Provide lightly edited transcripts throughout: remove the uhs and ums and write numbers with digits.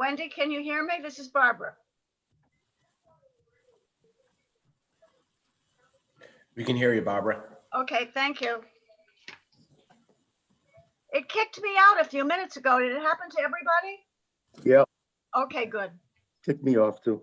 Wendy, can you hear me? This is Barbara. We can hear you, Barbara. Okay, thank you. It kicked me out a few minutes ago. Did it happen to everybody? Yeah, Okay, good. ticked me off too.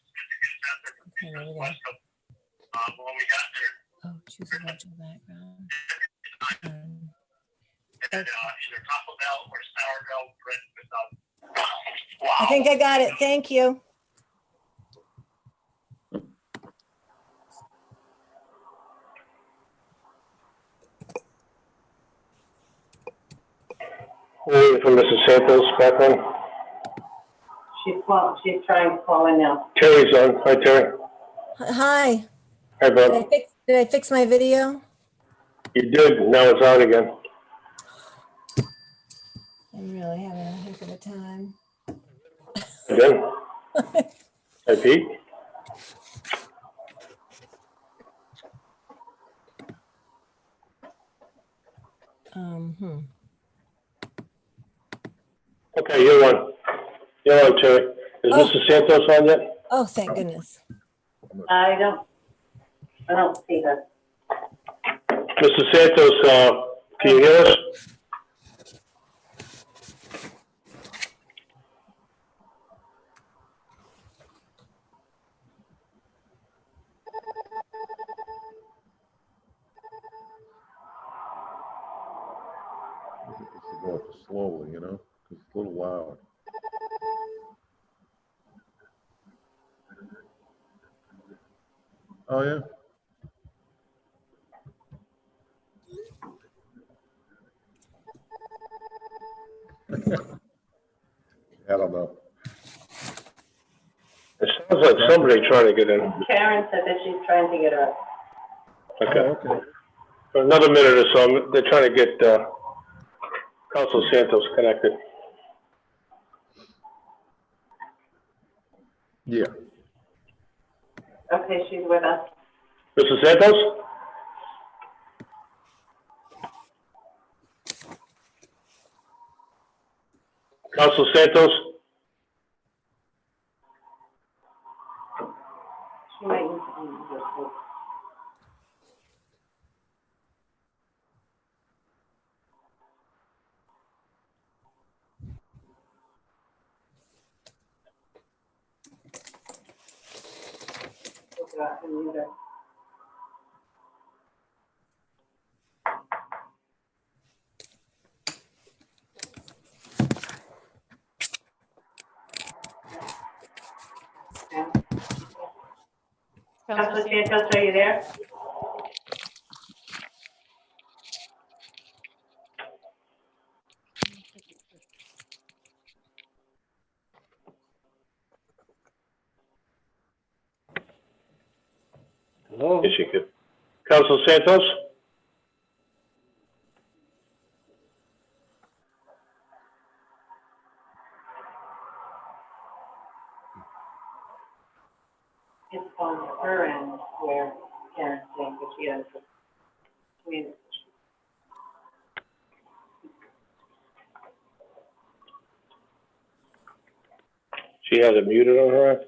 Okay, there we go. Oh, choose a virtual background. Okay. I think I got it. Thank you. Waiting for Mrs. Santos back on. She's trying to call in now. Terry's on. Hi, Terry. Hi. Hi, Did Bob. I fix my video? You did. Now it's on again. I'm really having a heck of a time. Again. Hi, Pete. Okay, you're on. You're on, Terry. Is Oh. Mrs. Santos on yet? Oh, thank goodness. I don't see her. Mrs. Santos, can you hear us? It's to go up slowly, you know, 'cause it's a little loud. Oh, yeah? I don't know. It sounds like somebody trying to get in. Karen said that she's trying to get her up. Okay. Oh, okay. For another minute or so, they're trying to get Council Santos connected. Yeah. Okay, she's with us. Mrs. Santos? Council Santos? She might need to unmute. Unmute her. Councilor Santos, are you there? Hello? Yes, you could. Council Santos? It's on her end where Karen's saying that she has to. She has it muted on her end?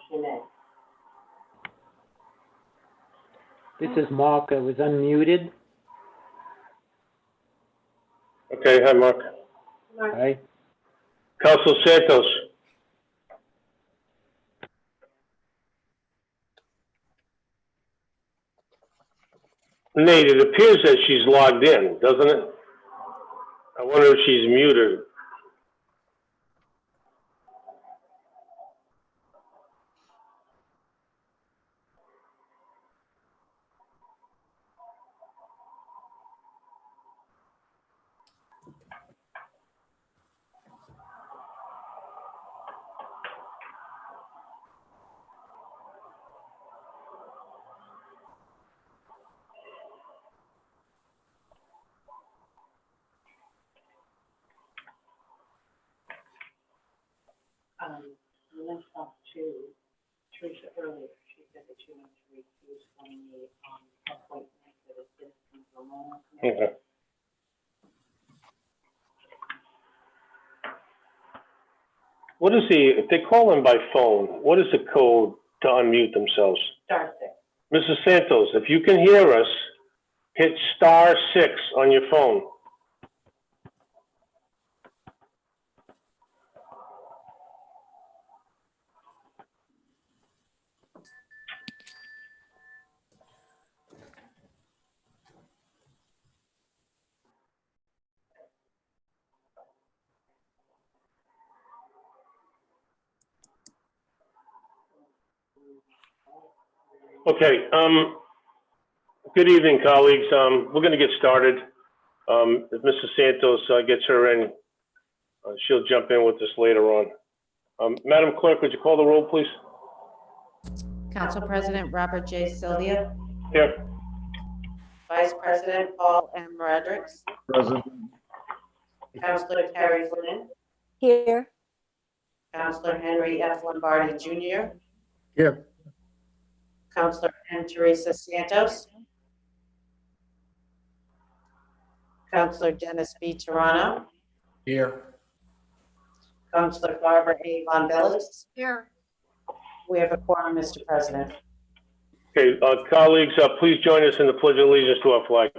She may. This is Mark. I was unmuted. Okay, hi, Mark. Hi. Council Santos? Nate, it appears that she's logged in, doesn't it? I wonder if she's muted. earlier. She said that she wanted to recuse from the, appointment for the Citizens Ramona Committee. Okay. What is if they call in by phone, what is the code to unmute themselves? Star six. Mrs. Santos, if you can hear us, hit *6 on your phone. Okay, good evening, colleagues. We're going to get started. If Mrs. Santos gets her in, she'll jump in with us later on. Madam Clerk, would you call the roll, please? Council President Robert J. Sylvia, Here. Vice President Paul M. Rodrigues, Present. Councilor Terry Flynn, Here. Councilor Henry F. Lombardi Jr., Here. Councilor M. Teresa Santos, Councilor Dennis B. Toronto, Here. Councilor Barbara A. Von Bellis. Here. We have a quorum, Mr. President. Okay, colleagues, please join us in the Pledge of Allegiance to our flag.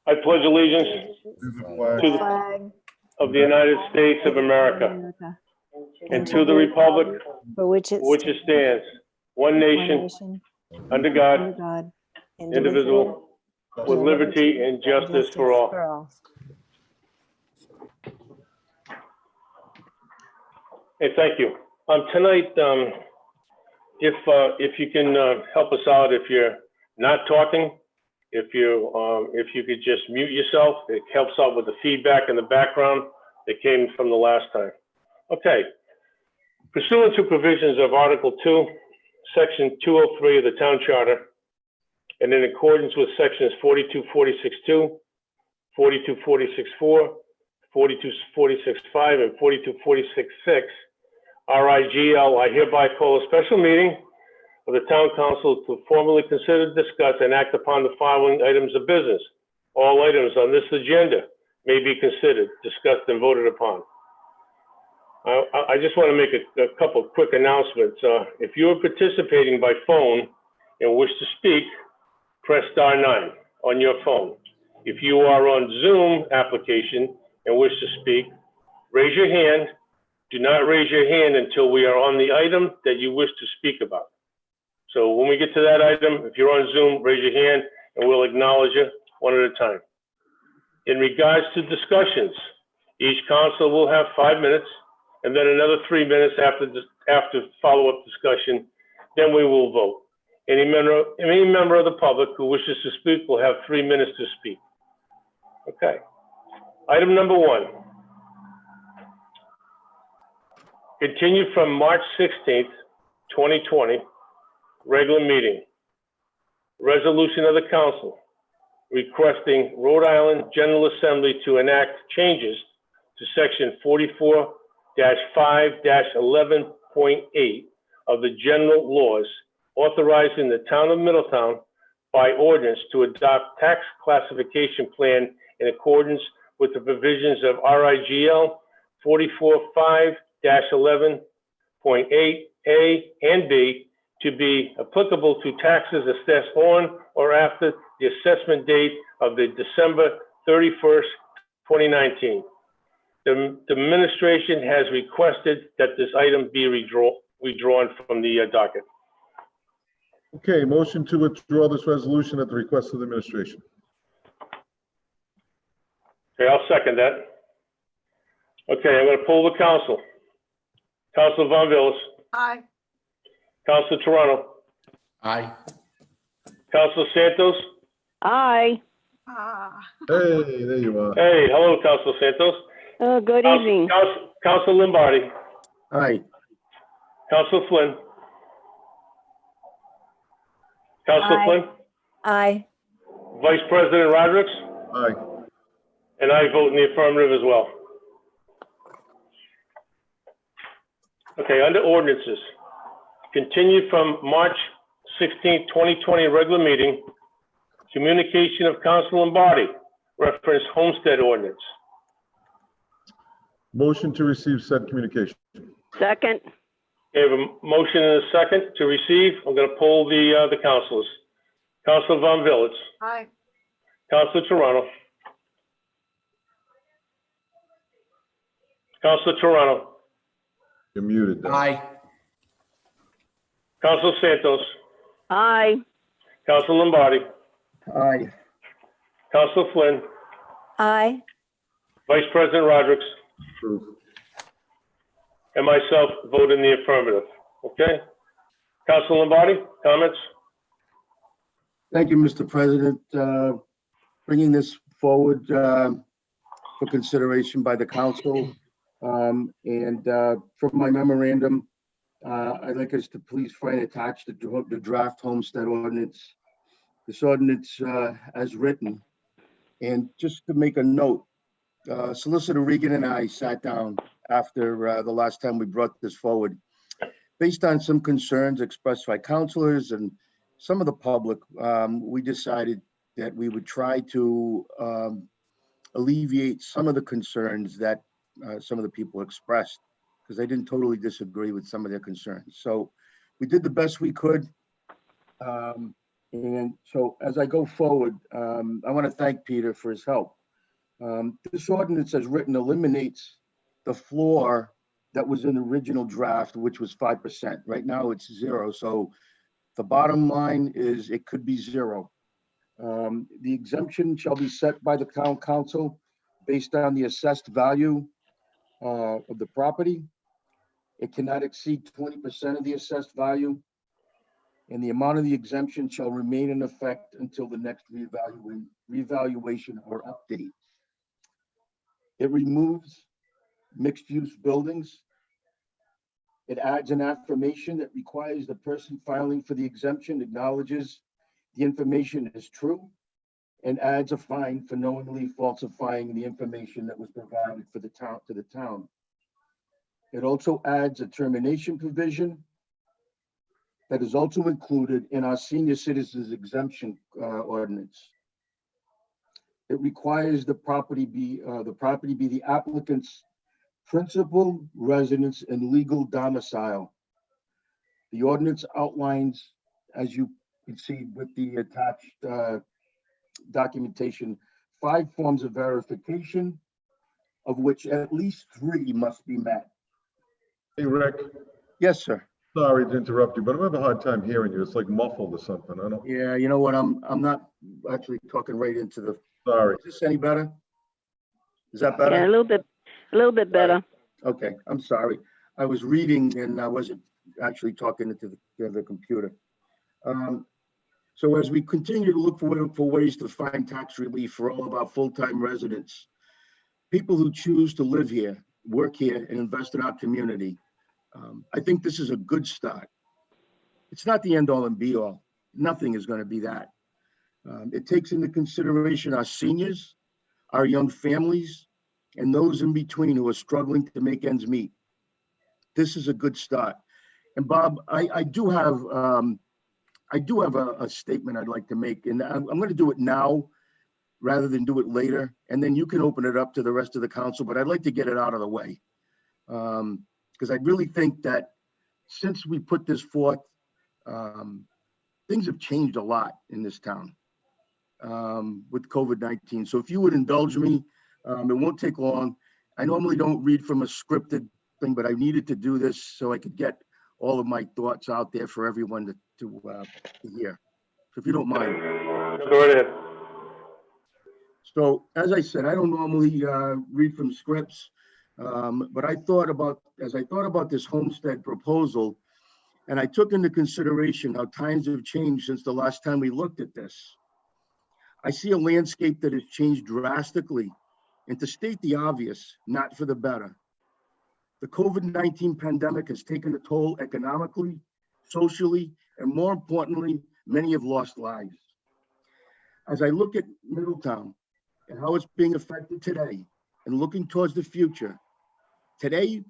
I pledge allegiance To the to flag the Flag of the United States of America and to the republic for which it for which it stands, one nation, under God, God, indivisible, with liberty and justice for all. Hey, thank you. Tonight, if you can help us out, if you're not talking, if you could just mute yourself, it helps out with the feedback in the background that came from the last time. Okay. Pursuant to provisions of Article 2, Section 203 of the Town Charter, and in accordance with Sections 4246(2), 4246(4), 4246(5), and 4246(6), RIGL, I hereby call a special meeting of the Town Council to formally consider, discuss, and act upon the following items of business. All items on this agenda may be considered, discussed, and voted upon. I just want to make a couple of quick announcements. If you are participating by phone and wish to speak, press *9 on your phone. If you are on Zoom application and wish to speak, raise your hand. Do not raise your hand until we are on the item that you wish to speak about. So when we get to that item, if you're on Zoom, raise your hand and we'll acknowledge you one at a time. In regards to discussions, each council will have 5 minutes and then another 3 minutes after follow-up discussion. Then we will vote. Any member of the public who wishes to speak will have 3 minutes to speak. Okay. Item number 1. Continued from March 16th, 2020, regular meeting. Resolution of the council requesting Rhode Island General Assembly to enact changes to section 44-5-11.8 of the general laws, authorizing the town of Middletown by ordinance to adopt tax classification plan in accordance with the provisions of RIGL 44-5-11.8A and B, to be applicable to taxes assessed on or after the assessment date of the December 31st, 2019. The administration has requested that this item be withdrawn from the docket. Okay, motion to withdraw this resolution at the request of the administration. Okay, I'll second that. Okay, I'm going to poll the council. Councilor Von Bellis, Aye. Councilor Toronto, Aye. Councilor Santos. Aye. Ah. Hey, there you are. Hey, hello, Councilor Santos. Good evening. Councilor Lombardi, Aye. Councilor Flynn. Councilor Aye. Flynn, Aye. Vice President Rodrigues, Aye. and I vote in the affirmative as well. Okay, under ordinances, continued from March 16, 2020 regular meeting, communication of council and body, reference Homestead ordinance. Motion to receive said communication. Second. We have a motion and a second to receive. I'm going to poll the councilors. Councilor Von Village, Aye. Councilor Toronto. Councilor Toronto, You're muted. Dan. Aye. Councilor Santos, Aye. Councilor Lombardi, Aye. Councilor Flynn, Aye. Vice President Rodrick, Approved. and myself vote in the affirmative. Okay? Councilor Lombardi, comments? Thank you, Mr. President. Bringing this forward for consideration by the council. From my memorandum, I'd like us to please find attached the draft homestead ordinance. This ordinance as written. And just to make a note, Solicitor Regan and I sat down after the last time we brought this forward. Based on some concerns expressed by counselors and some of the public, we decided that we would try to alleviate some of the concerns that some of the people expressed, because they didn't totally disagree with some of their concerns. So we did the best we could. And so as I go forward, I want to thank Peter for his help. This ordinance as written eliminates the floor that was in the original draft, which was 5%. Right now it's 0. So the bottom line is it could be 0. The exemption shall be set by the town council based on the assessed value of the property. It cannot exceed 20% of the assessed value, and the amount of the exemption shall remain in effect until the next revaluation or update. It removes mixed-use buildings. It adds an affirmation that requires the person filing for the exemption acknowledges the information is true, and adds a fine for knowingly falsifying the information that was provided for the town to the town. It also adds a termination provision that is also included in our senior citizens exemption ordinance. It requires the property be the applicant's principal residence and legal domicile. The ordinance outlines, as you can see with the attached documentation, 5 forms of verification, of which at least 3 must be met. Hey, Rick, Yes, sir. sorry to interrupt you, but I'm having a hard time hearing you. It's like muffled or something. I don't, Yeah, you know what? I'm not actually talking right into the. sorry. Is this any better? Is that Yeah, a better? little bit better. Okay, I'm sorry. I was reading and I wasn't actually talking into the computer. So as we continue to look for ways to find tax relief for all of our full-time residents, people who choose to live here, work here, and invest in our community, I think this is a good start. It's not the end all and be all. Nothing is going to be that. It takes into consideration our seniors, our young families, and those in between who are struggling to make ends meet. This is a good start. And Bob, I do have a statement I'd like to make, and I'm going to do it now rather than do it later, and then you can open it up to the rest of the council, but I'd like to get it out of the way. Because I really think that since we put this forth, things have changed a lot in this town with COVID-19. So if you would indulge me, it won't take long. I normally don't read from a scripted thing, but I needed to do this so I could get all of my thoughts out there for everyone to hear. So if you don't mind. Go right ahead. So as I said, I don't normally read from scripts, but as I thought about this homestead proposal, and I took into consideration how times have changed since the last time we looked at this, I see a landscape that has changed drastically, and to state the obvious, not for the better. The COVID-19 pandemic has taken a toll economically, socially, and more importantly, many have lost lives. As I look at Middletown and how it's being affected today and looking towards the future, today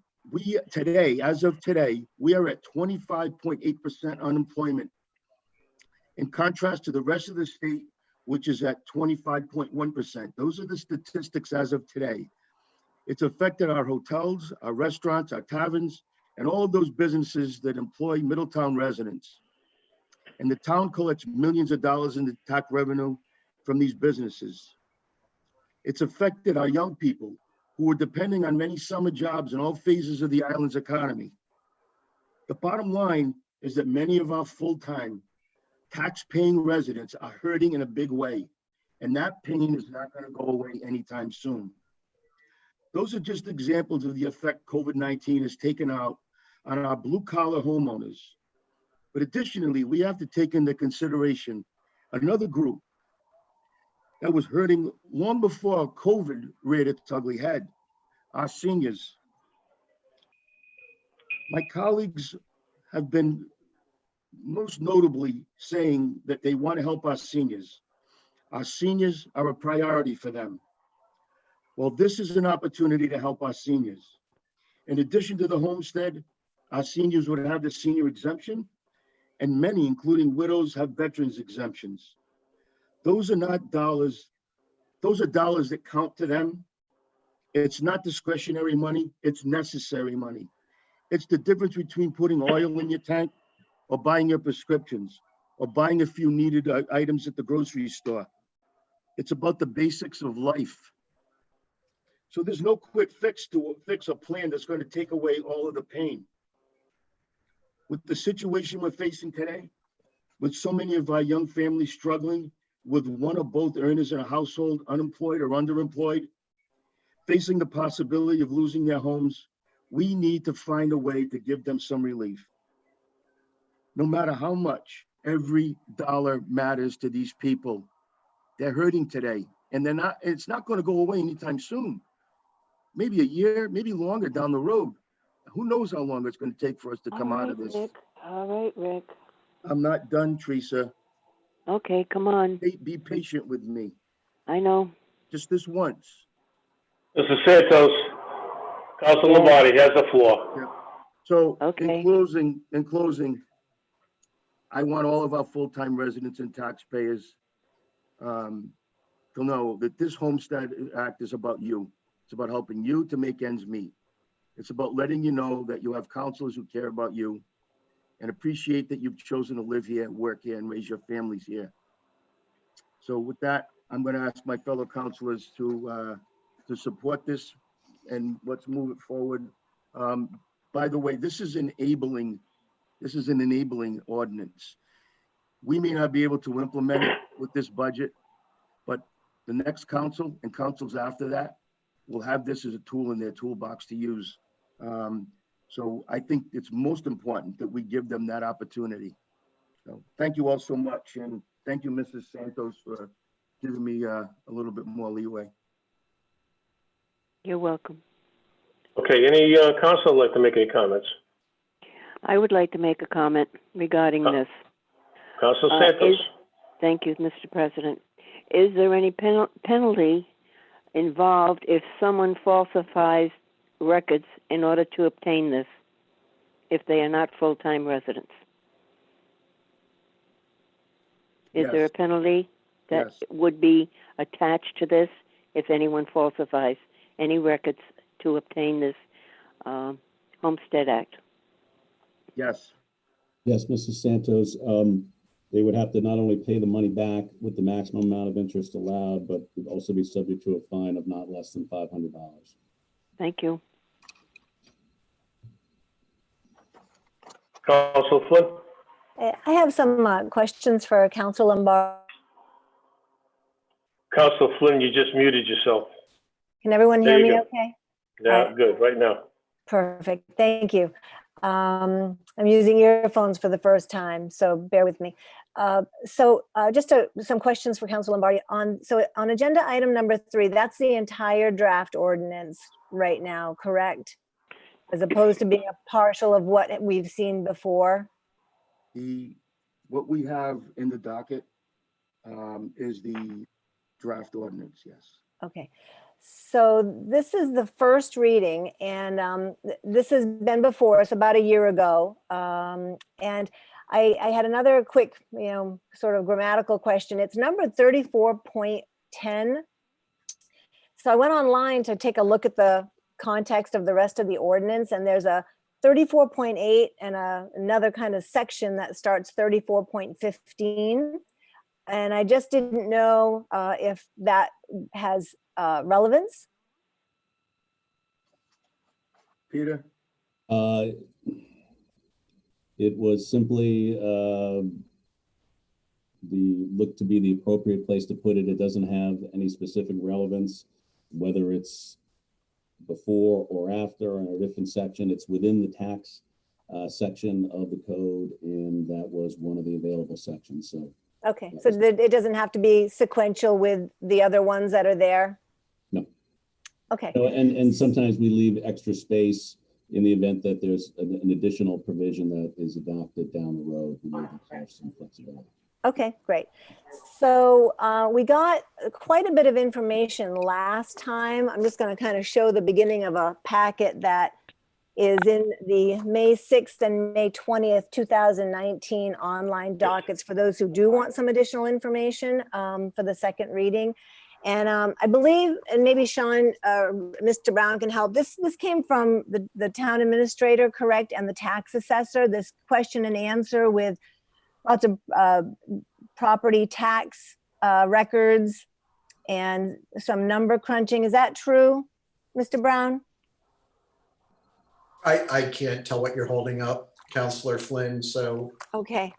today, as of today, we are at 25.8% unemployment. In contrast to the rest of the state, which is at 25.1%. Those are the statistics as of today. It's affected our hotels, our restaurants, our taverns, and all of those businesses that employ Middletown residents. And the town collects millions of dollars in the tax revenue from these businesses. It's affected our young people who are depending on many summer jobs in all phases of the island's economy. The bottom line is that many of our full-time tax-paying residents are hurting in a big way, and that pain is not going to go away anytime soon. Those are just examples of the effect COVID-19 has taken out on our blue-collar homeowners. But additionally, we have to take into consideration another group that was hurting long before COVID reared its ugly head, our seniors. My colleagues have been most notably saying that they want to help our seniors. Our seniors are a priority for them. Well, this is an opportunity to help our seniors. In addition to the homestead, our seniors would have the senior exemption, and many, including widows, have veterans exemptions. Those are not dollars, those are dollars that count to them. It's not discretionary money, it's necessary money. It's the difference between putting oil in your tank or buying your prescriptions or buying a few needed items at the grocery store. It's about the basics of life. So there's no quick fix to fix a plan that's going to take away all of the pain. With the situation we're facing today, with so many of our young families struggling with one or both earners in a household, unemployed or underemployed, facing the possibility of losing their homes, we need to find a way to give them some relief. No matter how much, every dollar matters to these people. They're hurting today, and it's not going to go away anytime soon. Maybe a year, maybe longer down the road. Who knows how long it's going to take for us to come out of this. All right, Rick. I'm not done, Teresa. Okay, come on. Be patient with me. I know. Just this once. Mr. Santos, Council Lombardi has the floor. Yeah. So Okay. in closing, I want all of our full-time residents and taxpayers to know that this Homestead Act is about you. It's about helping you to make ends meet. It's about letting you know that you have counselors who care about you and appreciate that you've chosen to live here, work here, and raise your families here. So with that, I'm going to ask my fellow counselors to support this, and let's move it forward. By the way, this is an enabling ordinance. We may not be able to implement it with this budget, but the next council and councils after that will have this as a tool in their toolbox to use. So I think it's most important that we give them that opportunity. So thank you all so much. And thank you, Mrs. Santos, for giving me a little bit more leeway. You're welcome. Okay, any council would like to make any comments? I would like to make a comment regarding this. Council Santos? Thank you, Mr. President. Is there any penalty involved if someone falsifies records in order to obtain this, if they are not full-time residents? Is there a penalty that would be attached to this if anyone falsifies any records to obtain this Homestead Act? Yes. Yes, Mrs. Santos, they would have to not only pay the money back with the maximum amount of interest allowed, but would also be subject to a fine of not less than $500. Thank you. Council Flynn? I have some questions for Council Lombardi. Council Flynn, you just muted yourself. Can everyone There hear you me go. okay? Yeah, good, right now. Perfect. Thank you. I'm using earphones for the first time, so bear with me. Just some questions for Council Lombardi. On agenda item number 3, that's the entire draft ordinance right now, correct? As opposed to being a partial of what we've seen before? What we have in the docket is the draft ordinance, yes. Okay, so this is the first reading, and this has been before us about a year ago. And I had another quick, sort of grammatical question. It's number 34.10. So I went online to take a look at the context of the rest of the ordinance, and there's a 34.8 and another kind of section that starts 34.15. And I just didn't know if that has relevance. Peter? It was simply looked to be the appropriate place to put it. It doesn't have any specific relevance, whether it's before or after in a different section. It's within the tax section of the code, and that was one of the available sections. So. Okay, so it doesn't have to be sequential with the other ones that are there? No. Okay. So, and sometimes we leave extra space in the event that there's an additional provision that is adopted down the road. We might have some flexibility. Okay, great. So we got quite a bit of information last time. I'm just going to kind of show the beginning of a packet that is in the May 6th and May 20th, 2019 online dockets for those who do want some additional information for the second reading. And I believe, and maybe Sean, Mr. Brown can help, this came from the town administrator, correct, and the tax assessor, this question and answer with lots of property tax records and some number crunching. Is that true, Mr. Brown? I can't tell what you're holding up, Counselor Flynn, so. Okay,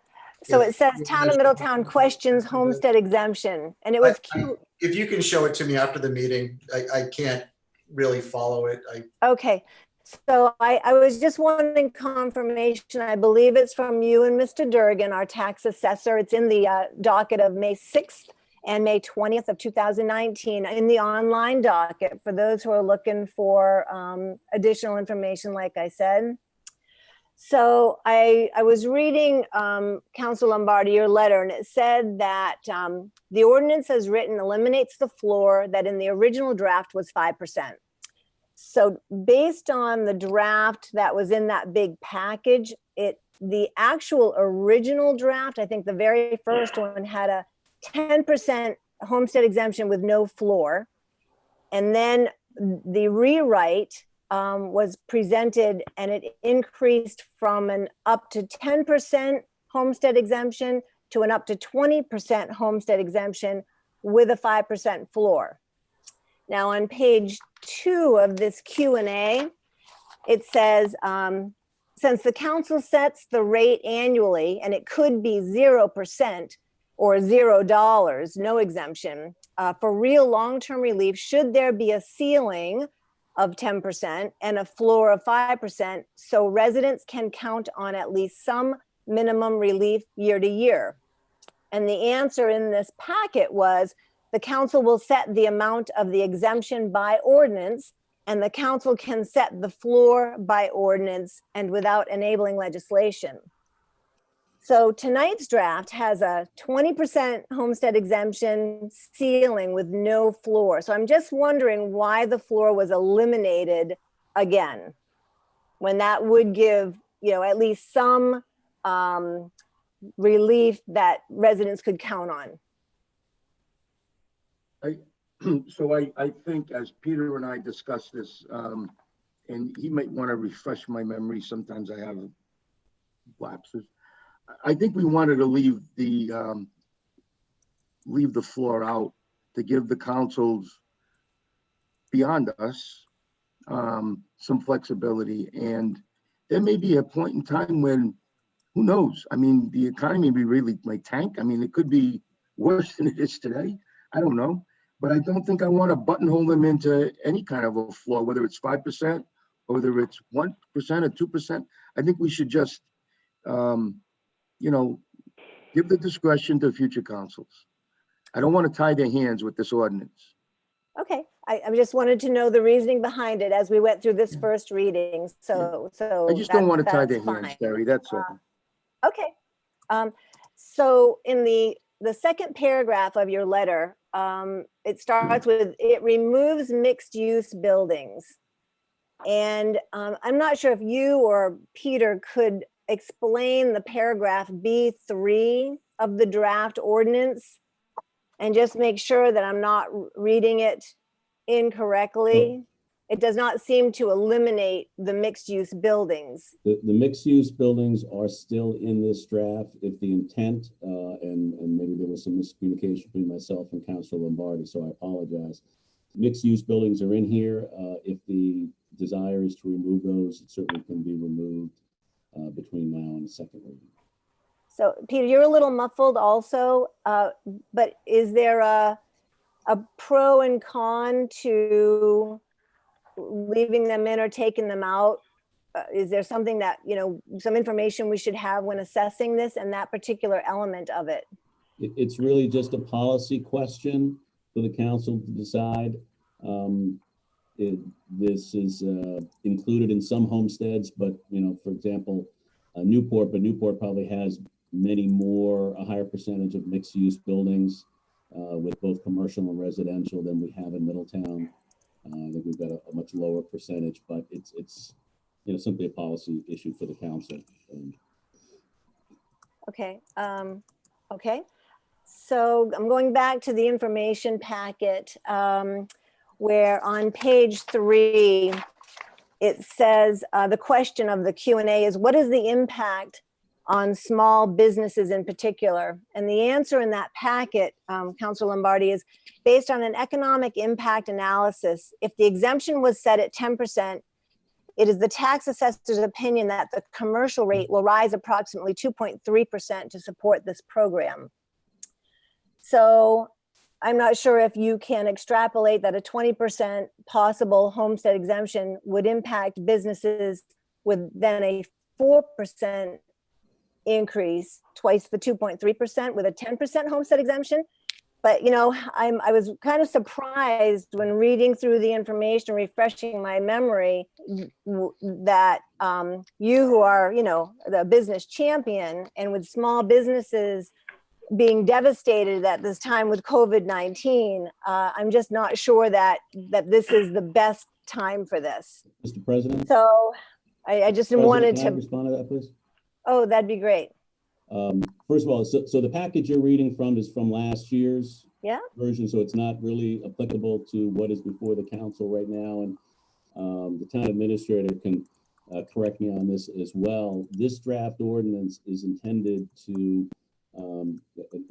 so it says Town of Middletown questions homestead exemption, and it was cute. If you can show it to me after the meeting, I can't really follow it. Okay, so I was just wanting confirmation. I believe it's from you and Mr. Durgan, our tax assessor. It's in the docket of May 6th and May 20th of 2019 in the online docket for those who are looking for additional information, like I said. So I was reading Council Lombardi, your letter, and it said that the ordinance as written eliminates the floor that in the original draft was 5%. So based on the draft that was in that big package, the actual original draft, I think the very first one had a 10% homestead exemption with no floor. And then the rewrite was presented, and it increased from an up to 10% homestead exemption to an up to 20% homestead exemption with a 5% floor. Now on page 2 of this Q&A, it says, since the council sets the rate annually, and it could be 0% or $0, no exemption, for real long-term relief, should there be a ceiling of 10% and a floor of 5%, so residents can count on at least some minimum relief year to year? And the answer in this packet was, the council will set the amount of the exemption by ordinance, and the council can set the floor by ordinance and without enabling legislation. So tonight's draft has a 20% homestead exemption ceiling with no floor. So I'm just wondering why the floor was eliminated again, when that would give, at least some relief that residents could count on. So I think as Peter and I discussed this, and he might want to refresh my memory, sometimes I have lapses. I think we wanted to leave the floor out to give the councils beyond us some flexibility. And there may be a point in time when, who knows? I mean, the economy really might tank. I mean, it could be worse than it is today. I don't know. But I don't think I want to buttonhole them into any kind of a floor, whether it's 5% or whether it's 1% or 2%. I think we should just, give the discretion to future councils. I don't want to tie their hands with this ordinance. Okay, I just wanted to know the reasoning behind it as we went through this first reading. So I just don't want to tie their hands, Terry, that's all. Okay. So in the the second paragraph of your letter, it starts with, it removes mixed-use buildings. And I'm not sure if you or Peter could explain the paragraph B3 of the draft ordinance and just make sure that I'm not reading it incorrectly. It does not seem to eliminate the mixed-use buildings. The mixed-use buildings are still in this draft if the intent, and maybe there was some miscommunication between myself and Councilor Lombardi, so I apologize. Mixed-use buildings are in here. If the desire is to remove those, it certainly can be removed between now and the second reading. So Peter, you're a little muffled also, but is there a pro and con to leaving them in or taking them out? Is there something that, some information we should have when assessing this and that particular element of it? It's really just a policy question for the council to decide. This is included in some homesteads, but, for example, Newport probably has many more, a higher percentage of mixed-use buildings with both commercial and residential than we have in Middletown. I think we've got a much lower percentage, but it's simply a policy issue for the council. Okay. Okay. So I'm going back to the information packet where on page 3, it says the question of the Q&A is, what is the impact on small businesses in particular? And the answer in that packet, Councilor Lombardi, is based on an economic impact analysis. If the exemption was set at 10%, it is the tax assessor's opinion that the commercial rate will rise approximately 2.3% to support this program. So I'm not sure if you can extrapolate that a 20% possible homestead exemption would impact businesses with then a 4% increase, twice the 2.3% with a 10% homestead exemption. But, I was kind of surprised when reading through the information, refreshing my memory, that you who are, the business champion, and with small businesses being devastated at this time with COVID-19, I'm just not sure that this is the best time for this. Mr. President? So I just wanted can I to respond to that, please? Oh, that'd be great. First of all, so the package you're reading from is from last year's version, so it's not really applicable to what is before the council right now. And the town administrator can correct me on this as well. This draft ordinance is intended to,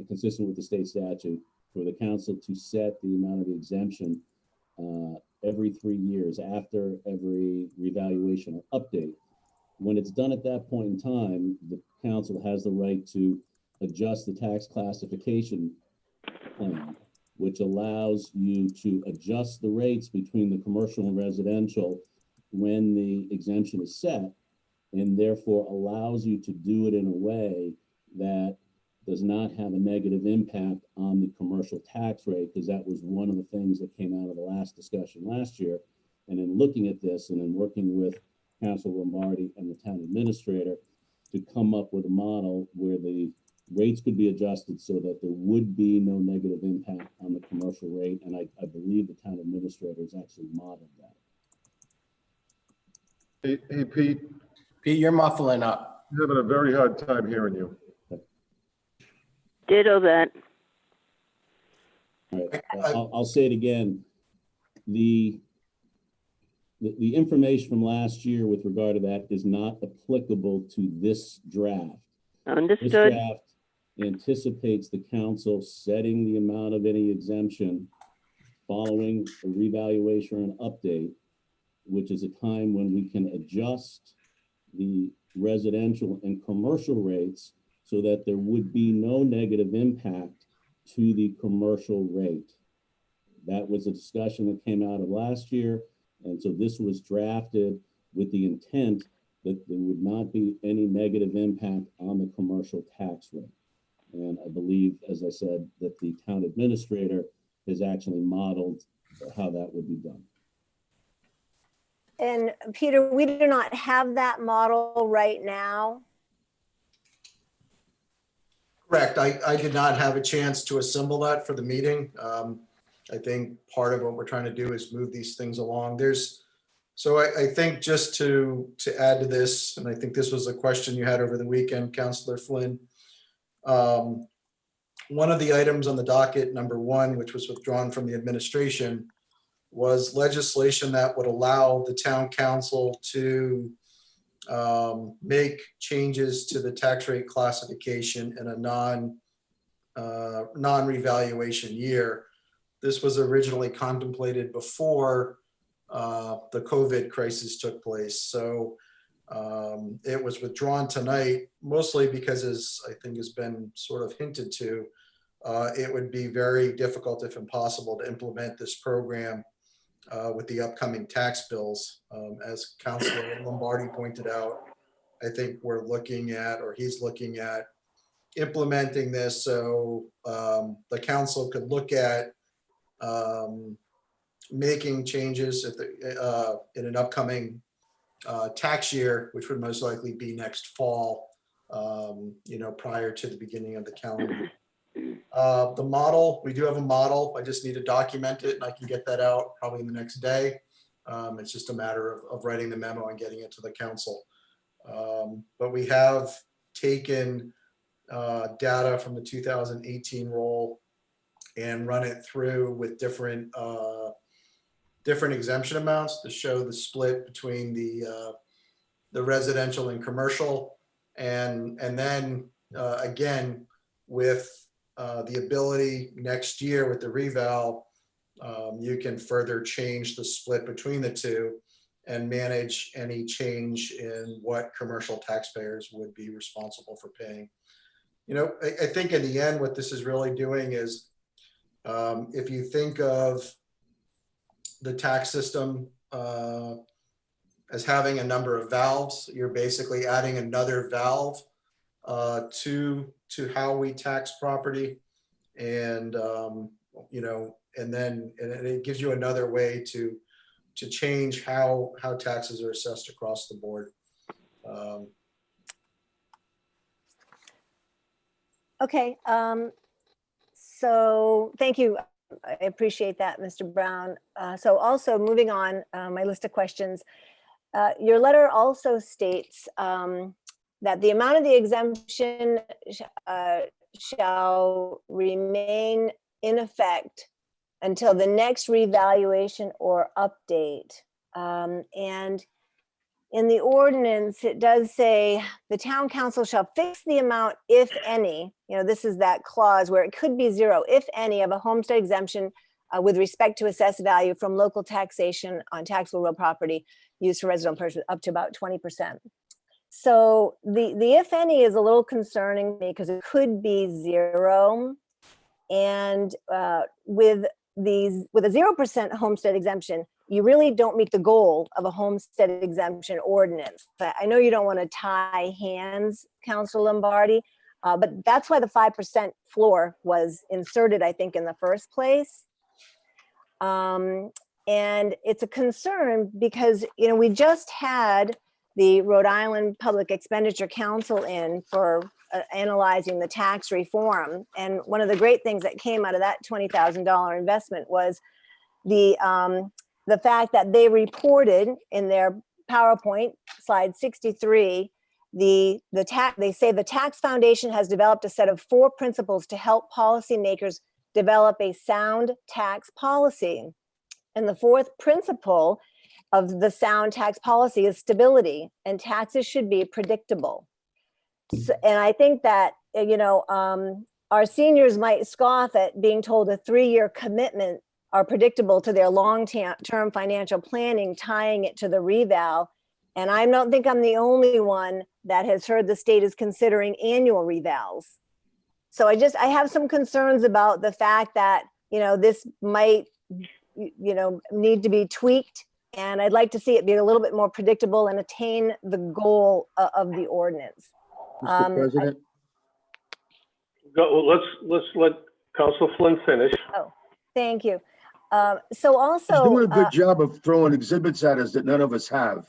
consistent with the state statute, for the council to set the amount of the exemption every 3 years after every revaluation or update. When it's done at that point in time, the council has the right to adjust the tax classification plan, which allows you to adjust the rates between the commercial and residential when the exemption is set, and therefore allows you to do it in a way that does not have a negative impact on the commercial tax rate, because that was one of the things that came out of the last discussion last year. And in looking at this and in working with Councilor Lombardi and the town administrator to come up with a model where the rates could be adjusted so that there would be no negative impact on the commercial rate. And I believe the town administrator has actually modeled that. Hey, Pete, Pete, you're muffling up. I'm having a very hard time hearing you. Ditto that. All right, I'll say it again. The information from last year with regard to that is not applicable to this draft. Understood. This draft anticipates the council setting the amount of any exemption following a revaluation and update, which is a time when we can adjust the residential and commercial rates so that there would be no negative impact to the commercial rate. That was a discussion that came out of last year. And so this was drafted with the intent that there would not be any negative impact on the commercial tax rate. And I believe, as I said, that the town administrator has actually modeled how that would be done. And Peter, we do not have that model right now. Correct. I did not have a chance to assemble that for the meeting. I think part of what we're trying to do is move these things along. So I think just to add to this, and I think this was a question you had over the weekend, Councilor Flynn. One of the items on the docket, number 1, which was withdrawn from the administration, was legislation that would allow the town council to make changes to the tax rate classification in a non-revaluation year. This was originally contemplated before the COVID crisis took place. So it was withdrawn tonight, mostly because, as I think has been sort of hinted to, it would be very difficult, if impossible, to implement this program with the upcoming tax bills. As Councilor Lombardi pointed out, I think we're looking at, or he's looking at, implementing this so the council could look at making changes in an upcoming tax year, which would most likely be next fall, prior to the beginning of the calendar. The model, we do have a model. I just need to document it, and I can get that out probably in the next day. It's just a matter of writing the memo and getting it to the council. But we have taken data from the 2018 roll and run it through with different exemption amounts to show the split between the residential and commercial, and then again with the ability next year with the reval, you can further change the split between the two and manage any change in what commercial taxpayers would be responsible for paying. I think in the end, what this is really doing is, if you think of the tax system as having a number of valves, you're basically adding another valve to how we tax property, and and then it gives you another way to change how taxes are assessed across the board. Okay, so thank you. I appreciate that, Mr. Brown. So also moving on, my list of questions. Your letter also states that the amount of the exemption shall remain in effect until the next revaluation or update. And in the ordinance, it does say the town council shall fix the amount, if any, this is that clause where it could be 0, if any, of a homestead exemption with respect to assessed value from local taxation on taxable real property used for residential purposes up to about 20%. So the if any is a little concerning me because it could be 0. And with a 0% homestead exemption, you really don't meet the goal of a homestead exemption ordinance. I know you don't want to tie hands, Councilor Lombardi, but that's why the 5% floor was inserted, I think, in the first place. And it's a concern because, we just had the Rhode Island Public Expenditure Council in for analyzing the tax reform. And one of the great things that came out of that $20,000 investment was the fact that they reported in their PowerPoint, slide 63, they say the tax foundation has developed a set of 4 principles to help policymakers develop a sound tax policy. And the 4th principle of the sound tax policy is stability, and taxes should be predictable. So, and I think that, our seniors might scoff at being told a 3-year commitment are predictable to their long-term financial planning, tying it to the reval. And I don't think I'm the only one that has heard the state is considering annual revals. So I have some concerns about the fact that, this might, need to be tweaked. And I'd like to see it be a little bit more predictable and attain the goal of the ordinance. Mr. President? Let's let Council Flynn finish. Oh, thank you. So also, He's doing a good job of throwing exhibits at us that none of us have.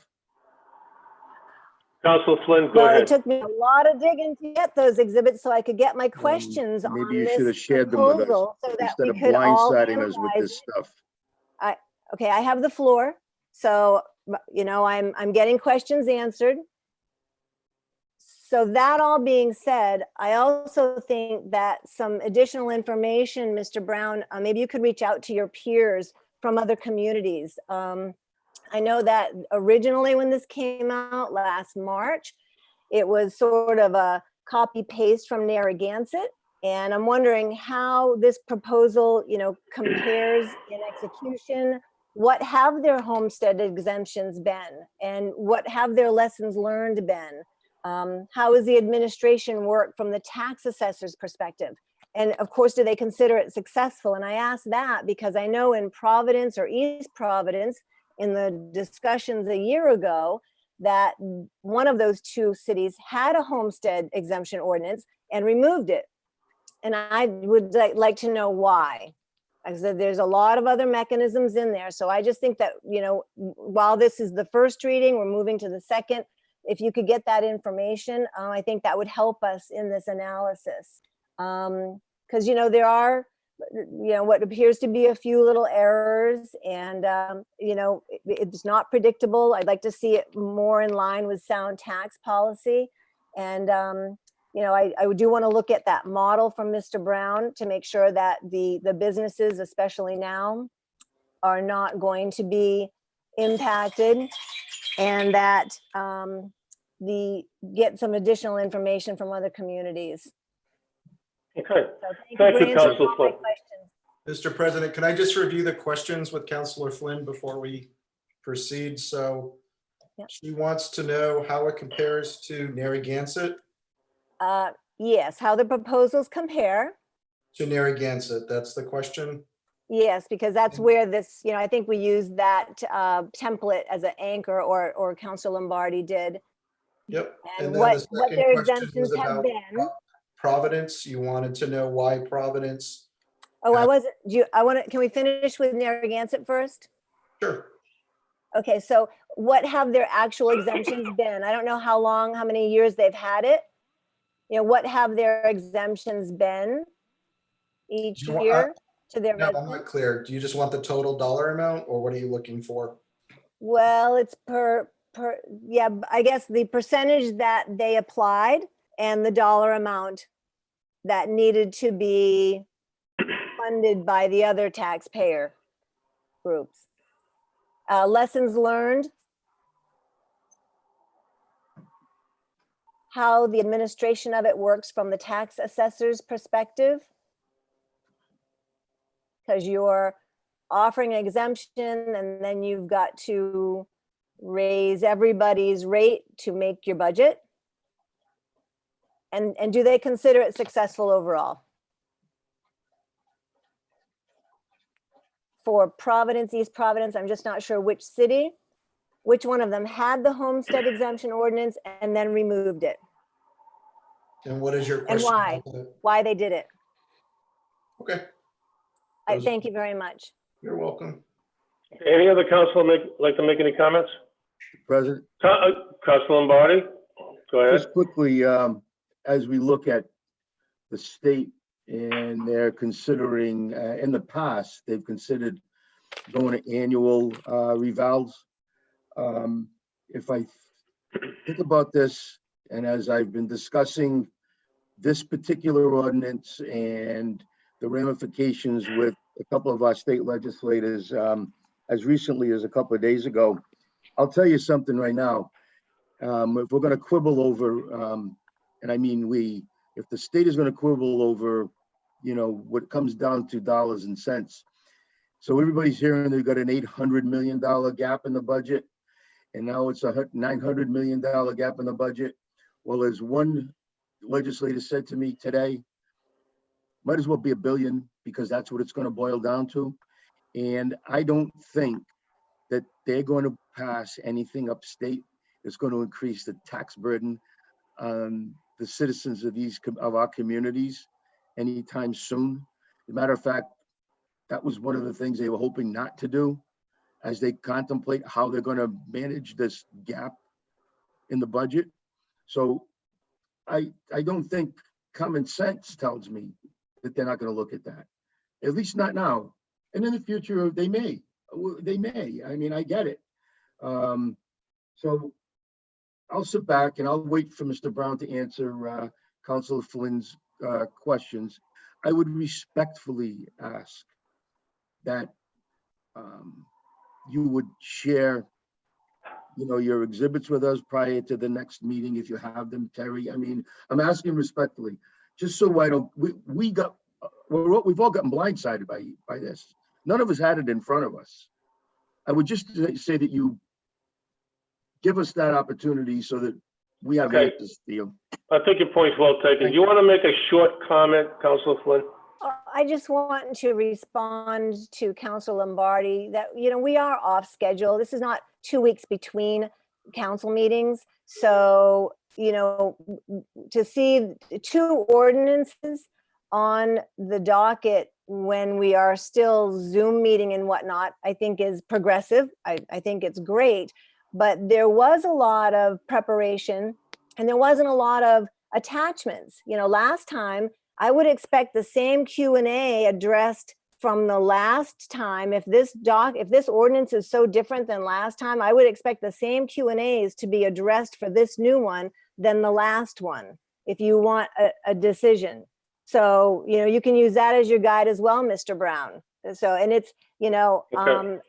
Council Flynn, go Well, it ahead. took me a lot of digging to get those exhibits so I could get my questions Maybe on you should have this shared them with us proposal so that instead we of could all blindsiding us with analyze this it. stuff. Okay, I have the floor. So, I'm getting questions answered. So that all being said, I also think that some additional information, Mr. Brown, maybe you could reach out to your peers from other communities. I know that originally when this came out last March, it was sort of a copy paste from Narragansett. And I'm wondering how this proposal, compares in execution. What have their homestead exemptions been? And what have their lessons learned been? How is the administration work from the tax assessor's perspective? And of course, do they consider it successful? And I ask that because I know in Providence or East Providence, in the discussions a year ago, that one of those two cities had a homestead exemption ordinance and removed it. And I would like to know why. I said, there's a lot of other mechanisms in there. So I just think that, while this is the first reading, we're moving to the second. If you could get that information, I think that would help us in this analysis. Because, there are, what appears to be a few little errors and, it's not predictable. I'd like to see it more in line with sound tax policy. And, I do want to look at that model from Mr. Brown to make sure that the businesses, especially now, are not going to be impacted and that get some additional information from other communities. Okay. So Thank for you, answering Councilor all my Flynn. questions. Mr. President, can I just review the questions with Councilor Flynn before we proceed? So Yep. she wants to know how it compares to Narragansett. Yes, how the proposals compare. To Narragansett, that's the question. Yes, because that's where this, I think we used that template as an anchor, or Council Lombardi did. Yep. And then what the second their question exemptions was have about been. Providence. You wanted to know why Providence. Oh, can we finish with Narragansett first? Sure. Okay, so what have their actual exemptions been? I don't know how many years they've had it. What have their exemptions been each You want- year to their No, I'm residents? not clear. Do you just want the total dollar amount or what are you looking for? Well, it's yeah, I guess the percentage that they applied and the dollar amount that needed to be funded by the other taxpayer groups. Lessons learned. How the administration of it works from the tax assessor's perspective. Because you're offering an exemption and then you've got to raise everybody's rate to make your budget. And do they consider it successful overall? For Providence, East Providence, I'm just not sure which city, which one of them had the homestead exemption ordinance and then removed it. And what is your And question? why they did it. Okay. Thank you very much. You're welcome. Any other council like to make any comments? President, Councilor Lombardi, go ahead. just quickly, as we look at the state and they're considering, in the past, they've considered going to annual revals. If I think about this, and as I've been discussing this particular ordinance and the ramifications with a couple of our state legislators, as recently as a couple of days ago, I'll tell you something right now. If we're going to quibble over, and I mean if the state is going to quibble over, what comes down to dollars and cents. So everybody's hearing they've got an $800 million gap in the budget, and now it's a $900 million gap in the budget. Well, as one legislator said to me today, might as well be $1 billion because that's what it's going to boil down to. And I don't think that they're going to pass anything upstate that's going to increase the tax burden on the citizens of our communities anytime soon. As a matter of fact, that was one of the things they were hoping not to do as they contemplate how they're going to manage this gap in the budget. So I don't think common sense tells me that they're not going to look at that, at least not now. And in the future, they may. I mean, I get it. So I'll sit back and I'll wait for Mr. Brown to answer Councilor Flynn's questions. I would respectfully ask that you would share, your exhibits with us prior to the next meeting if you have them, Terry. I mean, I'm asking respectfully, just so I don't. We've all gotten blindsided by this. None of us had it in front of us. I would just say that you give us that opportunity so that we have answers to you. I think your point's well taken. Do you want to make a short comment, Councilor Flynn? I just want to respond to Council Lombardi that, we are off schedule. This is not 2 weeks between council meetings. So, to see 2 ordinances on the docket when we are still Zoom meeting and whatnot, I think is progressive. I think it's great. But there was a lot of preparation and there wasn't a lot of attachments. Last time I would expect the same Q&A addressed from the last time. If this ordinance is so different than last time, I would expect the same Q&As to be addressed for this new one than the last one, if you want a decision. So, you can use that as your guide as well, Mr. Brown. So, and it's,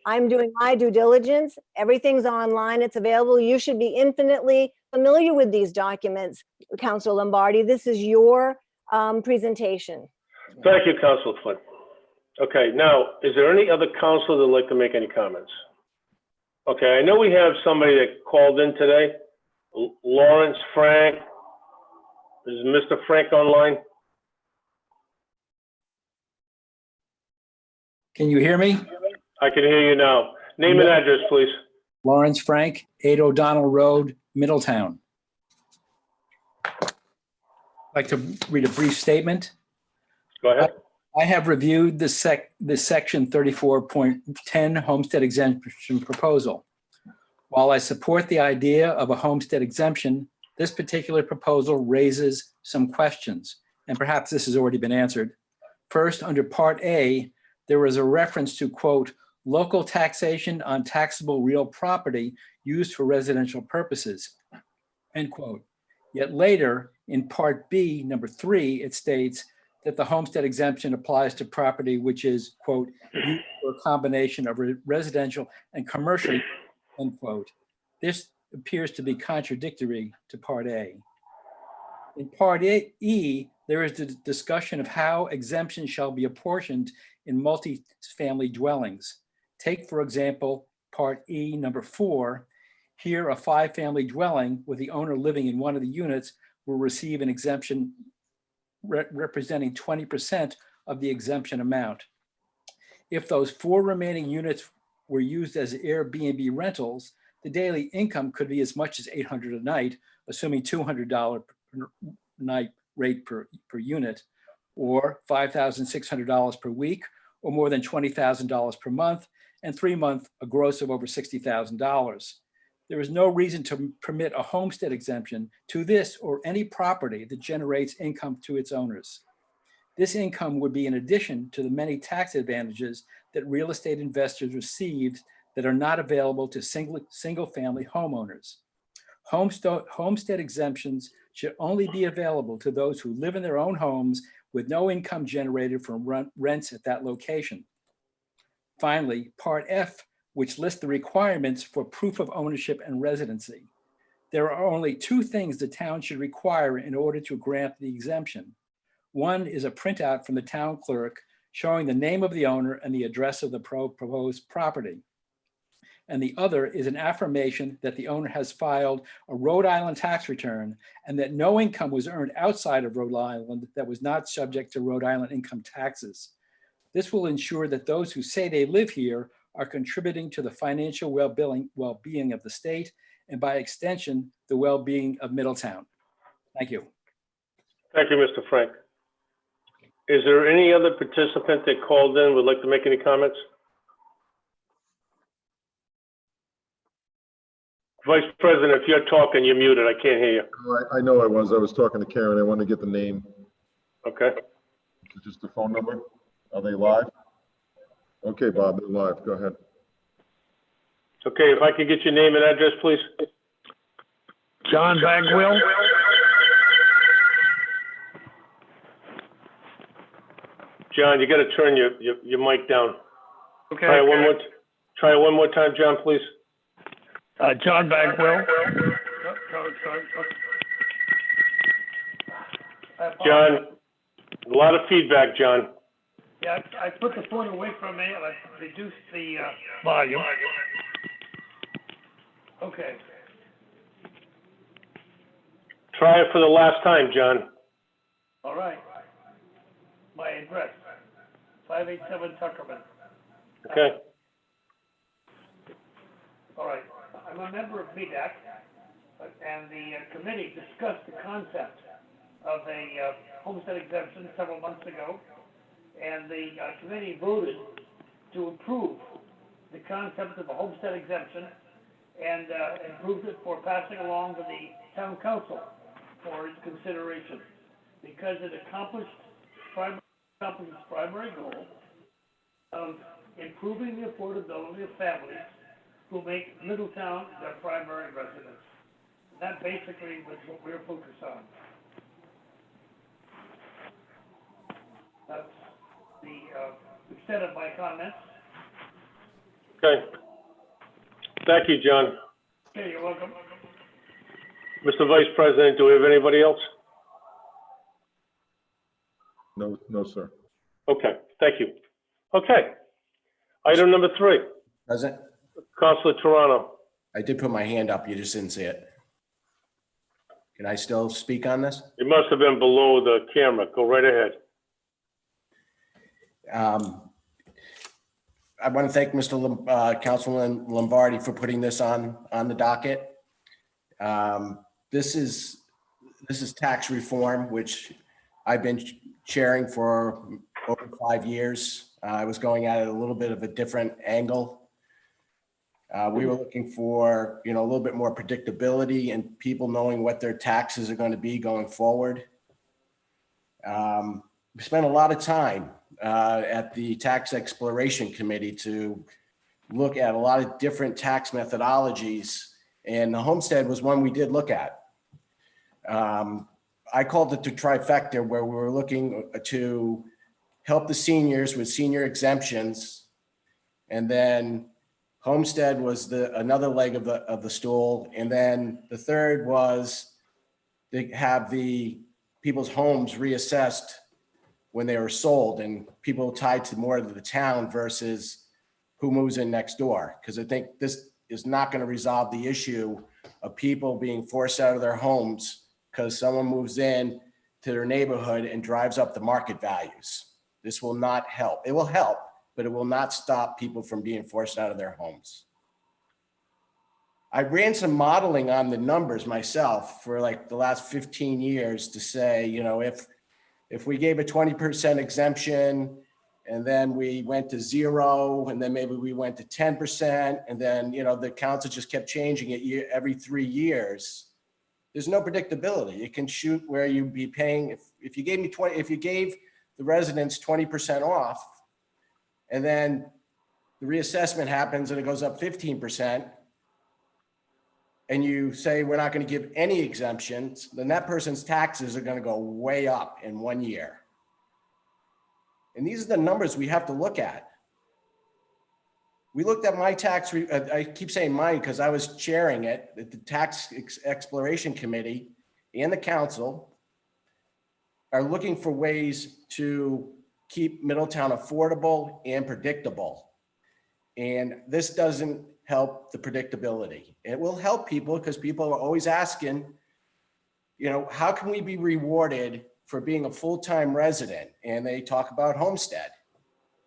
I'm doing my due diligence. Everything's online. It's available. You should be infinitely familiar with these documents, Councilor Lombardi. This is your presentation. Thank you, Councilor Flynn. Okay, now, is there any other councilor that would like to make any comments? Okay, I know we have somebody that called in today, Lawrence Frank. Is Mr. Frank online? Can you hear me? I can hear you now. Name and address, please. Lawrence Frank, 8 O'Donnell Road, Middletown. I'd like to read a brief statement. Go ahead. I have reviewed the section 34.10 homestead exemption proposal. While I support the idea of a homestead exemption, this particular proposal raises some questions, and perhaps this has already been answered. First, under Part A, there was a reference to, quote, local taxation on taxable real property used for residential purposes, end quote. Yet later, in Part B, number 3, it states that the homestead exemption applies to property which is, quote, used for a combination of residential and commercial, end quote. This appears to be contradictory to Part A. In Part E, there is the discussion of how exemptions shall be apportioned in multi-family dwellings. Take, for example, Part E, number 4. Here, a 5-family dwelling with the owner living in one of the units will receive an exemption representing 20% of the exemption amount. If those 4 remaining units were used as Airbnb rentals, the daily income could be as much as $800 a night, assuming $200 per night rate per unit, or $5,600 per week, or more than $20,000 per month, and 3 months, a gross of over $60,000. There is no reason to permit a homestead exemption to this or any property that generates income to its owners. This income would be in addition to the many tax advantages that real estate investors receive that are not available to single-family homeowners. Homestead exemptions should only be available to those who live in their own homes with no income generated from rents at that location. Finally, Part F, which lists the requirements for proof of ownership and residency. There are only 2 things the town should require in order to grant the exemption. One is a printout from the town clerk showing the name of the owner and the address of the proposed property. And the other is an affirmation that the owner has filed a Rhode Island tax return and that no income was earned outside of Rhode Island that was not subject to Rhode Island income taxes. This will ensure that those who say they live here are contributing to the financial well-being of the state and by extension, the well-being of Middletown. Thank you. Thank you, Mr. Frank. Is there any other participant that called in would like to make any comments? Vice President, if you're talking, you're muted. I can't hear you. I know I was talking to Karen. I wanted to get the name. Okay. Just the phone number. Are they live? Okay, Bob, they're live. Go ahead. Okay, if I could get your name and address, please. John Bagwell. John, you got to turn your mic down. Okay. Try it one more time, John, please. John Bagwell. John, a lot of feedback, John. Yeah, I put the phone away from me and I reduced the volume. Okay. Try it for the last time, John. All right. My address, 587 Tuckerman. Okay. All right. I'm a member of VDAC, and the committee discussed the concept of a homestead exemption several months ago, and the committee voted to approve the concept of a homestead exemption and approved it for passing along to the town council for its consideration because it accomplished its primary goal of improving the affordability of families who make Middletown their primary residence. That basically was what we're focused on. That's the extent of my comments. Okay. Thank you, John. Okay, you're welcome. Mr. Vice President, do we have anybody else? No, sir. Okay, thank you. Okay. Item number 3, President, Councilor Toronto. I did put my hand up. You just didn't see it. Can I still speak on this? It must have been below the camera. Go right ahead. I want to thank Councilman Lombardi for putting this on the docket. This is tax reform, which I've been chairing for over 5 years. I was going at it a little bit of a different angle. We were looking for, a little bit more predictability and people knowing what their taxes are going to be going forward. We spent a lot of time at the Tax Exploration Committee to look at a lot of different tax methodologies, and the homestead was one we did look at. I called it the trifecta, where we were looking to help the seniors with senior exemptions, and then homestead was another leg of the stool, and then the third was to have the people's homes reassessed when they were sold, and people tied to more of the town versus who moves in next door. Because I think this is not going to resolve the issue of people being forced out of their homes because someone moves in to their neighborhood and drives up the market values. This will not help. It will help, but it will not stop people from being forced out of their homes. I ran some modeling on the numbers myself for like the last 15 years to say, if we gave a 20% exemption and then we went to 0, and then maybe we went to 10%, and then, the council just kept changing it every 3 years, there's no predictability. It can shoot where you'd be paying, if you gave the residents 20% off, and then the reassessment happens and it goes up 15%, and you say we're not going to give any exemptions, then that person's taxes are going to go way up in 1 year. And these are the numbers we have to look at. We looked at my tax, I keep saying mine because I was chairing it, the Tax Exploration Committee and the council are looking for ways to keep Middletown affordable and predictable. And this doesn't help the predictability. It will help people because people are always asking, how can we be rewarded for being a full-time resident? And they talk about homestead.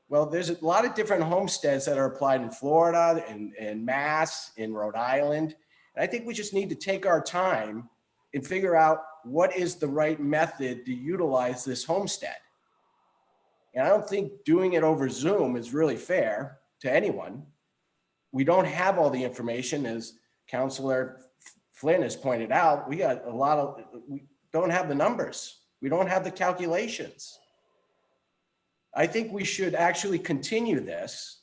Well, there's a lot of different homesteads that are applied in Florida and Mass, in Rhode Island. And I think we just need to take our time and figure out what is the right method to utilize this homestead. And I don't think doing it over Zoom is really fair to anyone. We don't have all the information, as Counselor Flynn has pointed out, we don't have the numbers. We don't have the calculations. I think we should actually continue this.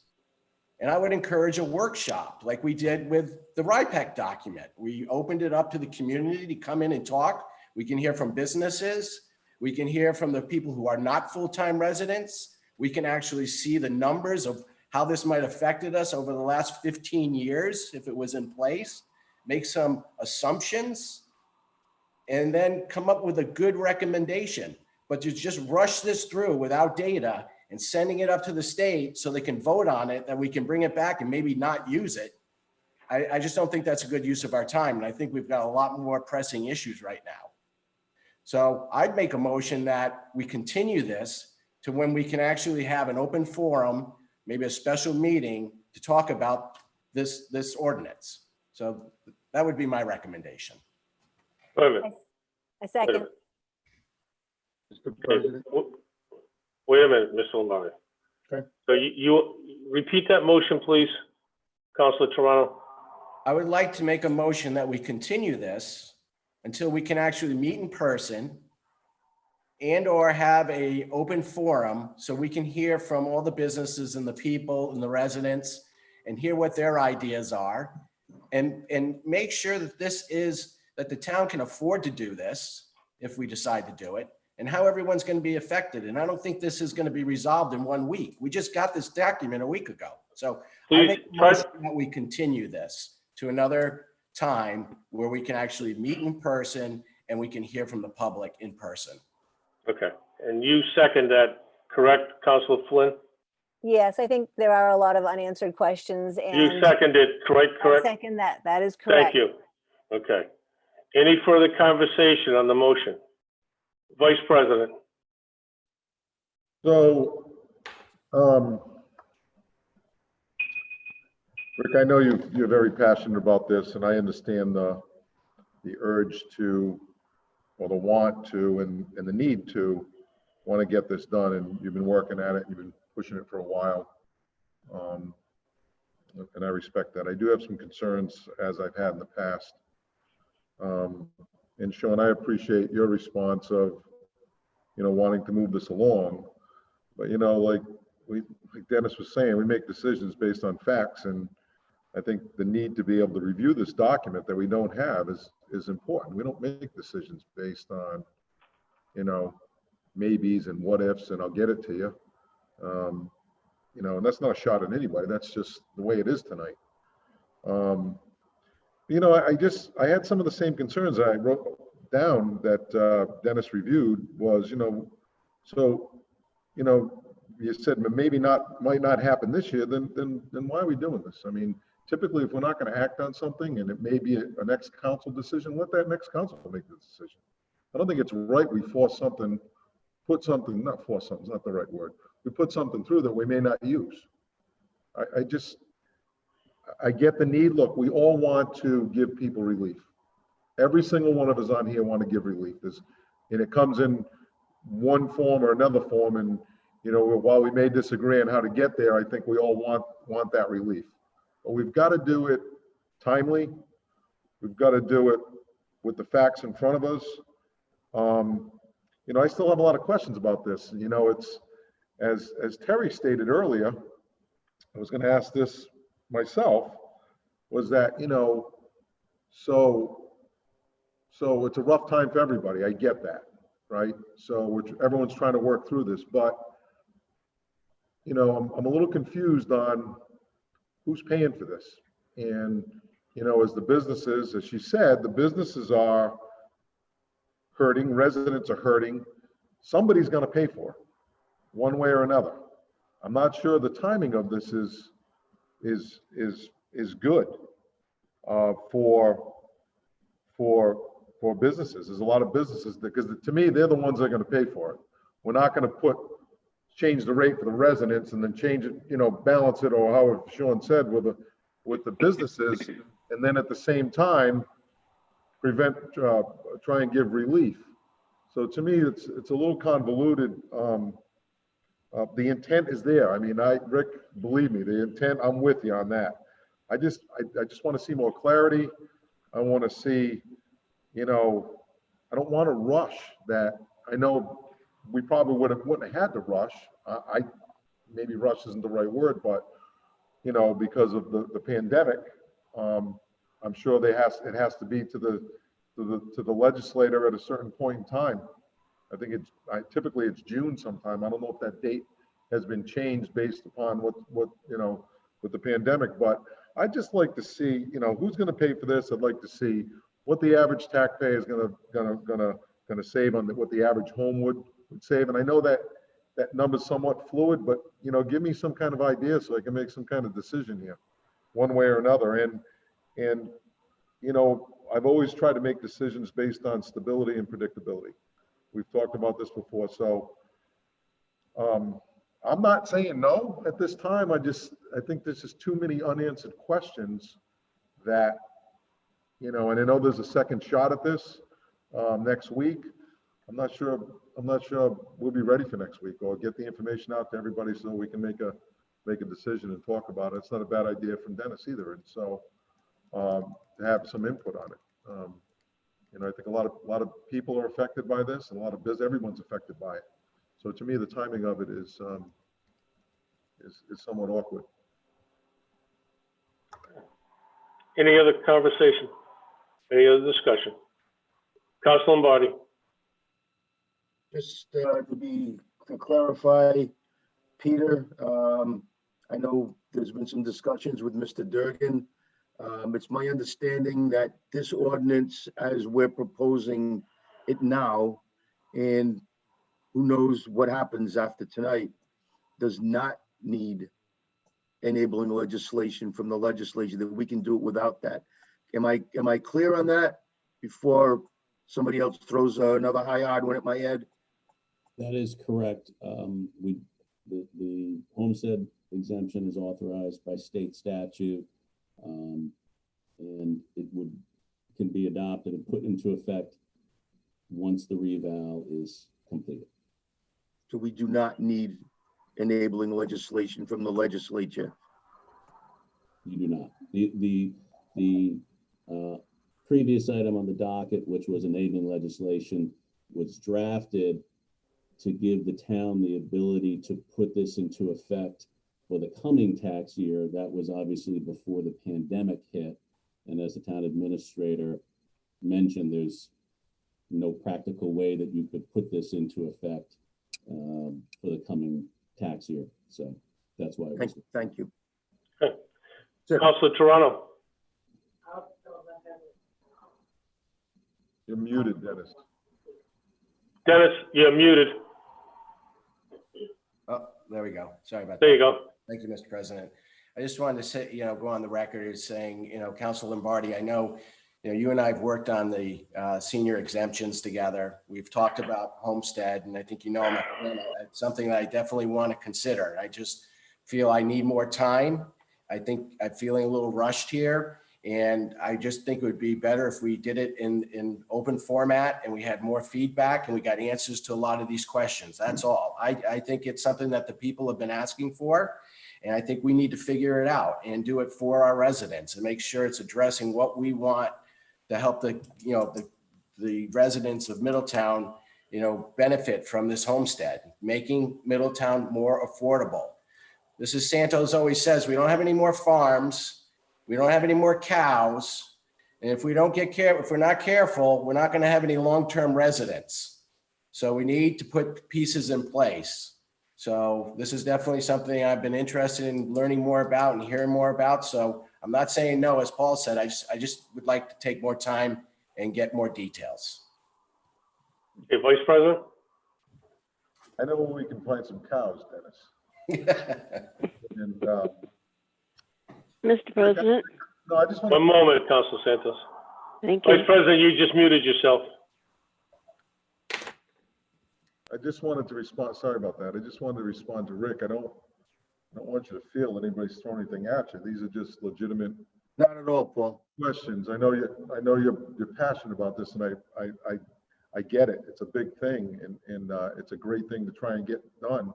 And I would encourage a workshop like we did with the RIPEC document. We opened it up to the community to come in and talk. We can hear from businesses. We can hear from the people who are not full-time residents. We can actually see the numbers of how this might have affected us over the last 15 years if it was in place, make some assumptions, and then come up with a good recommendation. But to just rush this through without data and sending it up to the state so they can vote on it, that we can bring it back and maybe not use it, I just don't think that's a good use of our time. And I think we've got a lot more pressing issues right now. So I'd make a motion that we continue this to when we can actually have an open forum, maybe a special meeting to talk about this ordinance. So that would be my recommendation. Wait a minute. A second. Mr. President. Wait a minute, Mr. Lombardi. Okay. So you repeat that motion, please, Councilor Toronto. I would like to make a motion that we continue this until we can actually meet in person and or have a open forum so we can hear from all the businesses and the people and the residents and hear what their ideas are and make sure that that the town can afford to do this if we decide to do it, and how everyone's going to be affected. And I don't think this is going to be resolved in 1 week. We just got this document a week ago. So I make a motion that we continue this to another time where we can actually meet in person and we can hear from the public in person. Okay, and you second that, correct, Councilor Flynn? Yes, I think there are a lot of unanswered questions and. You seconded, correct? I second that. That is correct. Thank you. Okay. Any further conversation on the motion? Vice President. So, Rick, I know you're very passionate about this, and I understand the urge to, or the want to, and the need to want to get this done. And you've been working at it, you've been pushing it for a while. And I respect that. I do have some concerns, as I've had in the past. And Sean, I appreciate your response of, wanting to move this along. But, like Dennis was saying, we make decisions based on facts. And I think the need to be able to review this document that we don't have is important. We don't make decisions based on, maybes and what ifs, and I'll get it to you. And that's not a shot at anybody. That's just the way it is tonight. I had some of the same concerns I wrote down that Dennis reviewed was, you said might not happen this year, then why are we doing this? I mean, typically if we're not going to act on something and it may be a next council decision, let that next council make the decision. I don't think it's right we put something, not force something, it's not the right word. We put something through that we may not use. I get the need. Look, we all want to give people relief. Every single one of us on here want to give relief. And it comes in one form or another form. And, while we may disagree on how to get there, I think we all want that relief. But we've got to do it timely. We've got to do it with the facts in front of us. I still have a lot of questions about this. It's, as Terry stated earlier, I was going to ask this myself, was that, so it's a rough time for everybody. I get that, right? So everyone's trying to work through this, but, I'm a little confused on who's paying for this. And, as the businesses, as she said, the businesses are hurting, residents are hurting. Somebody's going to pay for it one way or another. I'm not sure the timing of this is good for businesses. There's a lot of businesses because to me, they're the ones that are going to pay for it. We're not going to change the rate for the residents and then change it, balance it, or how Sean said, with the businesses, and then at the same time try and give relief. So to me, it's a little convoluted. The intent is there. I mean, Rick, believe me, the intent, I'm with you on that. I just want to see more clarity. I want to see, I don't want to rush that. I know we probably wouldn't have had to rush. Maybe rush isn't the right word, but because of the pandemic, I'm sure it has to be to the legislator at a certain point in time. I think typically it's June sometime. I don't know if that date has been changed based upon what with the pandemic, but I'd just like to see, who's going to pay for this. I'd like to see what the average taxpayer is going to save on what the average home would save. And I know that number's somewhat fluid, but give me some kind of idea so I can make some kind of decision here, one way or another. And I've always tried to make decisions based on stability and predictability. We've talked about this before, so I'm not saying no at this time. I think there's just too many unanswered questions that, and I know there's a second shot at this next week. I'm not sure we'll be ready for next week or get the information out to everybody so we can make a decision and talk about it. It's not a bad idea from Dennis either. And so to have some input on it. I think a lot of people are affected by this, and everyone's affected by it. So to me, the timing of it is somewhat awkward. Any other conversation? Any other discussion? Council Lombardi. Just to clarify, Peter, I know there's been some discussions with Mr. Durgan. It's my understanding that this ordinance, as we're proposing it now, and who knows what happens after tonight, does not need enabling legislation from the legislature, that we can do it without that. Am I clear on that before somebody else throws another high hard one at my head? That is correct. The homestead exemption is authorized by state statute, and it can be adopted and put into effect once the reval is completed. So we do not need enabling legislation from the legislature. You do not. The previous item on the docket, which was enabling legislation, was drafted to give the town the ability to put this into effect for the coming tax year. That was obviously before the pandemic hit. And as the town administrator mentioned, there's no practical way that you could put this into effect for the coming tax year. So that's why. Thank you. Okay. Councilor Toronto. You're muted, Dennis. Dennis, you're muted. Oh, there we go. Sorry about that. There you go. Thank you, Mr. President. I just wanted to say, go on the record as saying, Council Lombardi, I know, you and I have worked on the senior exemptions together. We've talked about Homestead, and I think it's something that I definitely want to consider. I just feel I need more time. I think I'm feeling a little rushed here, and I just think it would be better if we did it in open format and we had more feedback and we got answers to a lot of these questions. That's all. I think it's something that the people have been asking for. And I think we need to figure it out and do it for our residents and make sure it's addressing what we want to help the residents of Middletown, benefit from this homestead, making Middletown more affordable. This is Santos always says, we don't have any more farms. We don't have any more cows. And if we don't if we're not careful, we're not going to have any long-term residents. So we need to put pieces in place. So this is definitely something I've been interested in learning more about and hearing more about. So I'm not saying no, as Paul said, I just would like to take more time and get more details. Okay, Vice President? I know where we can find some cows, Dennis. And, Mr. President? no, I just want One moment, Councilor Santos. Thank you. Vice President, you just muted yourself. I just wanted to respond. Sorry about that. I just wanted to respond to Rick. I don't want you to feel that anybody's throwing anything at you. These are just legitimate. Not at all, Paul. Questions. I know you're passionate about this, and I get it. It's a big thing, and it's a great thing to try and get done.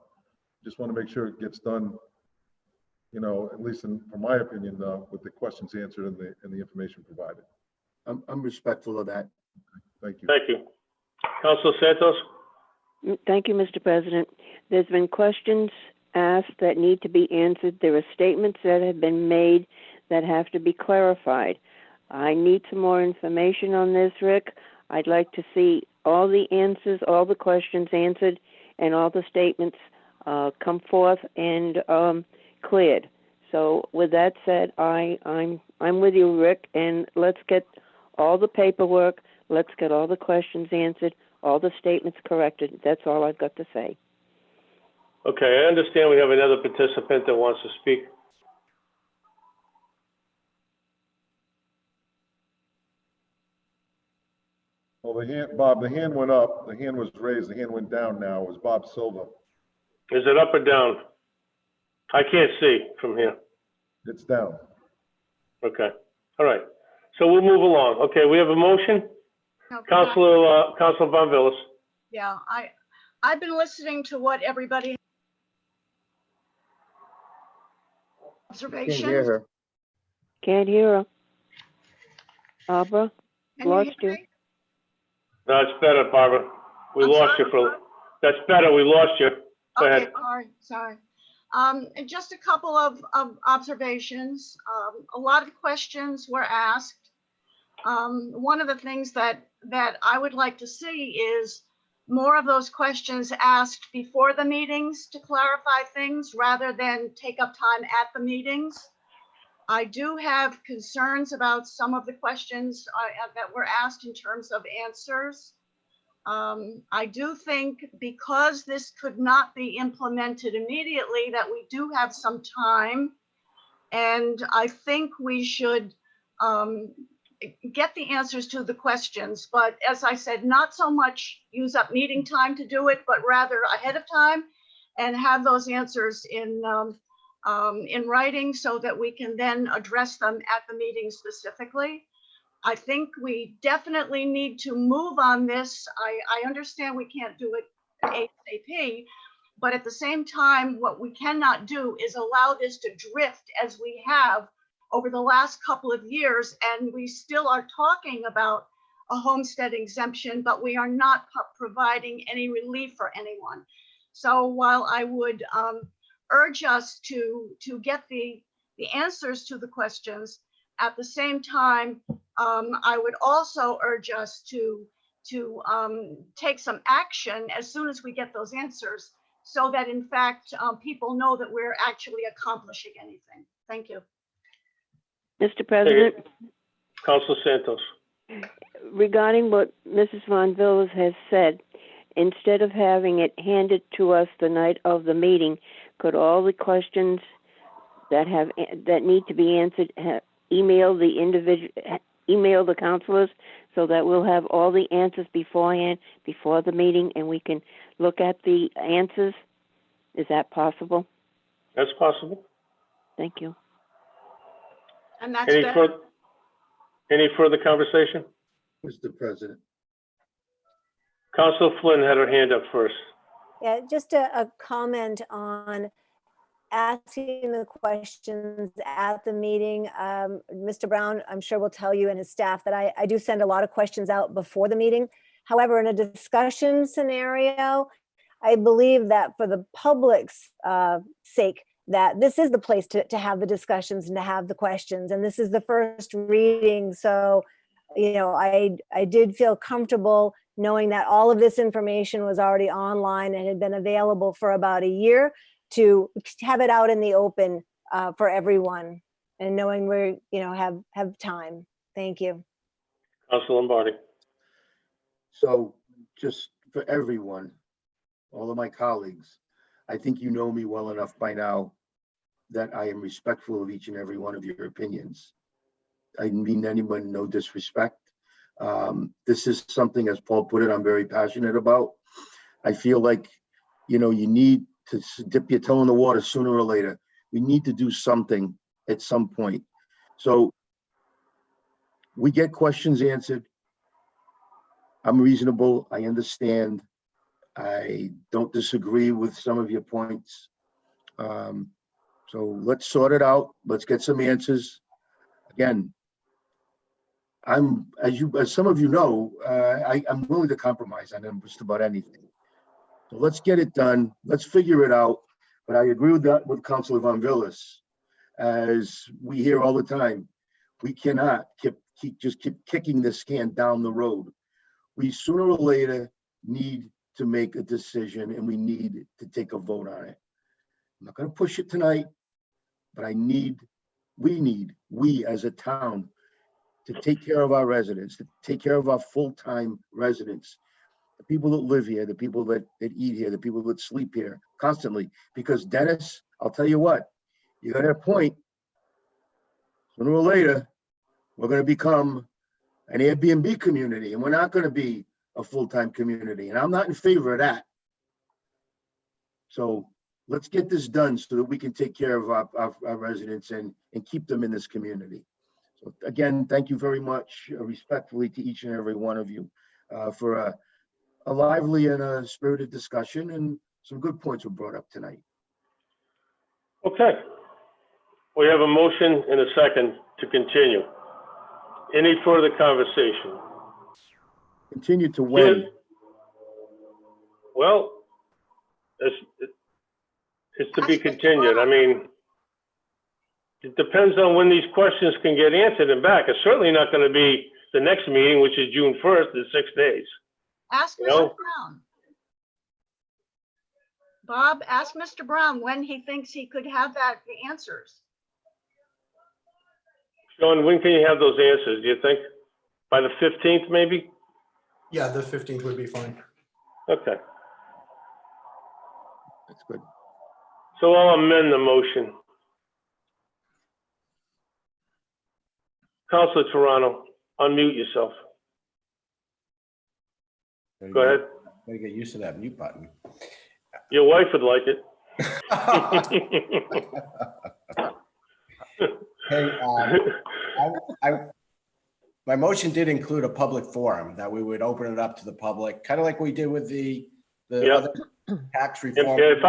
Just want to make sure it gets done, you know, at least from my opinion, with the questions answered and the information provided. I'm respectful of that. Thank you. Thank you. Councilor Santos? Thank you, Mr. President. There's been questions asked that need to be answered. There are statements that have been made that have to be clarified. I need some more information on this, Rick. I'd like to see all the answers, all the questions answered, and all the statements come forth and cleared. So with that said, I'm with you, Rick, and let's get all the paperwork, let's get all the questions answered, all the statements corrected. That's all I've got to say. Okay, I understand we have another participant that wants to speak. Well, Bob, the hand went up, the hand was raised, the hand went down now. It was Bob Silva. Is it up or down? I can't see from here. It's down. Okay, all right. So we'll move along. Okay, we have a motion. Okay. Councilor Von Villas. Yeah, I've been listening to what everybody Can't hear observations. her. Can't hear her. Barbara, Can you lost hear you. me? No, it's better, Barbara. We I'm lost sorry, you for, Bob? that's better, we lost you. Go Okay, ahead. sorry. And just a couple of observations. A lot of questions were asked. One of the things that I would like to see is more of those questions asked before the meetings to clarify things rather than take up time at the meetings. I do have concerns about some of the questions that were asked in terms of answers. I do think because this could not be implemented immediately, that we do have some time. And I think we should get the answers to the questions. But as I said, not so much use up meeting time to do it, but rather ahead of time and have those answers in writing so that we can then address them at the meeting specifically. I think we definitely need to move on this. I understand we can't do it ASAP, but at the same time, what we cannot do is allow this to drift as we have over the last couple of years, and we still are talking about a homestead exemption, but we are not providing any relief for anyone. So while I would urge us to get the answers to the questions, at the same time, I would also urge us to take some action as soon as we get those answers, so that in fact people know that we're actually accomplishing anything. Thank you. Mr. President, Councilor Santos. regarding what Mrs. Von Villas has said, instead of having it handed to us the night of the meeting, could all the questions that need to be answered email the councilors so that we'll have all the answers beforehand, before the meeting, and we can look at the answers? Is that possible? That's possible. Thank you. And that's Any further conversation? Mr. President. Councilor Flynn had her hand up first. Yeah, just a comment on asking the questions at the meeting. Mr. Brown, I'm sure will tell you and his staff that I do send a lot of questions out before the meeting. However, in a discussion scenario, I believe that for the public's sake, that this is the place to have the discussions and to have the questions. And this is the first reading. So, you know, I did feel comfortable knowing that all of this information was already online and had been available for about a year, to have it out in the open for everyone, and knowing we're, you know, have time. Thank you. Councilor Lombardi. So just for everyone, all of my colleagues, I think you know me well enough by now that I am respectful of each and every one of your opinions. I mean anyone no disrespect. This is something, as Paul put it, I'm very passionate about. I feel like, you know, you need to dip your toe in the water sooner or later. We need to do something at some point. So we get questions answered. I'm reasonable. I understand. I don't disagree with some of your points. So let's sort it out. Let's get some answers. Again, as some of you know, I'm willing to compromise on just about anything. So let's get it done. Let's figure it out. But I agree with that with Councilor Von Villas, as we hear all the time. We cannot keep kicking this can down the road. We sooner or later need to make a decision, and we need to take a vote on it. I'm not going to push it tonight, but we as a town, to take care of our residents, to take care of our full-time residents, the people that live here, the people that eat here, the people that sleep here constantly. Because Dennis, I'll tell you what, you got a point. Sooner or later, we're going to become an Airbnb community, and we're not going to be a full-time community. And I'm not in favor of that. So let's get this done so that we can take care of our residents and keep them in this community. So again, thank you very much, respectfully to each and every one of you for a lively and a spirited discussion, and some good points were brought up tonight. Okay. We have a motion and a second to continue. Any further conversation? Continue to when? Well, it's to be continued. I mean, it depends on when these questions can get answered and back. It's certainly not going to be the next meeting, which is June 1st, in 6 days. Ask Mr. Brown. Bob, ask Mr. Brown when he thinks he could have the answers. Sean, when can you have those answers, do you think? By the 15th, maybe? Yeah, the 15th would be fine. Okay. That's good. So I'll amend the motion. Councilor Toronto, unmute yourself. Go ahead. Gotta get used to that mute button. Your wife would like it. Hey, my motion did include a public forum, that we would open it up to the public, kind of like we did with the other tax reform. If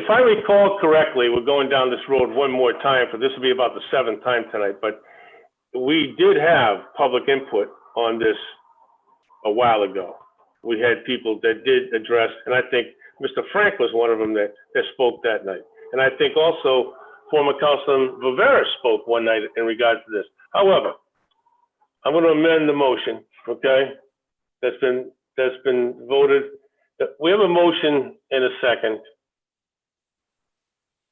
I recall correctly, we're going down this road one more time, for this will be about the 7th time tonight, but we did have public input on this a while ago. We had people that did address, and I think Mr. Frank was one of them that spoke that night. And I think also former Councilman Rivera spoke one night in regards to this. However, I'm going to amend the motion, okay? That's been voted. We have a motion and a second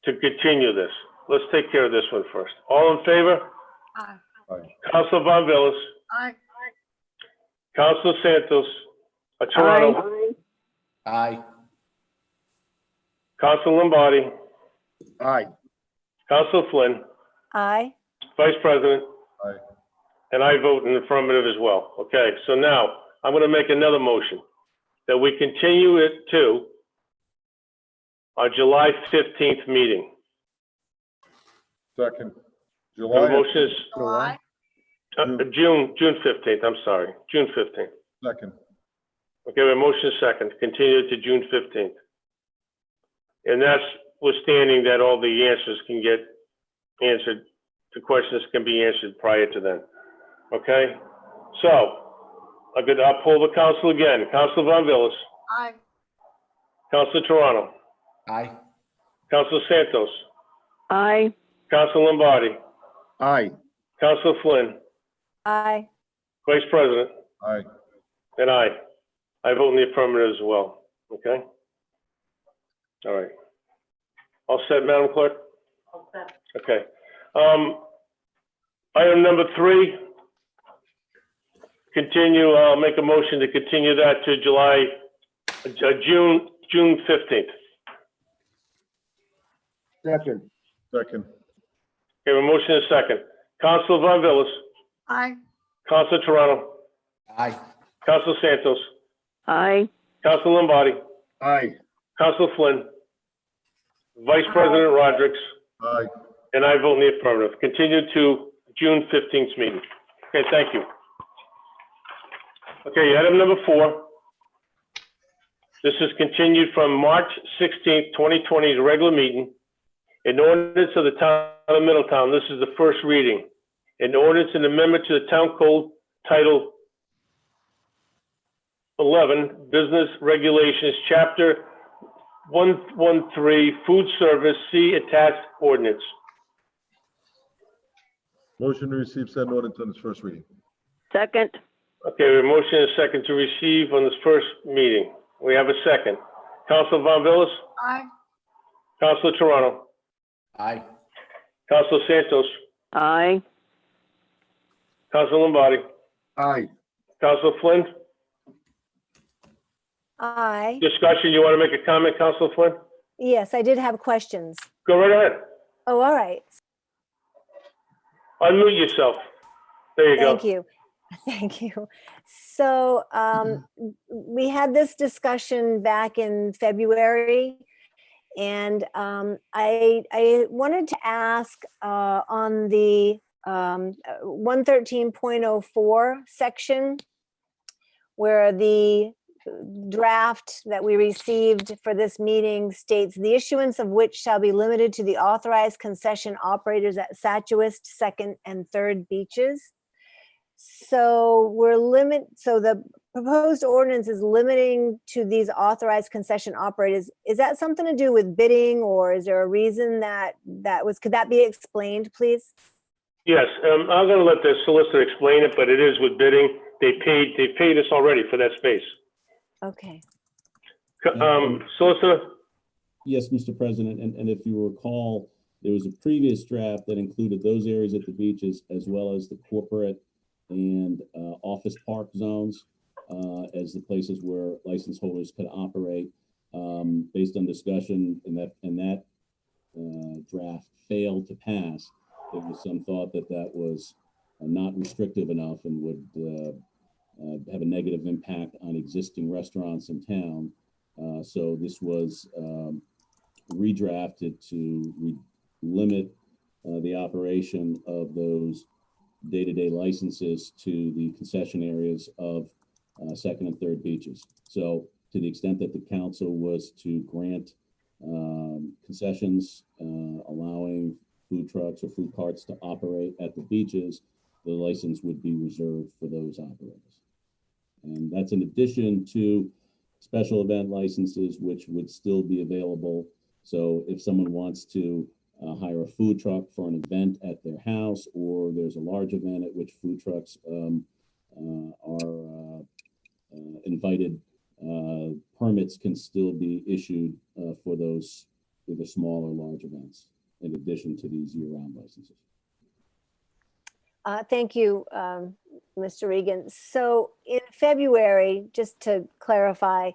to continue this. Let's take care of this one first. All in favor? Aye. Councilor Von Villas. Aye. Councilor Santos. Toronto. Aye. Councilor Lombardi. Aye. Councilor Flynn. Aye. Vice President. Aye. And I vote in the affirmative as well. Okay, so now I'm going to make another motion that we continue it to our July 15th meeting. Second. The July. motion is July. June 15th, I'm sorry, June 15th. Second. Okay, we have a motion second, continue to June 15th. And that's withstanding that all the answers can get answered, the questions can be answered prior to then. Okay, so I'll pull the council again. Councilor Von Villas. Aye. Councilor Toronto. Aye. Councilor Santos. Aye. Councilor Lombardi. Aye. Councilor Flynn. Aye. Vice President. Aye. And I vote in the affirmative as well. Okay? All right. All set, Madam Clerk? All set. Okay. Item number 3. Continue, I'll make a motion to continue that to June 15th. Second. Second. Okay, a motion is second. Councilor Von Villas. Aye. Councilor Toronto. Aye. Councilor Santos. Aye. Councilor Lombardi. Aye. Councilor Flynn. Vice President Rodrick. Aye. And I vote in the affirmative. Continue to June 15th meeting. Okay, thank you. Okay, item number 4. This is continued from March 16th, 2020's regular meeting. An ordinance of the town of Middletown. This is the first reading. An ordinance and amendment to the town code title 11, Business Regulations, Chapter 113, Food Service, see attached ordinance. Motion to receive said ordinance on its first reading. Second. Okay, we have a motion and a second to receive on this first meeting. We have a second. Councilor Von Villas? Aye. Councilor Toronto? Aye. Councilor Santos? Aye. Councilor Lombardi? Aye. Councilor Flynn? Aye. Discussion, you want to make a comment, Councilor Flynn? Yes, I did have questions. Go right ahead. Oh, all right. Unmute yourself. There you go. Thank you. Thank you. So we had this discussion back in February, and I wanted to ask on the 113.04 section, where the draft that we received for this meeting states the issuance of which shall be limited to the authorized concession operators at Satchwist, Second and Third Beaches. So so the proposed ordinance is limiting to these authorized concession operators. Is that something to do with bidding, or is there a reason could that be explained, please? Yes, I'm going to let the solicitor explain it, but it is with bidding. They paid us already for that space. Okay. Solicitor? Yes, Mr. President, and if you recall, there was a previous draft that included those areas at the beaches as well as the corporate and office park zones as the places where license holders could operate. Based on discussion, and that draft failed to pass, there was some thought that was not restrictive enough and would have a negative impact on existing restaurants in town. So this was redrafted to limit the operation of those day-to-day licenses to the concession areas of Second and Third Beaches. So to the extent that the council was to grant concessions allowing food trucks or food carts to operate at the beaches, the license would be reserved for those operators. And that's in addition to special event licenses, which would still be available. So if someone wants to hire a food truck for an event at their house, or there's a large event at which food trucks are invited, permits can still be issued for those either small or large events, in addition to these year-round licenses. Thank you, Mr. Regan. So in February, just to clarify,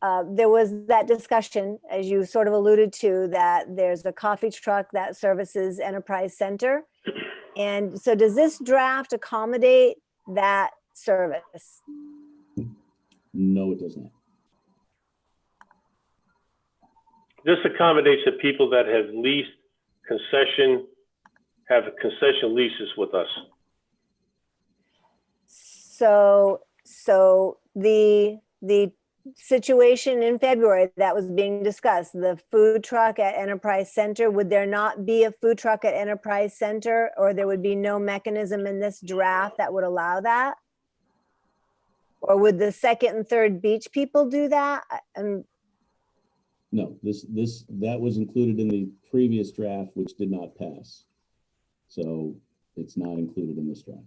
there was that discussion, as you sort of alluded to, that there's a coffee truck that services Enterprise Center. And so does this draft accommodate that service? No, it does not. This accommodates the people that have leased have concession leases with us. So the situation in February that was being discussed, the food truck at Enterprise Center, would there not be a food truck at Enterprise Center, or there would be no mechanism in this draft that would allow that? Or would the Second and Third Beach people do that? No, that was included in the previous draft, which did not pass. So it's not included in this draft.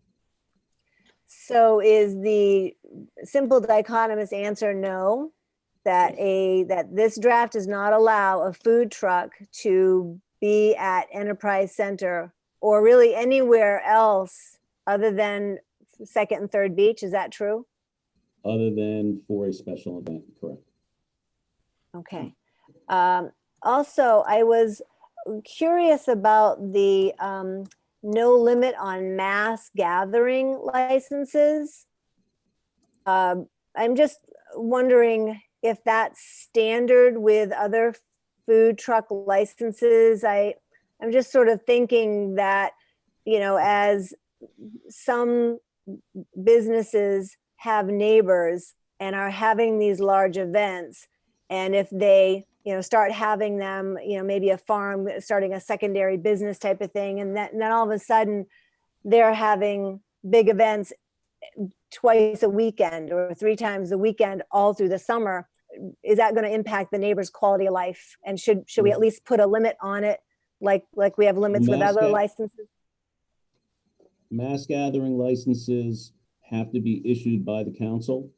So is the simple dichotomous answer no, that this draft does not allow a food truck to be at Enterprise Center or really anywhere else other than Second and Third Beach? Is that true? Other than for a special event, correct. Okay. Also, I was curious about the no limit on mass gathering licenses. I'm just wondering if that's standard with other food truck licenses. I'm just sort of thinking that, as some businesses have neighbors and are having these large events, and if they start having them, maybe a farm, starting a secondary business type of thing. And then all of a sudden they're having big events twice a weekend or 3 times a weekend all through the summer. Is that going to impact the neighbor's quality of life? And should we at least put a limit on it, like we have limits with other licenses? Mass gathering licenses have to be issued by the council.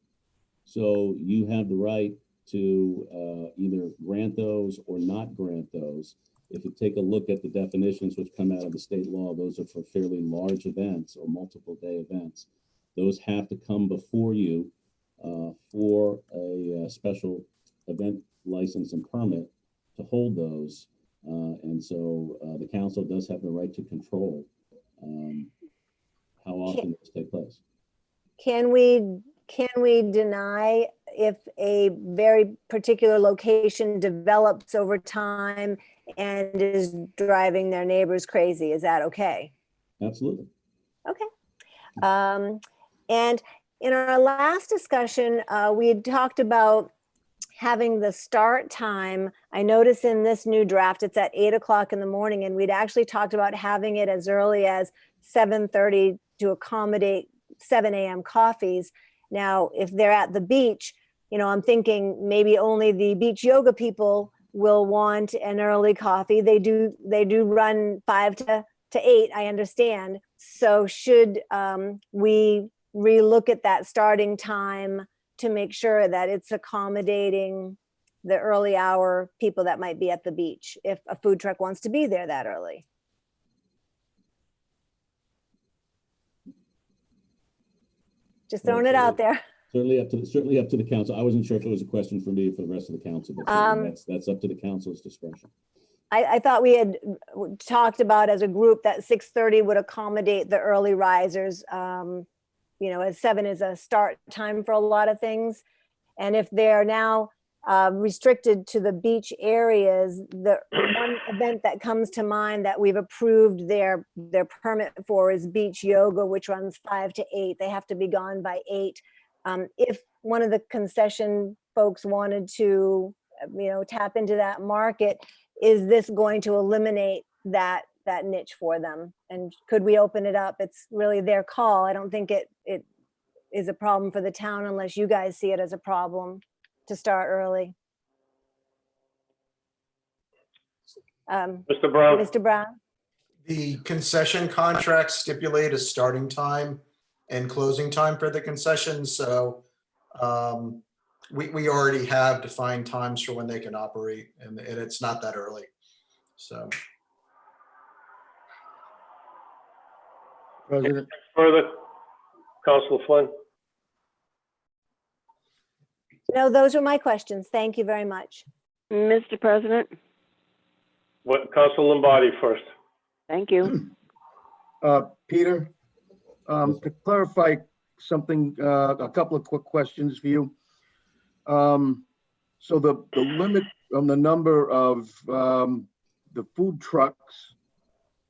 So you have the right to either grant those or not grant those. If you take a look at the definitions which come out of the state law, those are for fairly large events or multiple day events. Those have to come before you for a special event license and permit to hold those. And so the council does have the right to control how often those take place. Can we deny if a very particular location develops over time and is driving their neighbors crazy? Is that okay? Absolutely. Okay. And in our last discussion, we had talked about having the start time. I notice in this new draft, it's at 8 o'clock in the morning, and we'd actually talked about having it as early as 7:30 to accommodate 7 a.m. coffees. Now, if they're at the beach, I'm thinking maybe only the beach yoga people will want an early coffee. They do run 5 to 8, I understand. So should we relook at that starting time to make sure that it's accommodating the early hour people that might be at the beach if a food truck wants to be there that early? Just throwing it out there. Certainly up to the council. I wasn't sure if it was a question for me or for the rest of the council, but that's up to the council's discretion. I thought we had talked about as a group that 6:30 would accommodate the early risers. As 7 is a start time for a lot of things. And if they're now restricted to the beach areas, the one event that comes to mind that we've approved their permit for is beach yoga, which runs 5 to 8. They have to be gone by 8. If one of the concession folks wanted to, tap into that market, is this going to eliminate that niche for them? And could we open it up? It's really their call. I don't think it is a problem for the town unless you guys see it as a problem to start early. Mr. Brown. Mr. Brown? The concession contracts stipulate a starting time and closing time for the concessions. So we already have defined times for when they can operate, and it's not that early. So. President, Further, Councilor Flynn. No, those are my questions. Thank you very much. Mr. President, Councilor Lombardi first. thank you. Peter, to clarify something, a couple of quick questions for you. So the limit on the number of the food trucks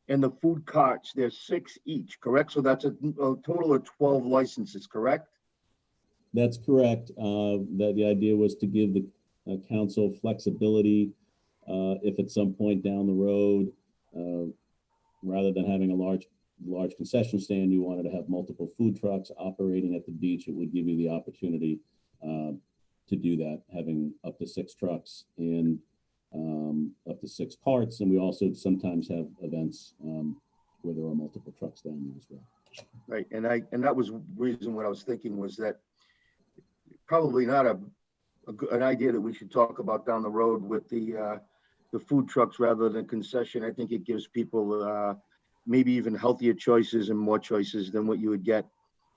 and the food carts, there's 6 each, correct? So that's a total of 12 licenses, correct? That's correct. That the idea was to give the council flexibility if at some point down the road, rather than having a large concession stand, you wanted to have multiple food trucks operating at the beach, it would give you the opportunity to do that, having up to 6 trucks and up to 6 carts. And we also sometimes have events where there are multiple trucks down there as well. Right, and that was reason what I was thinking was that probably not an idea that we should talk about down the road with the food trucks rather than concession. I think it gives people maybe even healthier choices and more choices than what you would get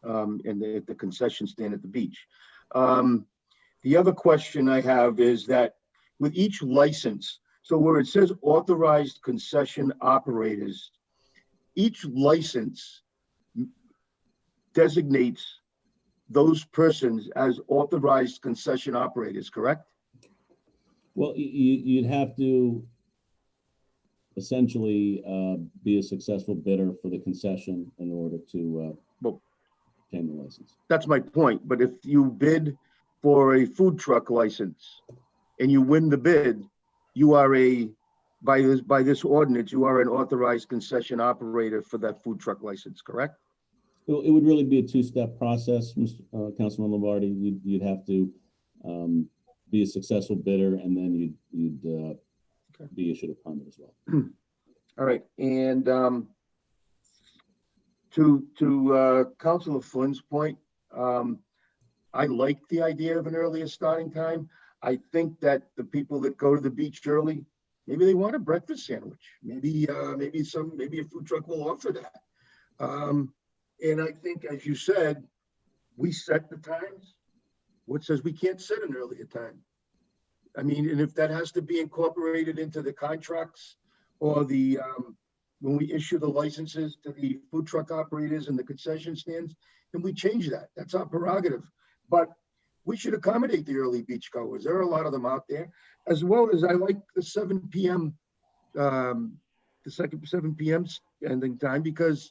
in the concession stand at the beach. The other question I have is that with each license, so where it says authorized concession operators, each license designates those persons as authorized concession operators, correct? Well, you'd have to essentially be a successful bidder for the concession in order to obtain the license. That's my point. But if you bid for a food truck license and you win the bid, you are by this ordinance, you are an authorized concession operator for that food truck license, correct? It would really be a two-step process, Councilman Lombardi. You'd have to be a successful bidder, and then you'd be issued a permit as well. All right, and to Councilor Flynn's point, I like the idea of an earlier starting time. I think that the people that go to the beach early, maybe they want a breakfast sandwich. Maybe a food truck will offer that. And I think, as you said, we set the times. What says we can't set an earlier time? I mean, and if that has to be incorporated into the contracts or the when we issue the licenses to the food truck operators and the concession stands, then we change that. That's our prerogative. But we should accommodate the early beachgoers. There are a lot of them out there, as well as I like the 7 p.m. The 7 p.m. ending time, because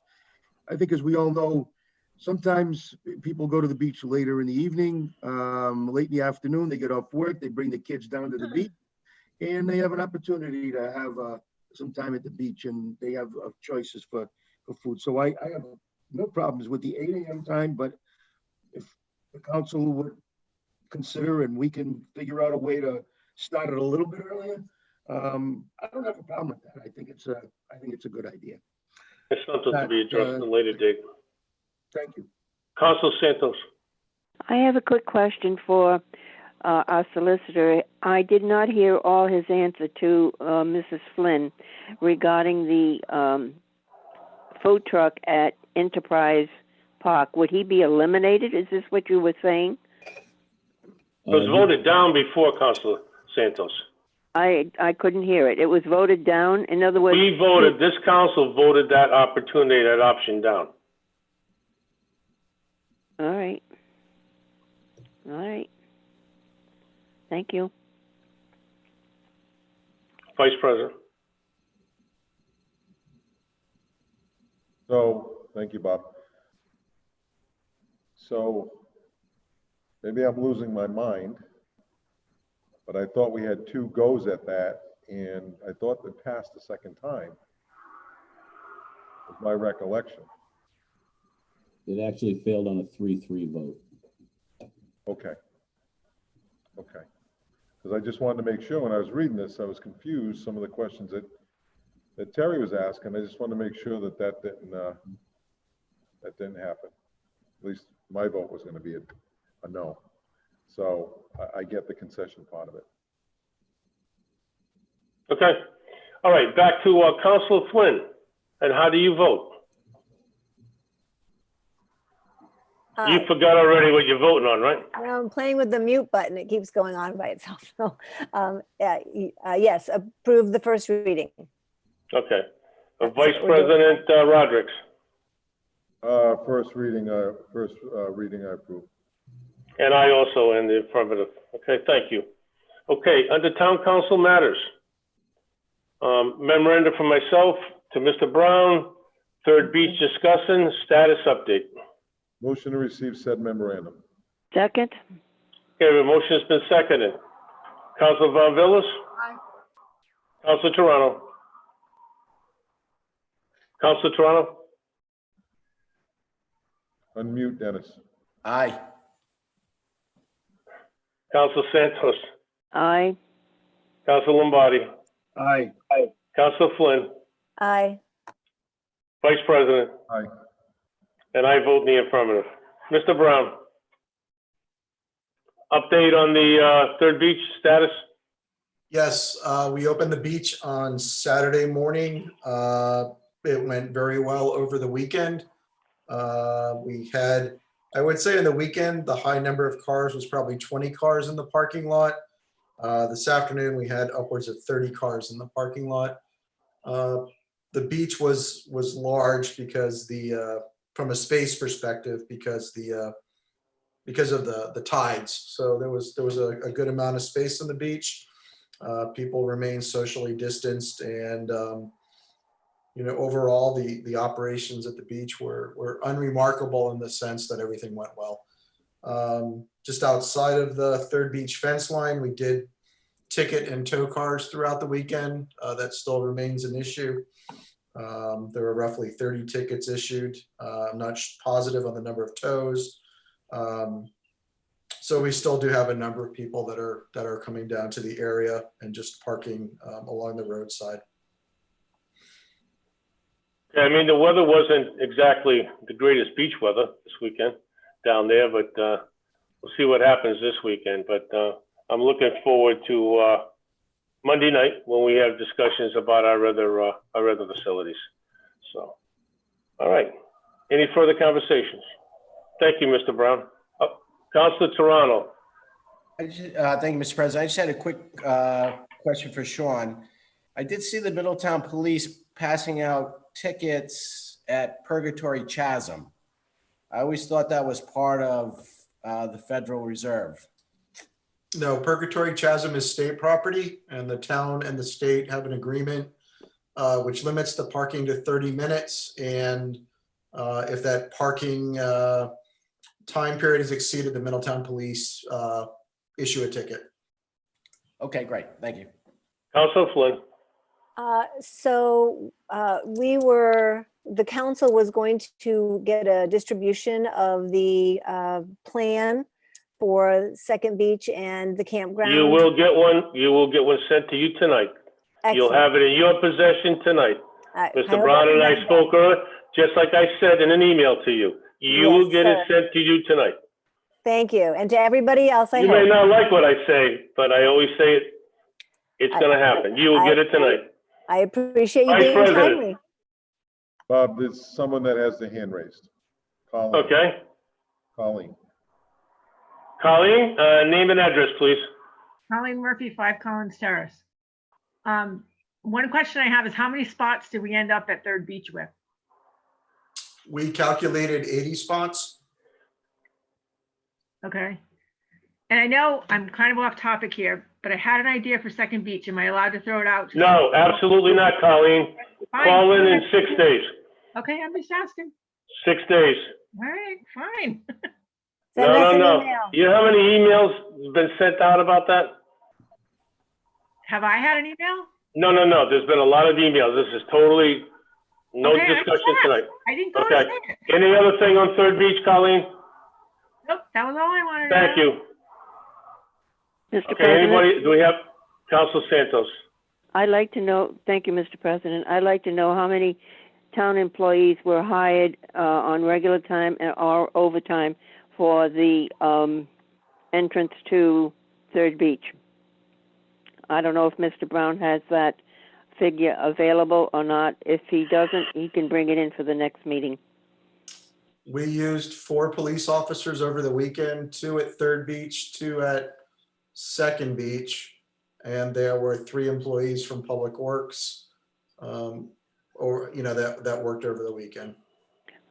I think, as we all know, sometimes people go to the beach later in the evening, late in the afternoon. They get off work, they bring the kids down to the beach, and they have an opportunity to have some time at the beach, and they have choices for food. So I have no problems with the 8 a.m. time, but if the council would consider and we can figure out a way to start it a little bit earlier, I don't have a problem with that. I think it's a good idea. It's something to be addressed at a later date. Thank you. Council Santos. I have a quick question for our solicitor. I did not hear all his answer to Mrs. Flynn regarding the food truck at Enterprise Park. Would he be eliminated? Is this what you were saying? It was voted down before, Councilor Santos. I couldn't hear it. It was voted down. In other words, This council voted that opportunity, that option down. All right. All right. Thank you. Vice President. So, thank you, Bob. So, maybe I'm losing my mind, but I thought we had 2 goes at that, and I thought it passed the second time, was my recollection. It actually failed on a 3-3 vote. Okay. Okay. Because I just wanted to make sure when I was reading this, I was confused, some of the questions that Terry was asking. I just wanted to make sure that didn't happen. At least my vote was going to be a no. So I get the concession part of it. Okay. All right. Back to Councilor Flynn. And how do you vote? You forgot already what you're voting on, right? I'm playing with the mute button. It keeps going on by itself. So, yes, approve the first reading. Okay. Vice President Rodrick. First reading, I approve. And I also in the affirmative. Okay, thank you. Okay, under Town Council matters. Memorandum from myself to Mr. Brown, Third Beach discussing status update. Motion to receive said memorandum. Second. Okay, the motion has been seconded. Councilor Von Villas? Aye. Councilor Toronto? Councilor Toronto? Unmute, Dennis. Aye. Councilor Santos? Aye. Councilor Lombardi? Aye. Councilor Flynn? Aye. Vice President? Aye. And I vote in the affirmative. Mr. Brown? Update on the Third Beach status? Yes, we opened the beach on Saturday morning. It went very well over the weekend. We had, I would say in the weekend, the high number of cars was probably 20 cars in the parking lot. This afternoon, we had upwards of 30 cars in the parking lot. The beach was large because from a space perspective, because of the tides. So there was a good amount of space on the beach. People remained socially distanced, and overall the operations at the beach were unremarkable in the sense that everything went well. Just outside of the Third Beach fence line, we did ticket and tow cars throughout the weekend. That still remains an issue. There were roughly 30 tickets issued. I'm not positive on the number of tows. So we still do have a number of people that are coming down to the area and just parking along the roadside. Yeah, I mean, the weather wasn't exactly the greatest beach weather this weekend down there, but we'll see what happens this weekend. But I'm looking forward to Monday night when we have discussions about our other facilities. So, all right. Any further conversations? Thank you, Mr. Brown. Oh, Councilor Toronto. Thank you, Mr. President. I just had a quick question for Sean. I did see the Middletown Police passing out tickets at Purgatory Chasm. I always thought that was part of the Federal Reserve. No, Purgatory Chasm is state property, and the town and the state have an agreement which limits the parking to 30 minutes. And if that parking time period is exceeded, the Middletown Police issue a ticket. Okay, great. Thank you. Councilor Flynn. The council was going to get a distribution of the plan for Second Beach and the campground. You will get one. You will get one sent to you tonight. Excellent. You'll have it in your possession tonight. Mr. hope Brown and I everybody spoke earlier, just like I said in an email to you. You will get it sent to you tonight. Thank you. And to everybody else, You may not like what I say, but I always say it. It's going to happen. You will get it tonight. I appreciate you Vice being President. timely. Bob, there's someone that has their hand raised. Colleen. Okay. Colleen. Colleen, name and address, please. Colleen Murphy, 5 Collins Terrace. One question I have is how many spots did we end up at Third Beach with? We calculated 80 spots. Okay. And I know I'm kind of off topic here, but I had an idea for Second Beach. Am I allowed to throw it out? No, absolutely not, Colleen. Fine. Call in 6 days. Okay, I'm just asking. 6 days. All right, fine. Send us an No. email. You know how many emails have been sent out about that? Have I had an email? No. There's been a lot of emails. This is totally no Okay, I discussion just tonight. I didn't go Okay. to say it. Any other thing on Third Beach, Colleen? Nope, that was all I wanted to Thank know. you. Mr. Okay, President, anybody, do we have Council Santos? I'd like to know, thank you, Mr. President. I'd like to know how many town employees were hired on regular time or overtime for the entrance to Third Beach. I don't know if Mr. Brown has that figure available or not. If he doesn't, he can bring it in for the next meeting. We used 4 police officers over the weekend, 2 at Third Beach, 2 at Second Beach, and there were 3 employees from Public Works, that worked over the weekend.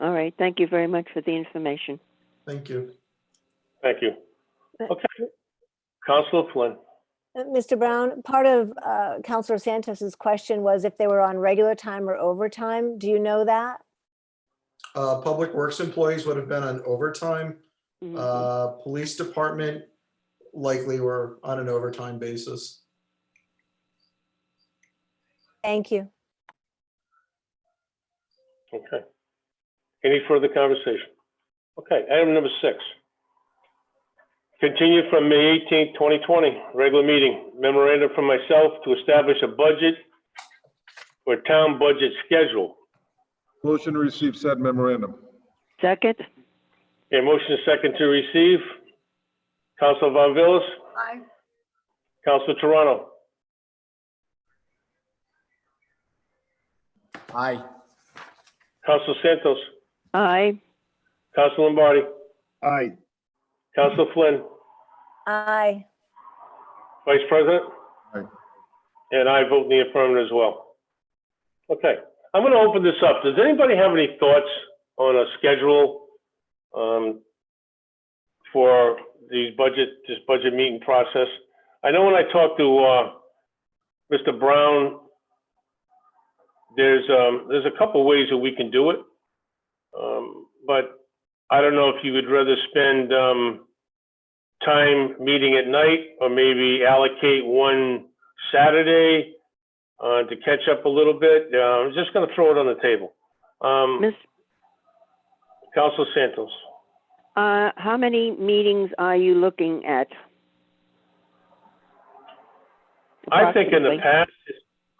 All right. Thank you very much for the information. Thank you. Thank you. Okay. Councilor Flynn. Mr. Brown, part of Councilor Santos's question was if they were on regular time or overtime. Do you know that? Public Works employees would have been on overtime. Mhm. Police Department likely were on an overtime basis. Thank you. Okay. Any further conversation? Okay, item number 6. Continued from May 18th, 2020, regular meeting. Memorandum from myself to establish a budget or town budget schedule. Motion to receive said memorandum. Second? A motion second to receive. Councilor Von Villas, Aye. Councilor Toronto, Aye. Councilor Santos, Aye. Councilor Lombardi, Aye. Councilor Flynn, Aye. Vice President? Aye. And I vote in the affirmative as well. Okay, I'm going to open this up. Does anybody have any thoughts on a schedule for this budget meeting process? I know when I talked to Mr. Brown, there's a couple ways that we can do it, but I don't know if you would rather spend time meeting at night, or maybe allocate one Saturday to catch up a little bit. I'm just going to throw it on the table. Miss, Council Santos. how many meetings are you looking at? I think in the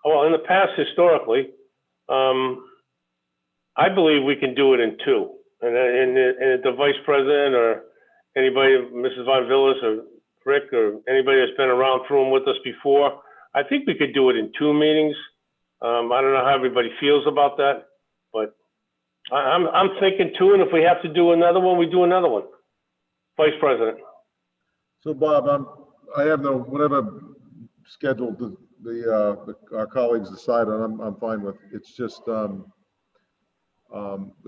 Approximately. past, historically, I believe we can do it in two. And the vice president or anybody, Mrs. Von Villas or Rick or anybody that's been around through them with us before, I think we could do it in two meetings. I don't know how everybody feels about that, but I'm thinking two, and if we have to do another one, we do another one. Vice President. So Bob, I have no, whatever schedule our colleagues decide on, I'm fine with. It's just, the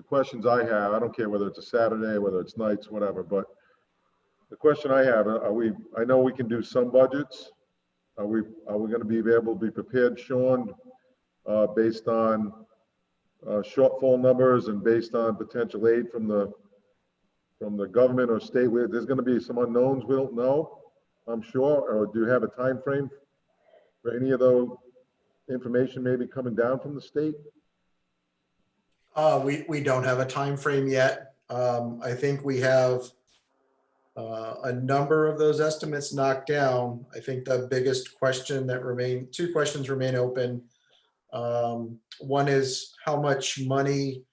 questions I have, I don't care whether it's a Saturday, whether it's nights, whatever, but the question I have, I know we can do some budgets. Are we going to be able to be prepared, Sean, based on shortfall numbers and based on potential aid from the government or state? There's going to be some unknowns we don't know, I'm sure. Or do you have a time frame for any of those information maybe coming down from the state? We don't have a time frame yet. I think we have a number of those estimates knocked down. I think the biggest question that two questions remain open. One is how much money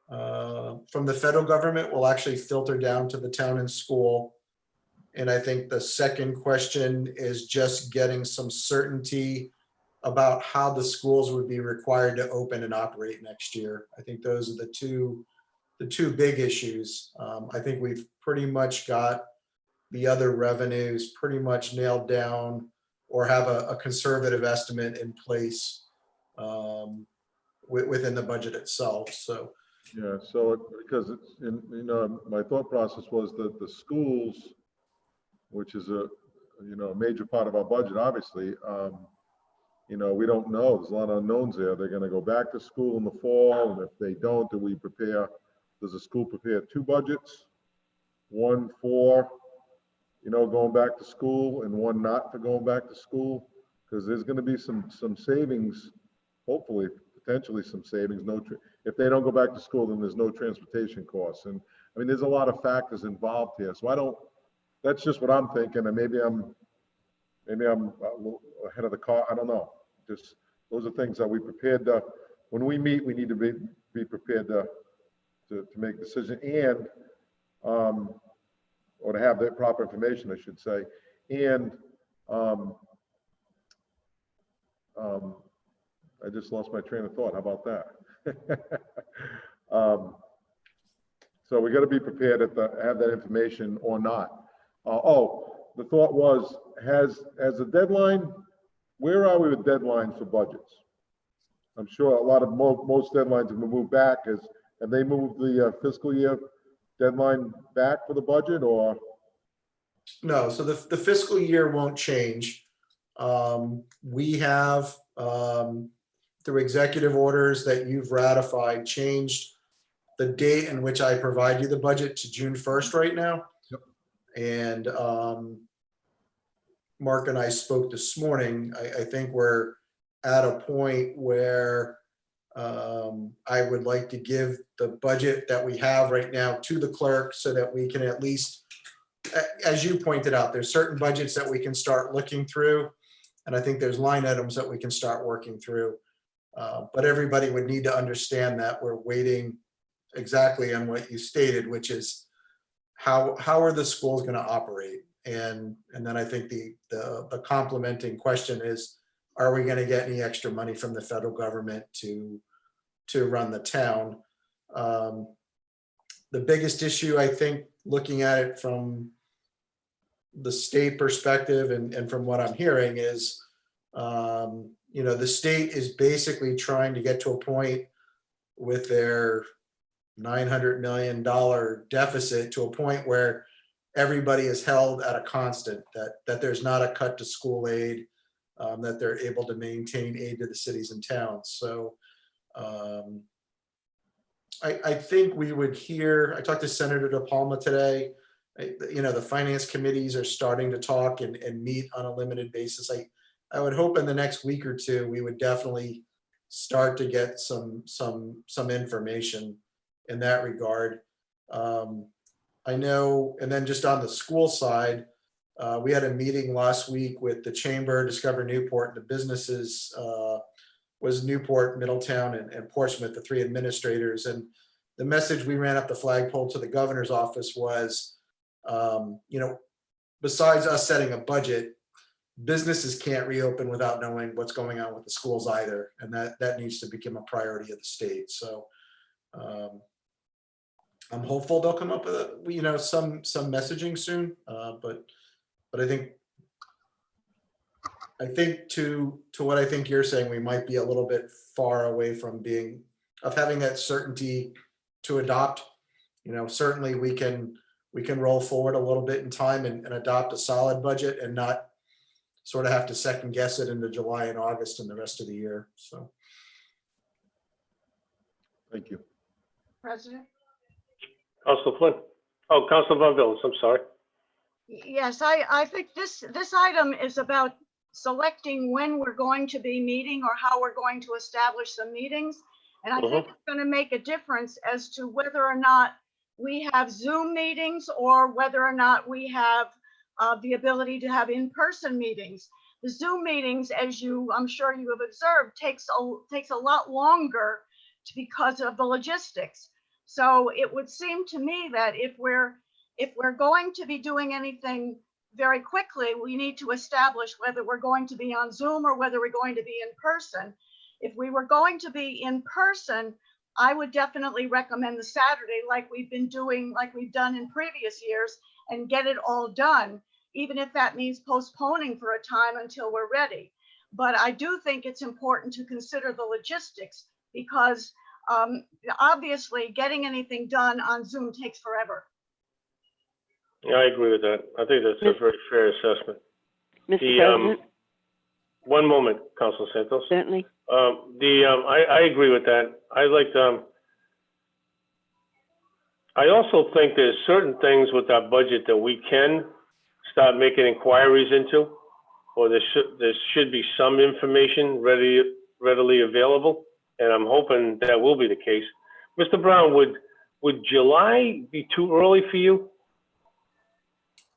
from the federal government will actually filter down to the town and school. And I think the second question is just getting some certainty about how the schools would be required to open and operate next year. I think those are the two big issues. I think we've pretty much got the other revenues pretty much nailed down or have a conservative estimate in place within the budget itself. So yeah, so because it's my thought process was that the schools, which is a major part of our budget, obviously, we don't know. There's a lot of unknowns there. They're going to go back to school in the fall, and if they don't, does the school prepare two budgets? One for, going back to school, and one not for going back to school? Because there's going to be some savings, hopefully, potentially some savings. If they don't go back to school, then there's no transportation costs. And I mean, there's a lot of factors involved here. So that's just what I'm thinking. And maybe I'm a little ahead of the car. I don't know. Just those are things that we prepared to, when we meet, we need to be prepared to make decisions and, or to have the proper information, I should say. And I just lost my train of thought. How about that? So we got to be prepared to have that information or not. The thought was, has a deadline, where are we with deadlines for budgets? I'm sure most deadlines have been moved back. Have they moved the fiscal year deadline back for the budget, or? no, so the fiscal year won't change. We have, through executive orders that you've ratified, changed the date in which I provide you the budget to June 1st right now. Yep. And Mark and I spoke this morning. I think we're at a point where I would like to give the budget that we have right now to the clerk so that we can at least, as you pointed out, there's certain budgets that we can start looking through. And I think there's line items that we can start working through. But everybody would need to understand that we're waiting exactly on what you stated, which is how are the schools going to operate? And then I think the complementing question is, are we going to get any extra money from the federal government to run the town? The biggest issue, I think, looking at it from the state perspective and from what I'm hearing is, the state is basically trying to get to a point with their $900 million deficit to a point where everybody is held at a constant, that there's not a cut to school aid, that they're able to maintain aid to the cities and towns. So I think we would hear, I talked to Senator DePalma today, you know, the finance committees are starting to talk and meet on a limited basis. I would hope in the next week or two, we would definitely start to get some information in that regard. I know, and then just on the school side, we had a meeting last week with the Chamber, Discover Newport, and the businesses was Newport, Middletown, and Portsmouth, the three administrators. And the message we ran up the flagpole to the governor's office was, you know, besides us setting a budget, businesses can't reopen without knowing what's going on with the schools either. And that needs to become a priority of the state. So I'm hopeful they'll come up with, you know, some messaging soon. But I think to what I think you're saying, we might be a little bit far away from having that certainty to adopt. You know, certainly we can roll forward a little bit in time and adopt a solid budget and not sort of have to second guess it into July and August and the rest of the year. So. Thank you. President? Councilor Flynn. Oh, Councilor Von Villas, I'm sorry. Yes, I think this item is about selecting when we're going to be meeting or how we're going to establish some meetings. And I think it's going to make a difference as to whether or not we have Zoom meetings or whether or not we have the ability to have in-person meetings. The Zoom meetings, as I'm sure you have observed, takes a lot longer because of the logistics. So it would seem to me that if we're going to be doing anything very quickly, we need to establish whether we're going to be on Zoom or whether we're going to be in person. If we were going to be in person, I would definitely recommend the Saturday like we've done in previous years, and get it all done, even if that means postponing for a time until we're ready. But I do think it's important to consider the logistics because obviously getting anything done on Zoom takes forever. Yeah, I agree with that. I think that's a very fair assessment. Mr. President? One moment, Councilor Santos. Certainly. I agree with that. I also think there's certain things with our budget that we can start making inquiries into, or there should be some information readily available, and I'm hoping that will be the case. Mr. Brown, would July be too early for you?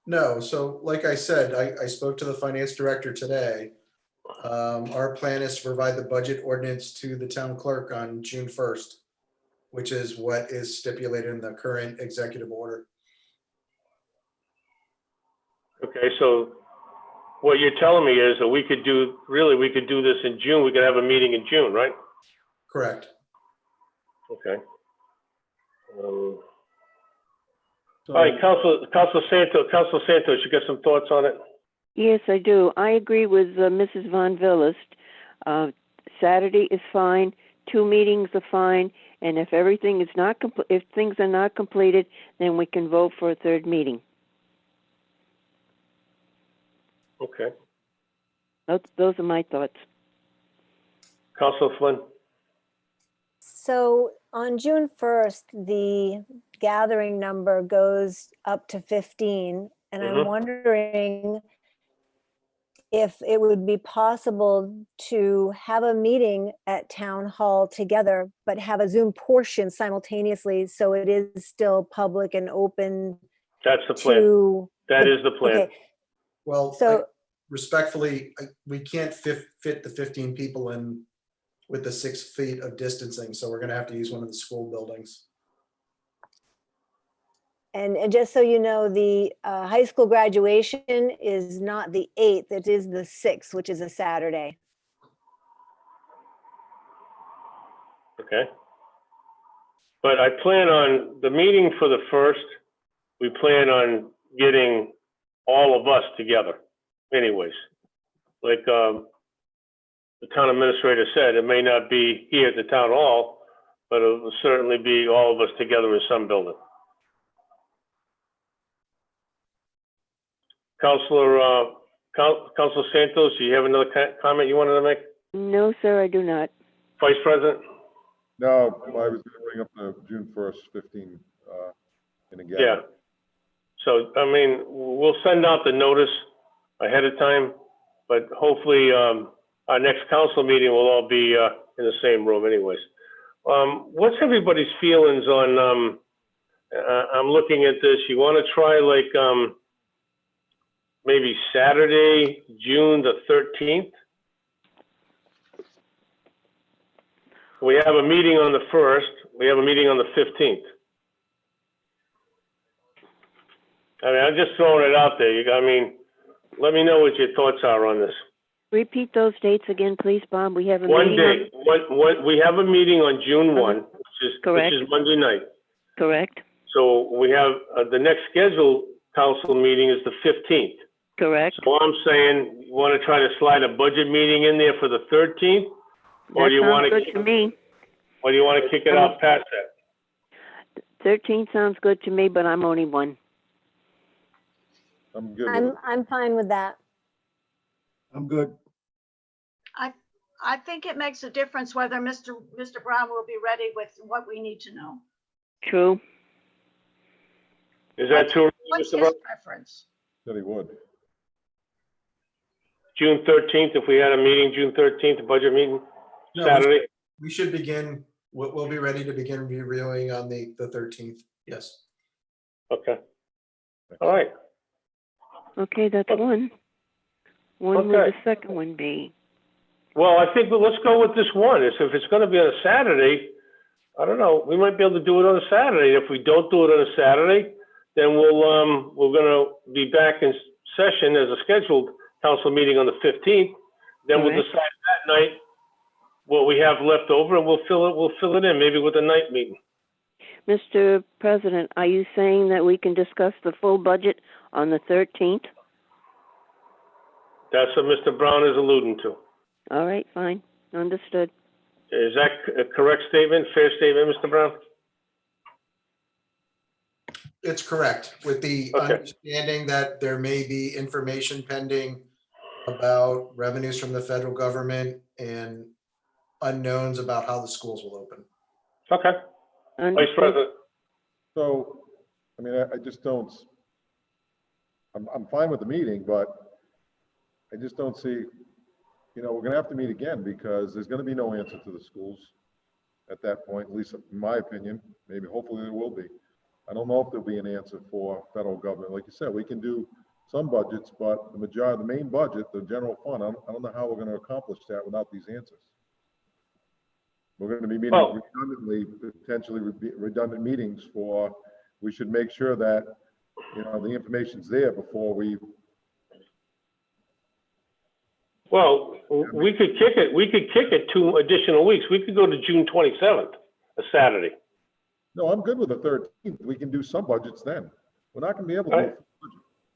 No, so like I said, I spoke to the finance director today. Our plan is to provide the budget ordinance to the town clerk on June 1st, which is what is stipulated in the current executive order. Okay, so what you're telling me is that we could do this in June. We could have a meeting in June, right? Correct. Okay. All right, Councilor Santos, you got some thoughts on it? Yes, I do. I agree with Mrs. Von Villas. Saturday is fine. 2 meetings are fine. And if everything is not if things are not completed, then we can vote for a 3rd meeting. Okay. Those are my thoughts. Councilor Flynn. So on June 1st, the gathering number goes up to 15. And I'm wondering if it would be possible to have a meeting at Town Hall together, but have a Zoom portion simultaneously, so it is still public and open. That's the plan. That is the plan. Okay. Well, So respectfully, we can't fit the 15 people in with the 6 feet of distancing, so we're going to have to use one of the school buildings. And just so you know, the high school graduation is not the 8th, it is the 6th, which is a Saturday. Okay. But I plan on the meeting for the 1st. We plan on getting all of us together anyways. Like the town administrator said, it may not be here at the town hall, but it will certainly be all of us together in some building. Councilor Santos, do you have another comment you wanted to make? No, sir, I do not. Vice President? No, I was going to bring up the June 1st, 15 in again. Yeah. So, I mean, we'll send out the notice ahead of time, but hopefully, our next council meeting will all be, in the same room anyways. What's everybody's feelings on, I'm looking at this, you want to try like, maybe Saturday, June the 13th? We have a meeting on the 1st, we have a meeting on the 15th. I mean, I'm just throwing it out there. I mean, let me know what your thoughts are on this. Repeat those dates again, please, Bob. We have a One meeting. day, we have a meeting on June 1, Correct. which is Monday night. Correct. So we have, the next scheduled council meeting is the 15th. Correct. So I'm saying, you want to try to slide a budget meeting in there for the 13th? Or That do you want sounds to, good to me. or do you want to kick it out past that? 13 sounds good to me, but I'm only one. I'm good with it. I'm fine with that. I'm good. I think it makes a difference whether Mr. Brown will be ready with what we need to know. True. Is that true, What's Mr. his Brown? preference? Said he would. June 13th, if we had a meeting, June 13th, a budget meeting, No, Saturday? We should begin, we'll be ready to begin reviewing on the 13th. Yes. Okay. All right. Okay, that's one. When would Okay. the second one be? Well, I think let's go with this one. If it's going to be on a Saturday, I don't know, we might be able to do it on a Saturday. If we don't do it on a Saturday, then we're going to be back in session as a scheduled council meeting on the 15th. Then we'll Correct. decide that night what we have left over, and we'll fill it in, maybe with a night meeting. Mr. President, are you saying that we can discuss the full budget on the 13th? That's what Mr. Brown is alluding to. All right, fine. Understood. Is that a correct statement, fair statement, Mr. Brown? It's correct, with the Okay. understanding that there may be information pending about revenues from the federal government and unknowns about how the schools will open. Okay. Vice Understood. President. So, I mean, I just don't, I'm fine with the meeting, but I just don't see, we're gonna have to meet again because there's gonna be no answer to the schools at that point, at least in my opinion. Maybe hopefully there will be. I don't know if there'll be an answer for federal government. Like you said, we can do some budgets, but the main budget, the general fund, I don't know how we're gonna accomplish that without these answers. We're gonna be meeting redundantly, potentially redundant meetings we should make sure that, the information's there before we. Well, we could kick it 2 additional weeks. We could go to June 27th, a Saturday. No, I'm good with the 13th. We can do some budgets then. We're not gonna be able to. Right.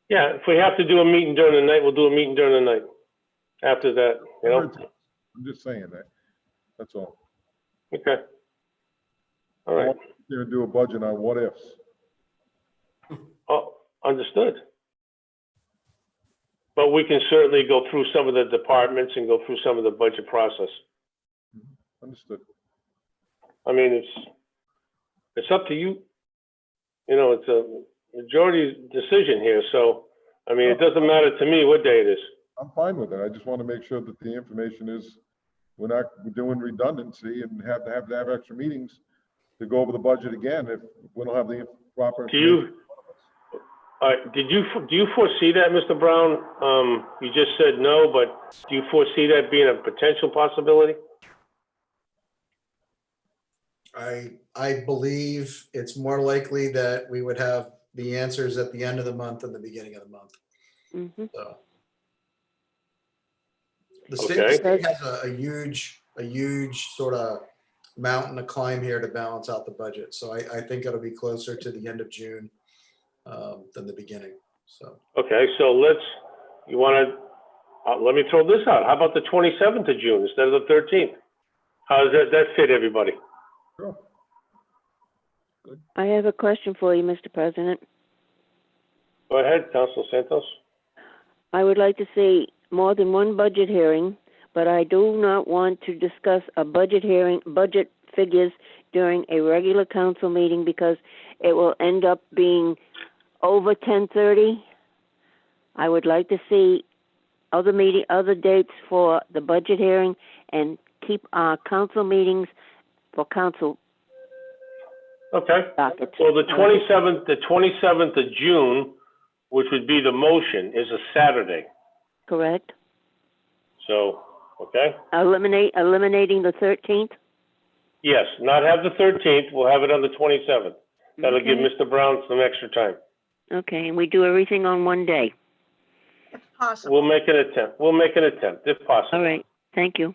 Yeah, if we have to do a meeting during the night, we'll do a meeting during the night. After that, I'm just saying that. That's all. Okay. All right. You're gonna do a budget on what ifs. Oh, understood. But we can certainly go through some of the departments and go through some of the budget process. Understood. I mean, it's up to you. It's a majority decision here, so, I mean, it doesn't matter to me what day it is. I'm fine with it. I just want to make sure that the information is, we're not doing redundancy and have to have extra meetings to go over the budget again if we don't have the proper information. Do you foresee that, Mr. Brown? You just said no, but do you foresee that being a potential possibility? I believe it's more likely that we would have the answers at the end of the month than the beginning of the month. Mm-hmm. So. The Okay. state has a huge sort of mountain to climb here to balance out the budget. So I think it'll be closer to the end of June than the beginning. So. Okay, so let me throw this out. How about the 27th of June instead of the 13th? How does that fit everybody? Sure. I have a question for you, Mr. President. Go ahead, Councilor Santos. I would like to see more than one budget hearing, but I do not want to discuss a budget figures during a regular council meeting because it will end up being over 10:30. I would like to see other dates for the budget hearing and keep our council meetings for council Okay. dockets. Well, the 27th of June, which would be the motion, is a Saturday. Correct? So, okay? Eliminating the 13th? Yes, not have the 13th, we'll have it on the 27th. That'll give Okay. Mr. Brown some extra time. Okay, and we do everything on one day. If possible. We'll make an attempt. We'll make an attempt, if possible. All right, thank you.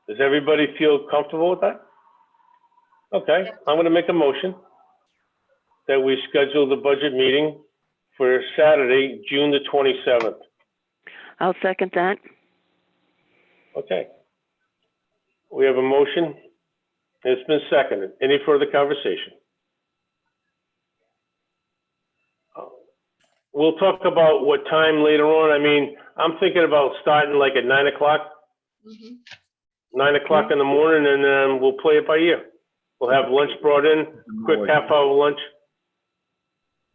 Does everybody feel comfortable with that? Okay, I'm gonna make a motion that we schedule the budget meeting for Saturday, June the 27th. I'll second that. Okay. We have a motion. It's been seconded. Any further conversation? We'll talk about what time later on. I mean, I'm thinking about starting like at 9 o'clock, Mhm. 9 o'clock in the morning, and then we'll play it by ear. We'll have lunch brought in, quick half-hour lunch.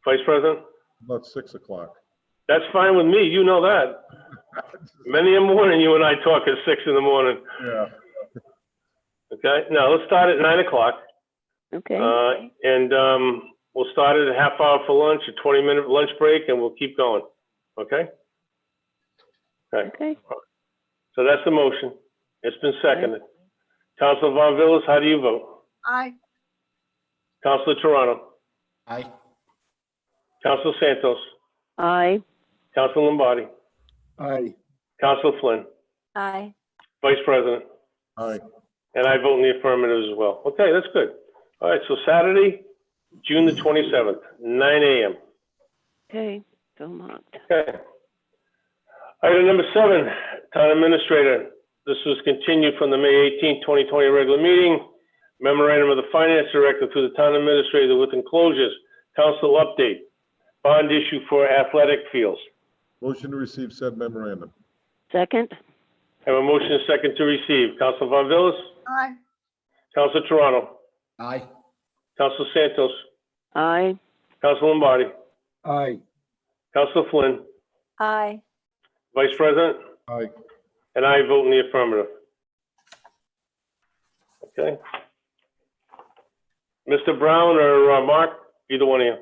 Vice President? About 6 o'clock. That's fine with me. You know that. Many a morning you and I talk at 6 in the morning. Yeah. Okay, now let's start at 9 o'clock. Okay. We'll start at a half hour for lunch, a 20-minute lunch break, and we'll keep going. Okay? Okay. So that's the motion. It's been seconded. Councilor Von Villas, how do you vote? Aye. Councilor Toronto? Aye. Councilor Santos? Aye. Councilor Lombardi? Aye. Councilor Flynn? Aye. Vice President? Aye. And I vote in the affirmative as well. Okay, that's good. All right, so Saturday, June the 27th, 9 a.m. Okay, so marked. Okay. Item number 7, Town Administrator. This was continued from the May 18, 2020 regular meeting. Memorandum of the Finance Director to the Town Administrator with enclosures. Council update. Bond issue for athletic fields. Motion to receive said memorandum. Second? Have a motion and second to receive. Councilor Von Villas? Aye. Councilor Toronto? Aye. Councilor Santos? Aye. Councilor Lombardi? Aye. Councilor Flynn? Aye. Vice President? Aye. And I vote in the affirmative. Okay. Mr. Brown or Mark, either one of you.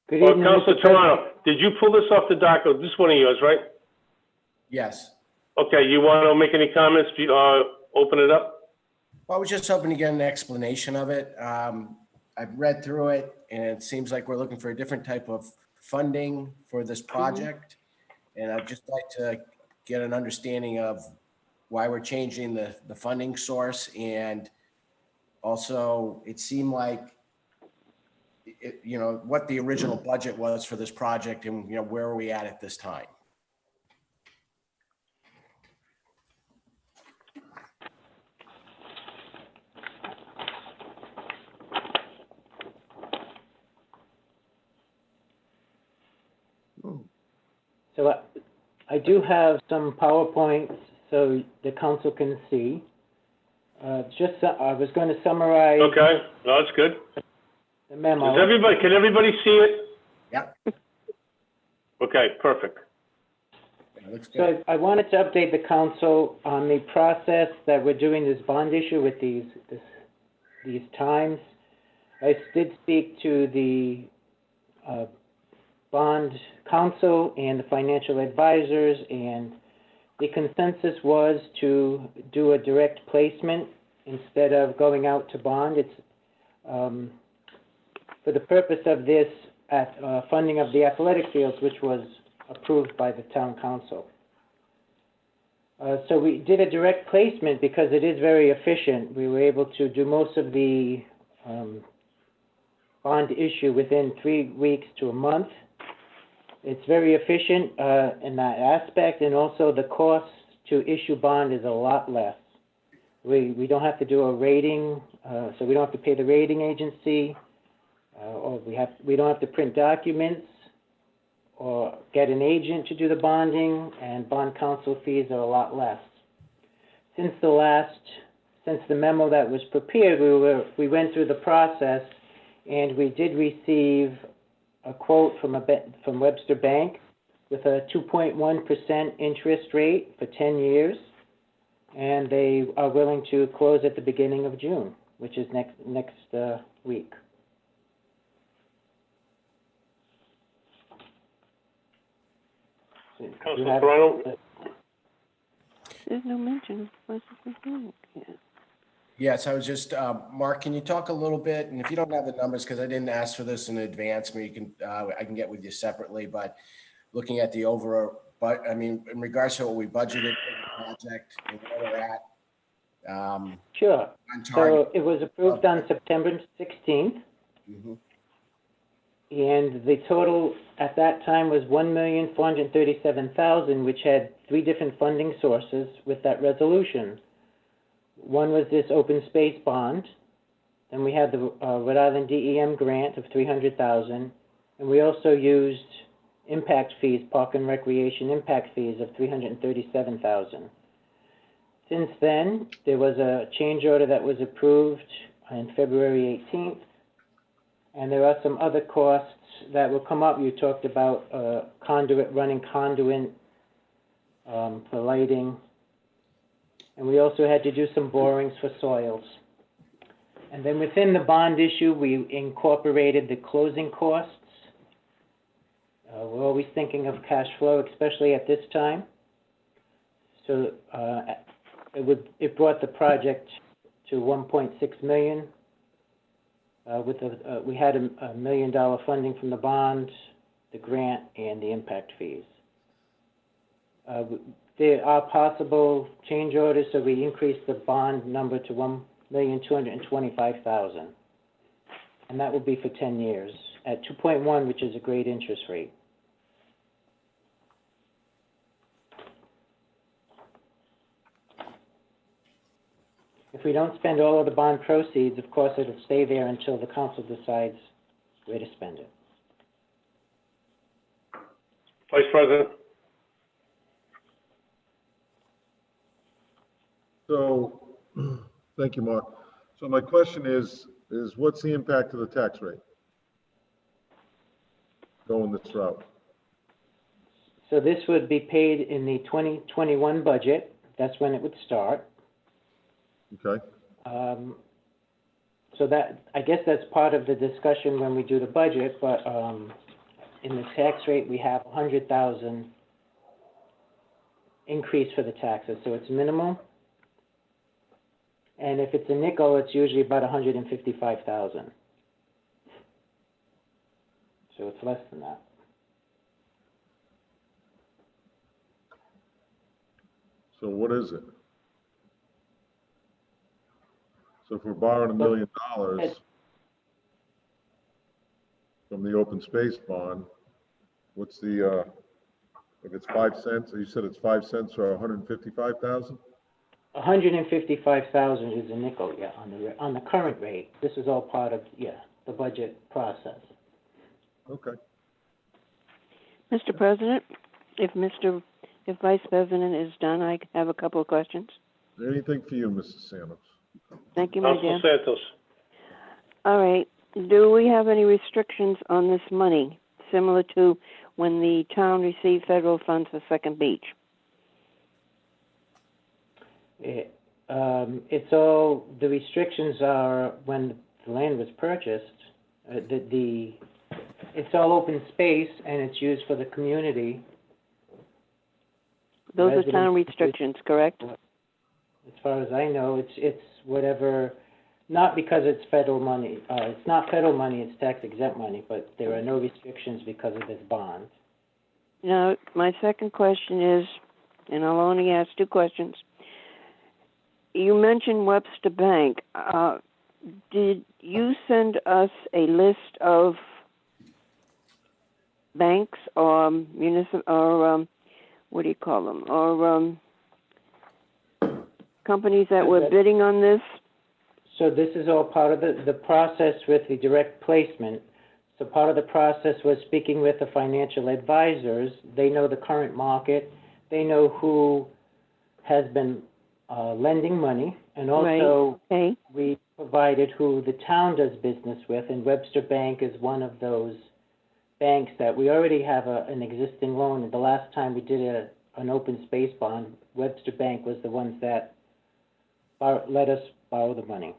Good Or evening, Councilor Mr. President. Toronto, did you pull this off the docket? This is one of yours, right? Yes. Okay, you want to make any comments? Open it up? Well, I was just hoping to get an explanation of it. I've read through it and it seems like we're looking for a different type of funding for this project. And I'd just like to get an understanding of why we're changing the funding source. And also it seemed like, what the original budget was for this project and, where are we at this time? So I do have some PowerPoints so the council can see. I was going to summarize Okay, no, that's good. the memo. Can everybody see it? Yep. Okay, perfect. That looks good. So I wanted to update the council on the process that we're doing this bond issue with these times. I did speak to the bond counsel and the financial advisors, and the consensus was to do a direct placement instead of going out to bond. It's for the purpose of this funding of the athletic fields, which was approved by the town council. So we did a direct placement because it is very efficient. We were able to do most of the bond issue within 3 weeks to a month. It's very efficient in that aspect, and also the cost to issue bond is a lot less. We don't have to do a rating, so we don't have to pay the rating agency, or we don't have to print documents or get an agent to do the bonding, and bond counsel fees are a lot less. Since the memo that was prepared, we went through the process, And we did receive a quote from Webster Bank with a 2.1% interest rate for 10 years. And they are willing to close at the beginning of June, which is next week. So, do you Councilor have- Toronto? There's no mention of yeah. Yes, I was just, Mark, can you talk a little bit, and if you don't have the numbers, because I didn't ask for this in advance, maybe you can, I can get with you separately, but looking at the overall, but I mean, in regards to what we budgeted for the project and where we're at. Sure. On So target. it was approved on September 16th. Mhm. And the total at that time was $1,437,000, which had 3 different funding sources with that resolution. One was this open space bond, and we had the Rhode Island DEM grant of $300,000, and we also used impact fees, park and recreation impact fees of $337,000. Since then, there was a change order that was approved on February 18th. And there are some other costs that will come up. You talked about running conduit for lighting. And we also had to do some borings for soils. And then within the bond issue, we incorporated the closing costs. We're always thinking of cash flow, especially at this time. So it brought the project to $1.6 million. We had $1 million funding from the bond, the grant, and the impact fees. There are possible change orders, so we increased the bond number to $1,225,000. And that will be for 10 years at 2.1, which is a great interest rate. If we don't spend all of the bond proceeds, of course, it'll stay there until the council decides where to spend it. Vice President? So, thank you, Mark. So my question is what's the impact of the tax rate going this route? So this would be paid in the 2021 budget. That's when it would start. Okay. So that, I guess that's part of the discussion when we do the budget, but in the tax rate, we have 100,000 increase for the taxes, so it's minimal. And if it's a nickel, it's usually about 155,000. So it's less than that. So what is it? So if we're borrowing $1 million from the open space bond, what's the, if it's 5 cents, you said it's 5 cents or 155,000? 155,000 is a nickel, yeah, on the current rate. This is all part of, the budget process. Okay. Mr. President, if Vice President is done, I have a couple of questions. Anything for you, Mrs. Sanos? Thank you, my dear. Councilor Santos? All right. Do we have any restrictions on this money, similar to when the town received federal funds for Second Beach? It's all, the restrictions are when the land was purchased, it's all open space and it's used for the community. Those are town restrictions, correct? As far as I know, it's whatever, not because it's federal money, it's not federal money, it's tax exempt money, but there are no restrictions because of this bond. Now, my second question is, and I'll only ask 2 questions. You mentioned Webster Bank. Did you send us a list of banks or municipal, or what do you call them, or companies that were bidding on this? So this is all part of the process with the direct placement. So part of the process was speaking with the financial advisors. They know the current market. They know who has been lending money. And also, right. Okay. we provided who the town does business with, and Webster Bank is one of those banks that we already have an existing loan. And the last time we did an open space bond, Webster Bank was the ones that let us borrow the money.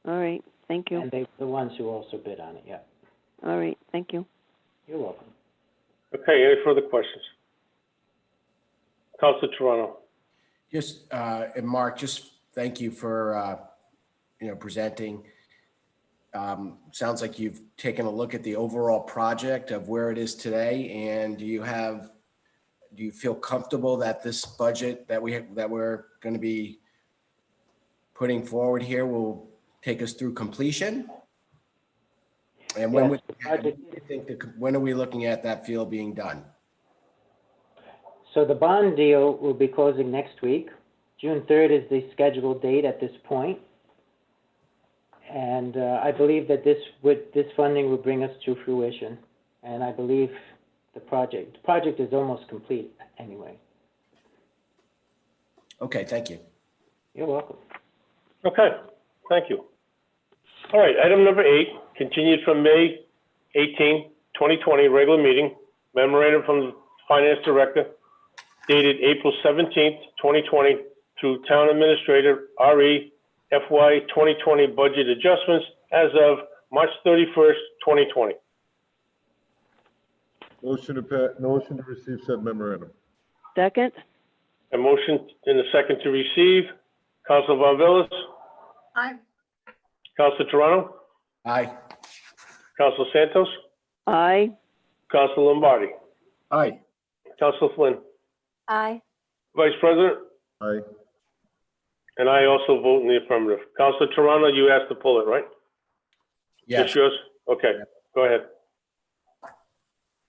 All right, thank you. And they were the ones who also bid on it, yeah. All right, thank you. You're welcome. Okay, any further questions? Councilor Toronto. Just, and Mark, just thank you for, presenting. Sounds like you've taken a look at the overall project of where it is today, and do you feel comfortable that this budget that we're going to be putting forward here will take us through completion? And when when are we looking at that field being done? So the bond deal will be closing next week. June 3rd is the scheduled date at this point. And I believe that this funding will bring us to fruition. And I believe the project is almost complete anyway. Okay, thank you. You're welcome. Okay, thank you. All right, item number 8, continued from May 18, 2020, regular meeting, memorandum from the Finance Director dated April 17th, 2020 through Town Administrator, RE, FY 2020 budget adjustments as of March 31st, 2020. Motion to receive said memorandum. Second? A motion and a second to receive. Councilor Von Villas? Aye. Councilor Toronto? Aye. Councilor Santos? Aye. Councilor Lombardi? Aye. Councilor Flynn? Aye. Vice President? Aye. And I also vote in the affirmative. Councilor Toronto, you asked to pull it, right? Yes. It's yours? Okay, go ahead.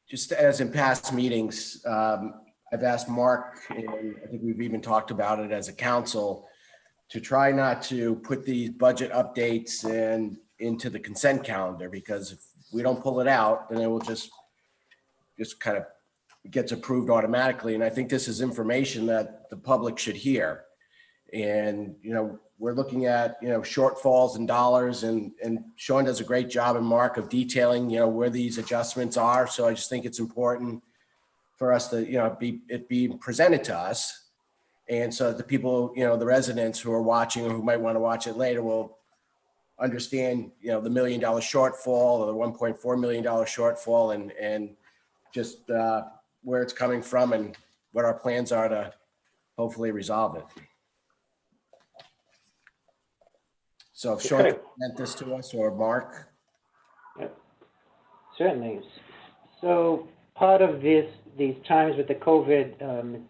Just as in past meetings, I've asked Mark, and I think we've even talked about it as a council, to try not to put these budget updates into the consent calendar, because if we don't pull it out, then it will just kind of gets approved automatically. And I think this is information that the public should hear. And, we're looking at, shortfalls in dollars, and Sean does a great job, and Mark, of detailing, where these adjustments are. So I just think it's important for us to, it be presented to us. And so that the people, the residents who are watching or who might want to watch it later will understand, the $1 million shortfall or the $1.4 million shortfall, and just where it's coming from and what our plans are to hopefully resolve it. So if Sean sent this to us, or Mark. Yep. Certainly. So part of these times with the COVID,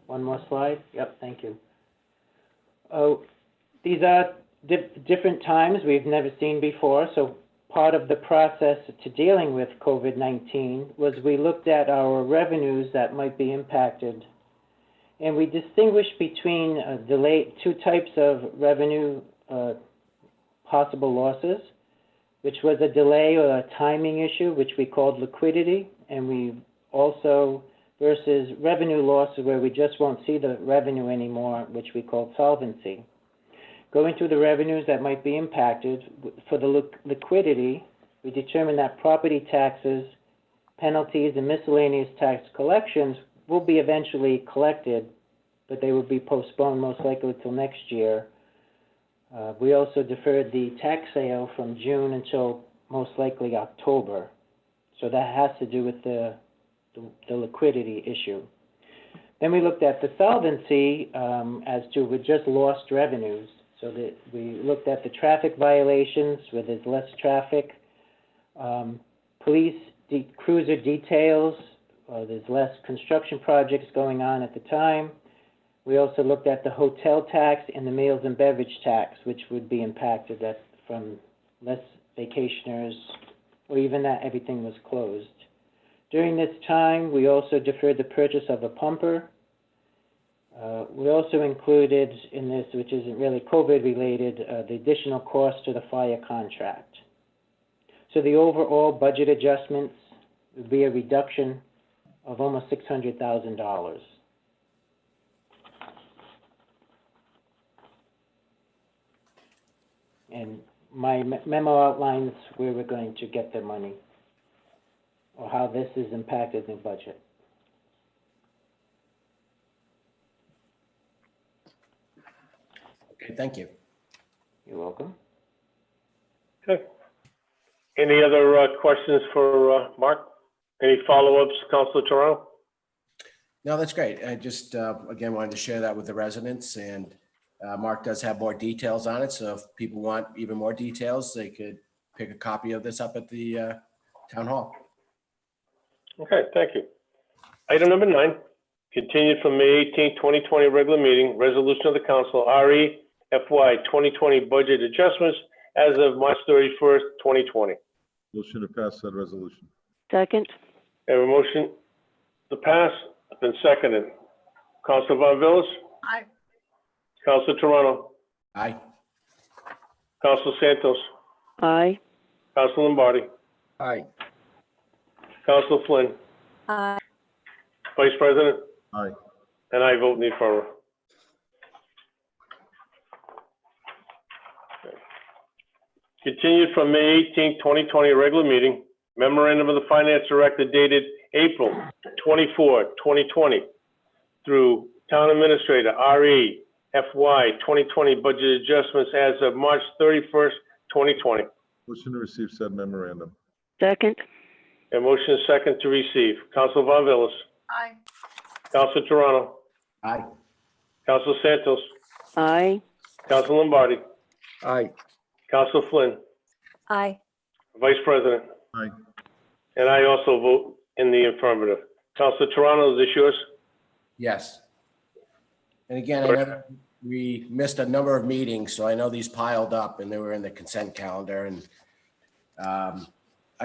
one more slide. Yep, thank you. Oh, these are different times we've never seen before. So part of the process to dealing with COVID-19 was we looked at our revenues that might be impacted. And we distinguished between two types of revenue possible losses, which was a delay or a timing issue, which we called liquidity. And we also, versus revenue losses where we just won't see the revenue anymore, which we called solvency. Going through the revenues that might be impacted, for the liquidity, we determined that property taxes, penalties, and miscellaneous tax collections will be eventually collected, but they will be postponed most likely till next year. We also deferred the tax sale from June until most likely October. So that has to do with the liquidity issue. Then we looked at the solvency as to with just lost revenues. So that we looked at the traffic violations where there's less traffic, police cruiser details, there's less construction projects going on at the time. We also looked at the hotel tax and the meals and beverage tax, which would be impacted from less vacationers, or even that everything was closed. During this time, we also deferred the purchase of a pumper. We also included in this, which isn't really COVID related, the additional cost to the fire contract. So the overall budget adjustments would be a reduction of almost $600,000. and my memo outlines where we're going to get the money, or how this is impacted the budget. Okay, thank you. You're welcome. Okay. Any other questions for Mark? Any follow-ups, Councilor Toronto? No, that's great. I just, again, wanted to share that with the residents, and Mark does have more details on it. So if people want even more details, they could pick a copy of this up at the town hall. Okay, thank you. Item number 9, continued from May 18, 2020 regular meeting, resolution of the council, RE FY 2020 budget adjustments as of March 31st, 2020. Motion to pass said resolution. Second, I have a motion to pass, been seconded. Councilor Von Villas, Aye. Councilor Toronto, Aye. Councilor Santos, aye. Councilor Lombardi, Aye. Councilor Flynn, Aye. Vice President, Aye. and I vote in the affirmative. Continued from May 18, 2020 regular meeting, memorandum of the Finance Director dated April 24, 2020 through Town Administrator, RE FY 2020 budget adjustments as of March 31st, 2020. Motion to receive said memorandum. Second, A motion is second to receive. Councilor Von Villas, Aye. Councilor Toronto, Aye. Councilor Santos, aye. Councilor Lombardi, Aye. Councilor Flynn, Aye. Vice President, Aye. and I also vote in the affirmative. Councilor Toronto, is this yours? Yes. And again, I know we missed a number of meetings, so I know these piled up and they were in the consent calendar. And I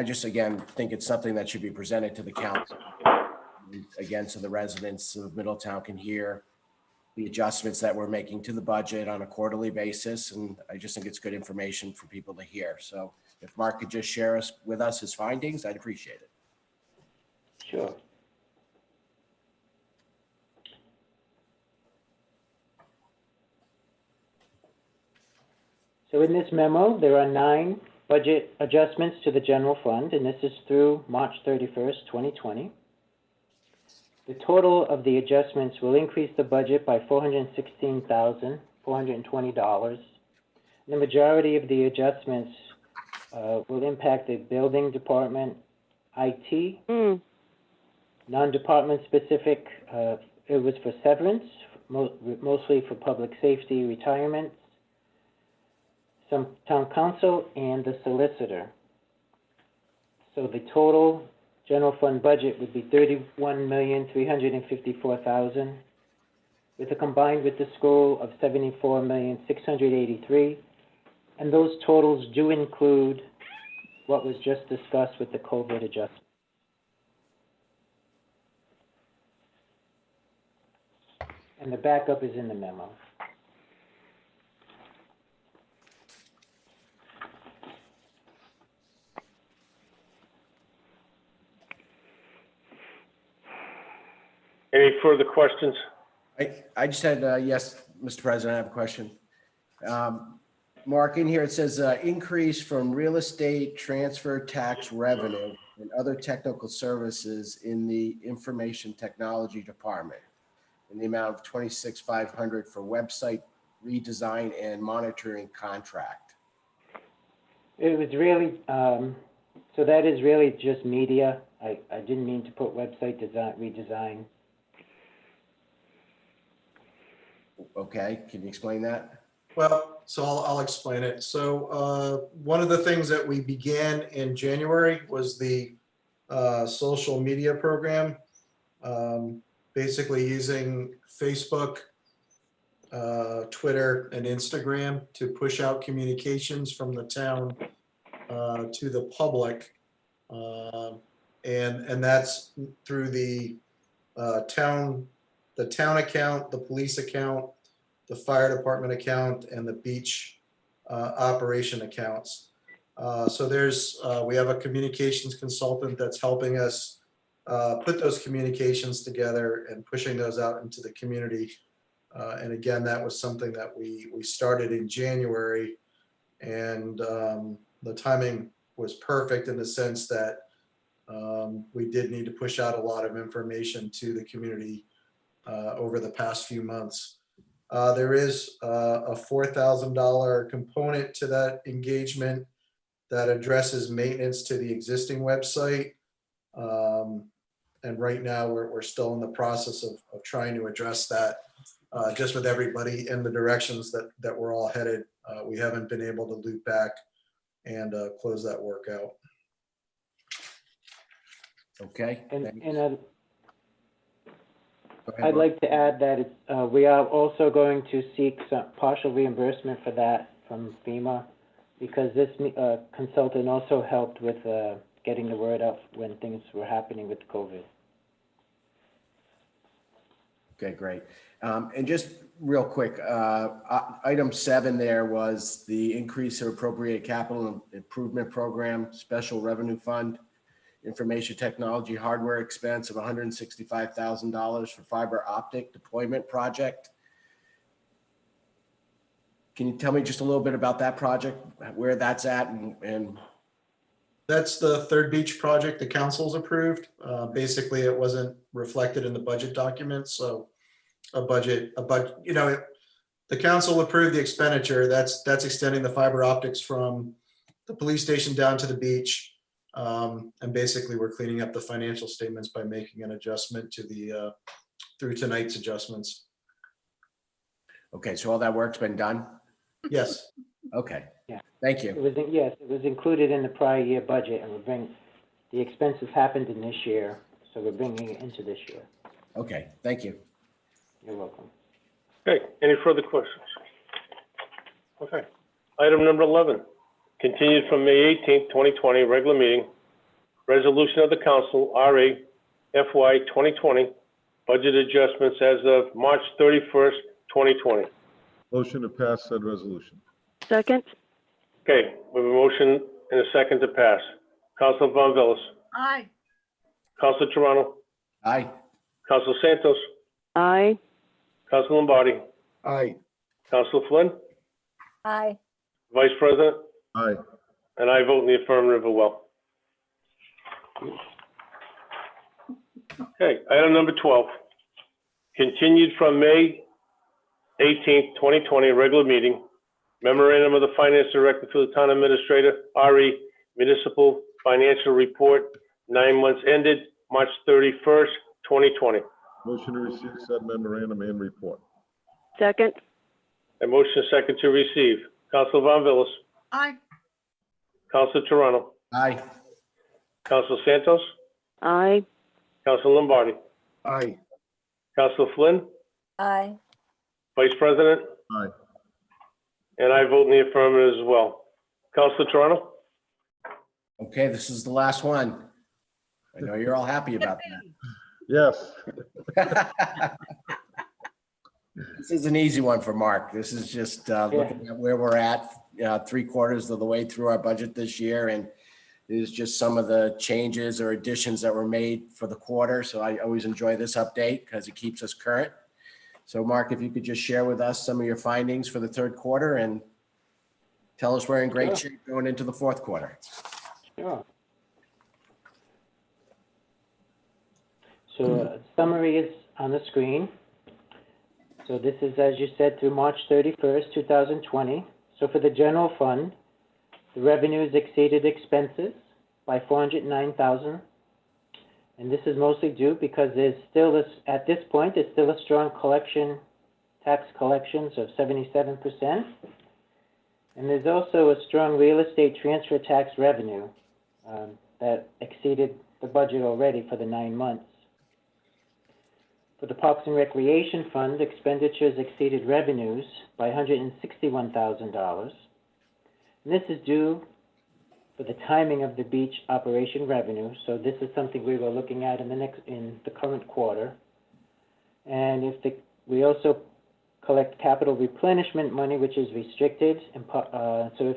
just, again, think it's something that should be presented to the council. Again, so the residents of Middletown can hear the adjustments that we're making to the budget on a quarterly basis. And I just think it's good information for people to hear. So if Mark could just share with us his findings, I'd appreciate it. Sure. So in this memo, there are 9 budget adjustments to the general fund, and this is through March 31st, 2020. The total of the adjustments will increase the budget by $416,420. The majority of the adjustments will impact the building department, IT, non-department specific. It was for severance, mostly for public safety, retirements, some town council, and the solicitor. So the total general fund budget would be $31,354,000, with a combined with the school of $74,683,000, and those totals do include what was just discussed with the COVID adjustment. And the backup is in the memo. Any further questions? I just had, yes, Mr. President, I have a question. Mark, in here, it says increase from real estate transfer tax revenue and other technical services in the information technology department in the amount of $26,500 for website redesign and monitoring contract. It was really, so that is really just media. I didn't mean to put website design, redesign. Okay, can you explain that? Well, so I'll explain it. So one of the things that we began in January was the social media program, basically using Facebook, Twitter, and Instagram to push out communications from the town to the public. And that's through the town account, the police account, the fire department account, and the beach operation accounts. So we have a communications consultant that's helping us put those communications together and pushing those out into the community. And again, that was something that we started in January. And the timing was perfect in the sense that we did need to push out a lot of information to the community over the past few months. There is a $4,000 component to that engagement that addresses maintenance to the existing website. And right now we're still in the process of trying to address that just with everybody in the directions that we're all headed. We haven't been able to loop back and close that work out. Okay. And, thanks. and Go ahead, I'd Mark. like to add that we are also going to seek some partial reimbursement for that from FEMA, because this consultant also helped with getting the word out when things were happening with COVID. Okay, great. And just real quick, item 7 there was the increase of appropriate capital improvement program, special revenue fund, information technology hardware expense of $165,000 for fiber optic deployment project. Can you tell me just a little bit about that project, where that's at, and That's the Third Beach project the council's approved. Basically, it wasn't reflected in the budget documents, so a budget, you know, the council approved the expenditure. That's extending the fiber optics from the police station down to the beach. And basically, we're cleaning up the financial statements by making an adjustment to the through tonight's adjustments. okay, so all that work's been done? Yes. Okay. Yeah. Thank you. Yes, it was included in the prior year budget, and the expenses happened in this year, so we're bringing it into this year. Okay, thank you. You're welcome. Okay, any further questions? Okay. Item number 11, continued from May 18th, 2020, regular meeting, resolution of the council, RA FY 2020, budget adjustments as of March 31st, 2020. Motion to pass said resolution. Second? Okay, we have a motion and a second to pass. Councilor Von Vellis, Aye. Councilor Toronto, Aye. Councilor Santos, Aye. Councilor Lombardi, Aye. Councilor Flynn, Aye. Vice President, Aye. and I vote in the affirmative as well. Okay, item number 12, continued from May 18th, 2020, regular meeting, memorandum of the Finance Director to the Town Administrator, RE Municipal Financial Report, 9 months ended March 31st, 2020. Motion to receive said memorandum and report. Second? A motion second to receive. Councilor Von Vellis, Aye. Councilor Toronto, Aye. Councilor Santos, Aye. Councilor Lombardi, Aye. Councilor Flynn, Aye. Vice President, Aye. and I vote in the affirmative as well. Councilor Toronto? Okay, this is the last one. I know you're all happy about Yes. that. This is an easy one for Mark. This is just looking at where we're at, 3/4 of the way through our budget this year, and it is just some of the changes or additions that were made for the quarter. So I always enjoy this update because it keeps us current. So Mark, if you could just share with us some of your findings for the third quarter and tell us we're in great shape going into the fourth quarter. Sure. So summary is on the screen. So this is, as you said, through March 31st, 2020. So for the general fund, the revenues exceeded expenses by $409,000. And this is mostly due because there's still this, at this point, there's still a strong tax collections of 77%. And there's also a strong real estate transfer tax revenue that exceeded the budget already for the 9 months. For the Parks and Recreation Fund, expenditures exceeded revenues by $161,000. And this is due for the timing of the beach operation revenue. So this is something we were looking at in the current quarter. And we also collect capital replenishment money, which is restricted. And so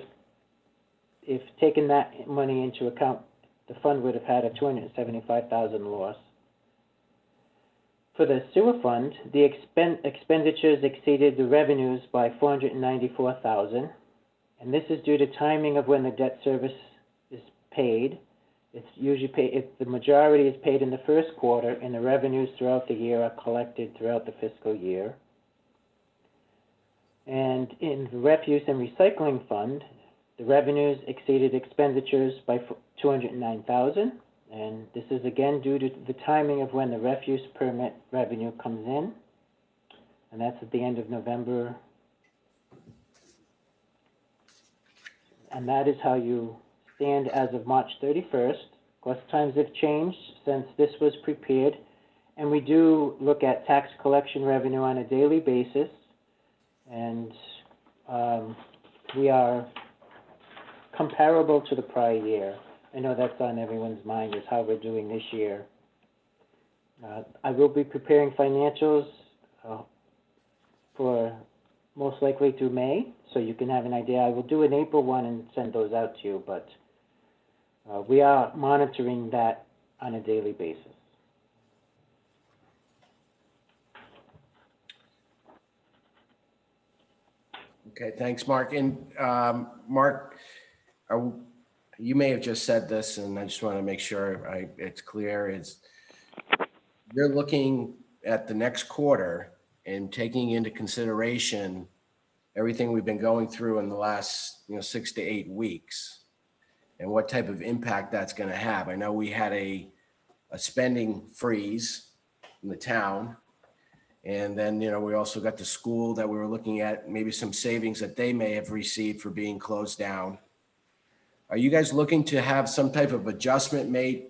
if taking that money into account, the fund would have had a $275,000 loss. For the sewer fund, the expenditures exceeded the revenues by $494,000, And this is due to timing of when the debt service is paid. It's usually paid, if the majority is paid in the first quarter, and the revenues throughout the year are collected throughout the fiscal year. And in the refuse and recycling fund, the revenues exceeded expenditures by $209,000. And this is again due to the timing of when the refuse permit revenue comes in. And that's at the end of November. And that is how you stand as of March 31st. Of course, times have changed since this was prepared. And we do look at tax collection revenue on a daily basis. And we are comparable to the prior year. I know that's on everyone's mind, is how we're doing this year. I will be preparing financials for most likely through May, so you can have an idea. I will do an April one and send those out to you, but we are monitoring that on a daily basis. Okay, thanks, Mark. And Mark, you may have just said this, and I just want to make sure it's clear, is you're looking at the next quarter and taking into consideration everything we've been going through in the last 6 to 8 weeks and what type of impact that's going to have. I know we had a spending freeze in the town. And then, we also got the school that we were looking at, maybe some savings that they may have received for being closed down. Are you guys looking to have some type of adjustment made,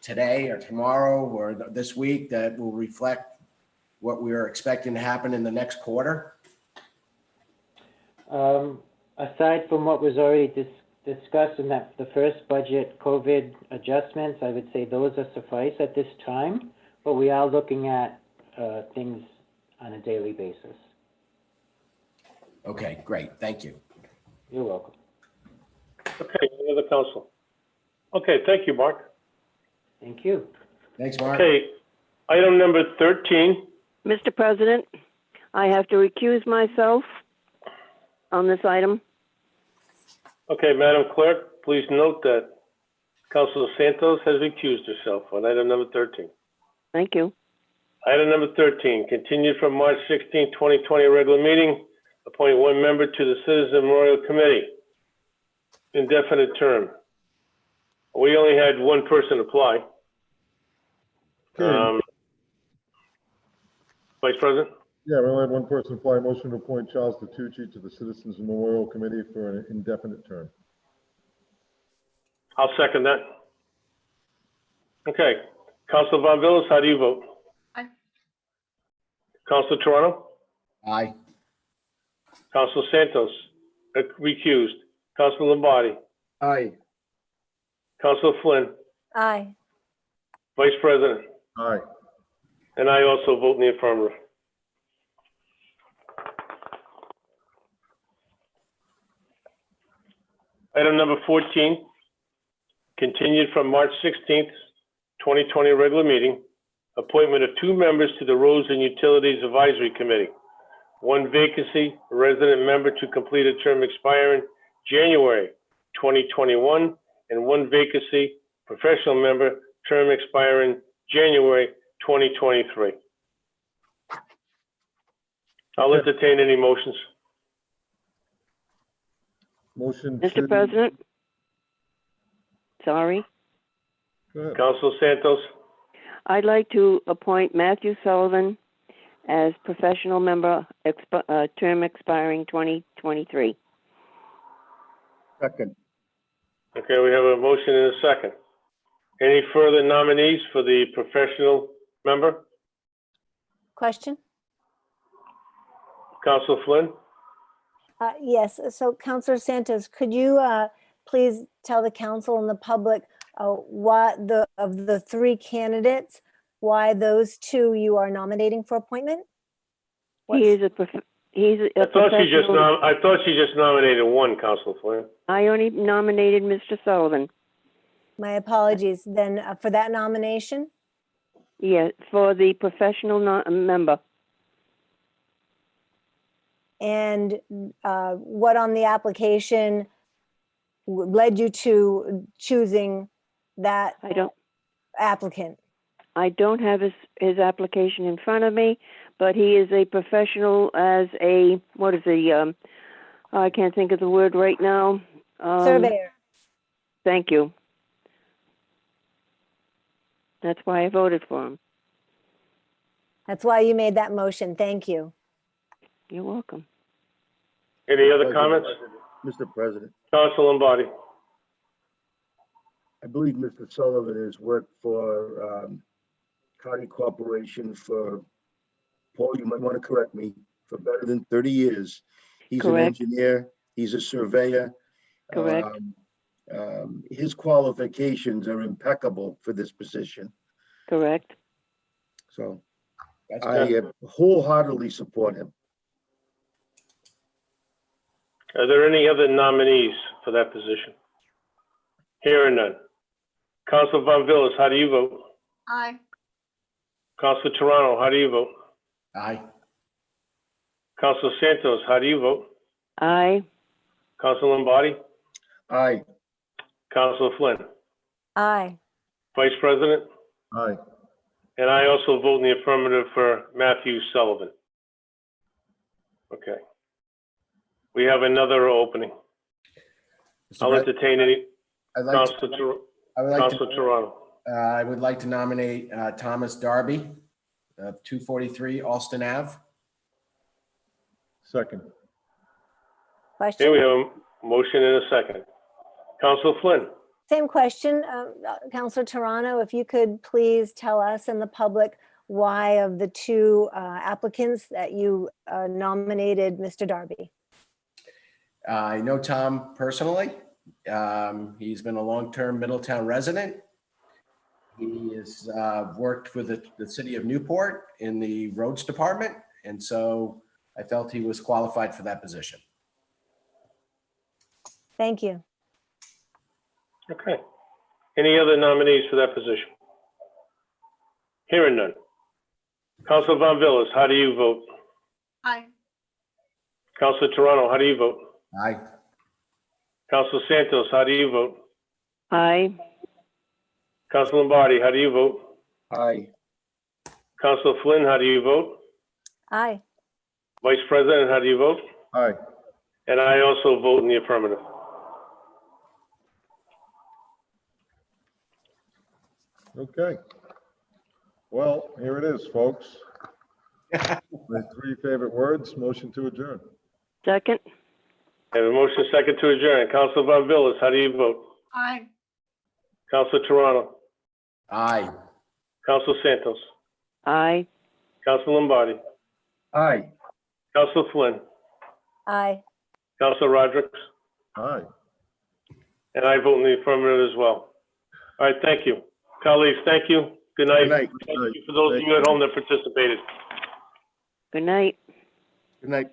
today or tomorrow or this week that will reflect what we are expecting to happen in the next quarter? Aside from what was already discussed in the first budget COVID adjustments, I would say those are suffice at this time, but we are looking at things on a daily basis. Okay, great. Thank you. You're welcome. Okay, any other council? Okay, thank you, Mark. Thank you. Thanks, Mark. Okay, item number 13. Mr. President, I have to recuse myself on this item. Okay, Madam Clerk, please note that Councilor Santos has recused herself on item number 13. Thank you. Item number 13, continued from March 16, 2020, regular meeting, appoint one member to the Citizen Memorial Committee, indefinite term. We only had one person apply. Vice President? Yeah, we only had one person apply. Motion to appoint Charles DeTucci to the Citizens Memorial Committee for an indefinite term. I'll second that. Okay, Councilor Von Villas, how do you vote? Aye. Councilor Toronto? Aye. Councilor Santos, recused. Councilor Lombardi? Aye. Councilor Flynn? Aye. Vice President? Aye. And I also vote in the affirmative. Item number 14, continued from March 16th, 2020 regular meeting, appointment of two members to the Roads and Utilities Advisory Committee. One vacancy, resident member to complete a term expiring January 2021, and one vacancy, professional member, term expiring January 2023. I'll entertain any motions. Motion Mr. President? Sorry. Go ahead. Councilor Santos? I'd like to appoint Matthew Sullivan as professional member, term expiring 2023. Second. Okay, we have a motion and a second. Any further nominees for the professional member? Question? Councilor Flynn? Yes, so Councilor Santos, could you please tell the council and the public what of the three candidates, why those two you are nominating for appointment? He's a I thought she just nominated one, Councilor Flynn. I only nominated Mr. Sullivan. My apologies. Then for that nomination? Yeah, for the professional member. and what on the application led you to choosing that applicant? I don't have his application in front of me, but he is a professional as a, what is he, I can't think of the word right now. Surveyor. Thank you. That's why I voted for him. That's why you made that motion. Thank you. You're welcome. Any other comments? Mr. President, Council Lombardi. I believe Mr. Sullivan has worked for County Corporation for, Paul, you might want to correct me, for better than 30 years. He's an Correct. engineer, he's a surveyor. Correct. His qualifications are impeccable for this position. Correct. So That's I good. wholeheartedly support him. Are there any other nominees for that position? Hearing none. Council Von Villas, how do you vote? Aye. Council Toronto, how do you vote? Aye. Council Santos, how do you vote? Aye. Council Lombardi? Aye. Council Flynn? Aye. Vice President? Aye. And I also vote in the affirmative for Matthew Sullivan. Okay. We have another opening. Mr. I'll President, entertain any, I'd like to- Council Toronto. I would like to nominate Thomas Darby of 243 Alston Ave. Second. Question? Here we have a motion and a second. Council Flynn? Same question, Councilor Toronto, if you could please tell us and the public why of the two applicants that you nominated Mr. Darby. I know Tom personally. He's been a long-term Middletown resident. He has worked for the city of Newport in the roads department, and so I felt he was qualified for that position. Thank you. Okay. Any other nominees for that position? Hearing none. Council Von Villas, how do you vote? Aye. Council Toronto, how do you vote? Aye. Council Santos, how do you vote? Aye. Council Lombardi, how do you vote? Aye. Council Flynn, how do you vote? Aye. Vice President, how do you vote? Aye. And I also vote in the affirmative. Okay. Well, here it is, folks. My three favorite words, motion to adjourn. Second. I have a motion second to adjourn. Council Von Villas, how do you vote? Aye. Council Toronto, Aye. Council Santos, Aye. Council Lombardi, Aye. Council Flynn, Aye. Council Rodrick, Aye. and I vote in the affirmative as well. All right, thank you. Colleagues, thank you. Good night. Good night. Thank you for those of you at home that participated. Good night. Good night.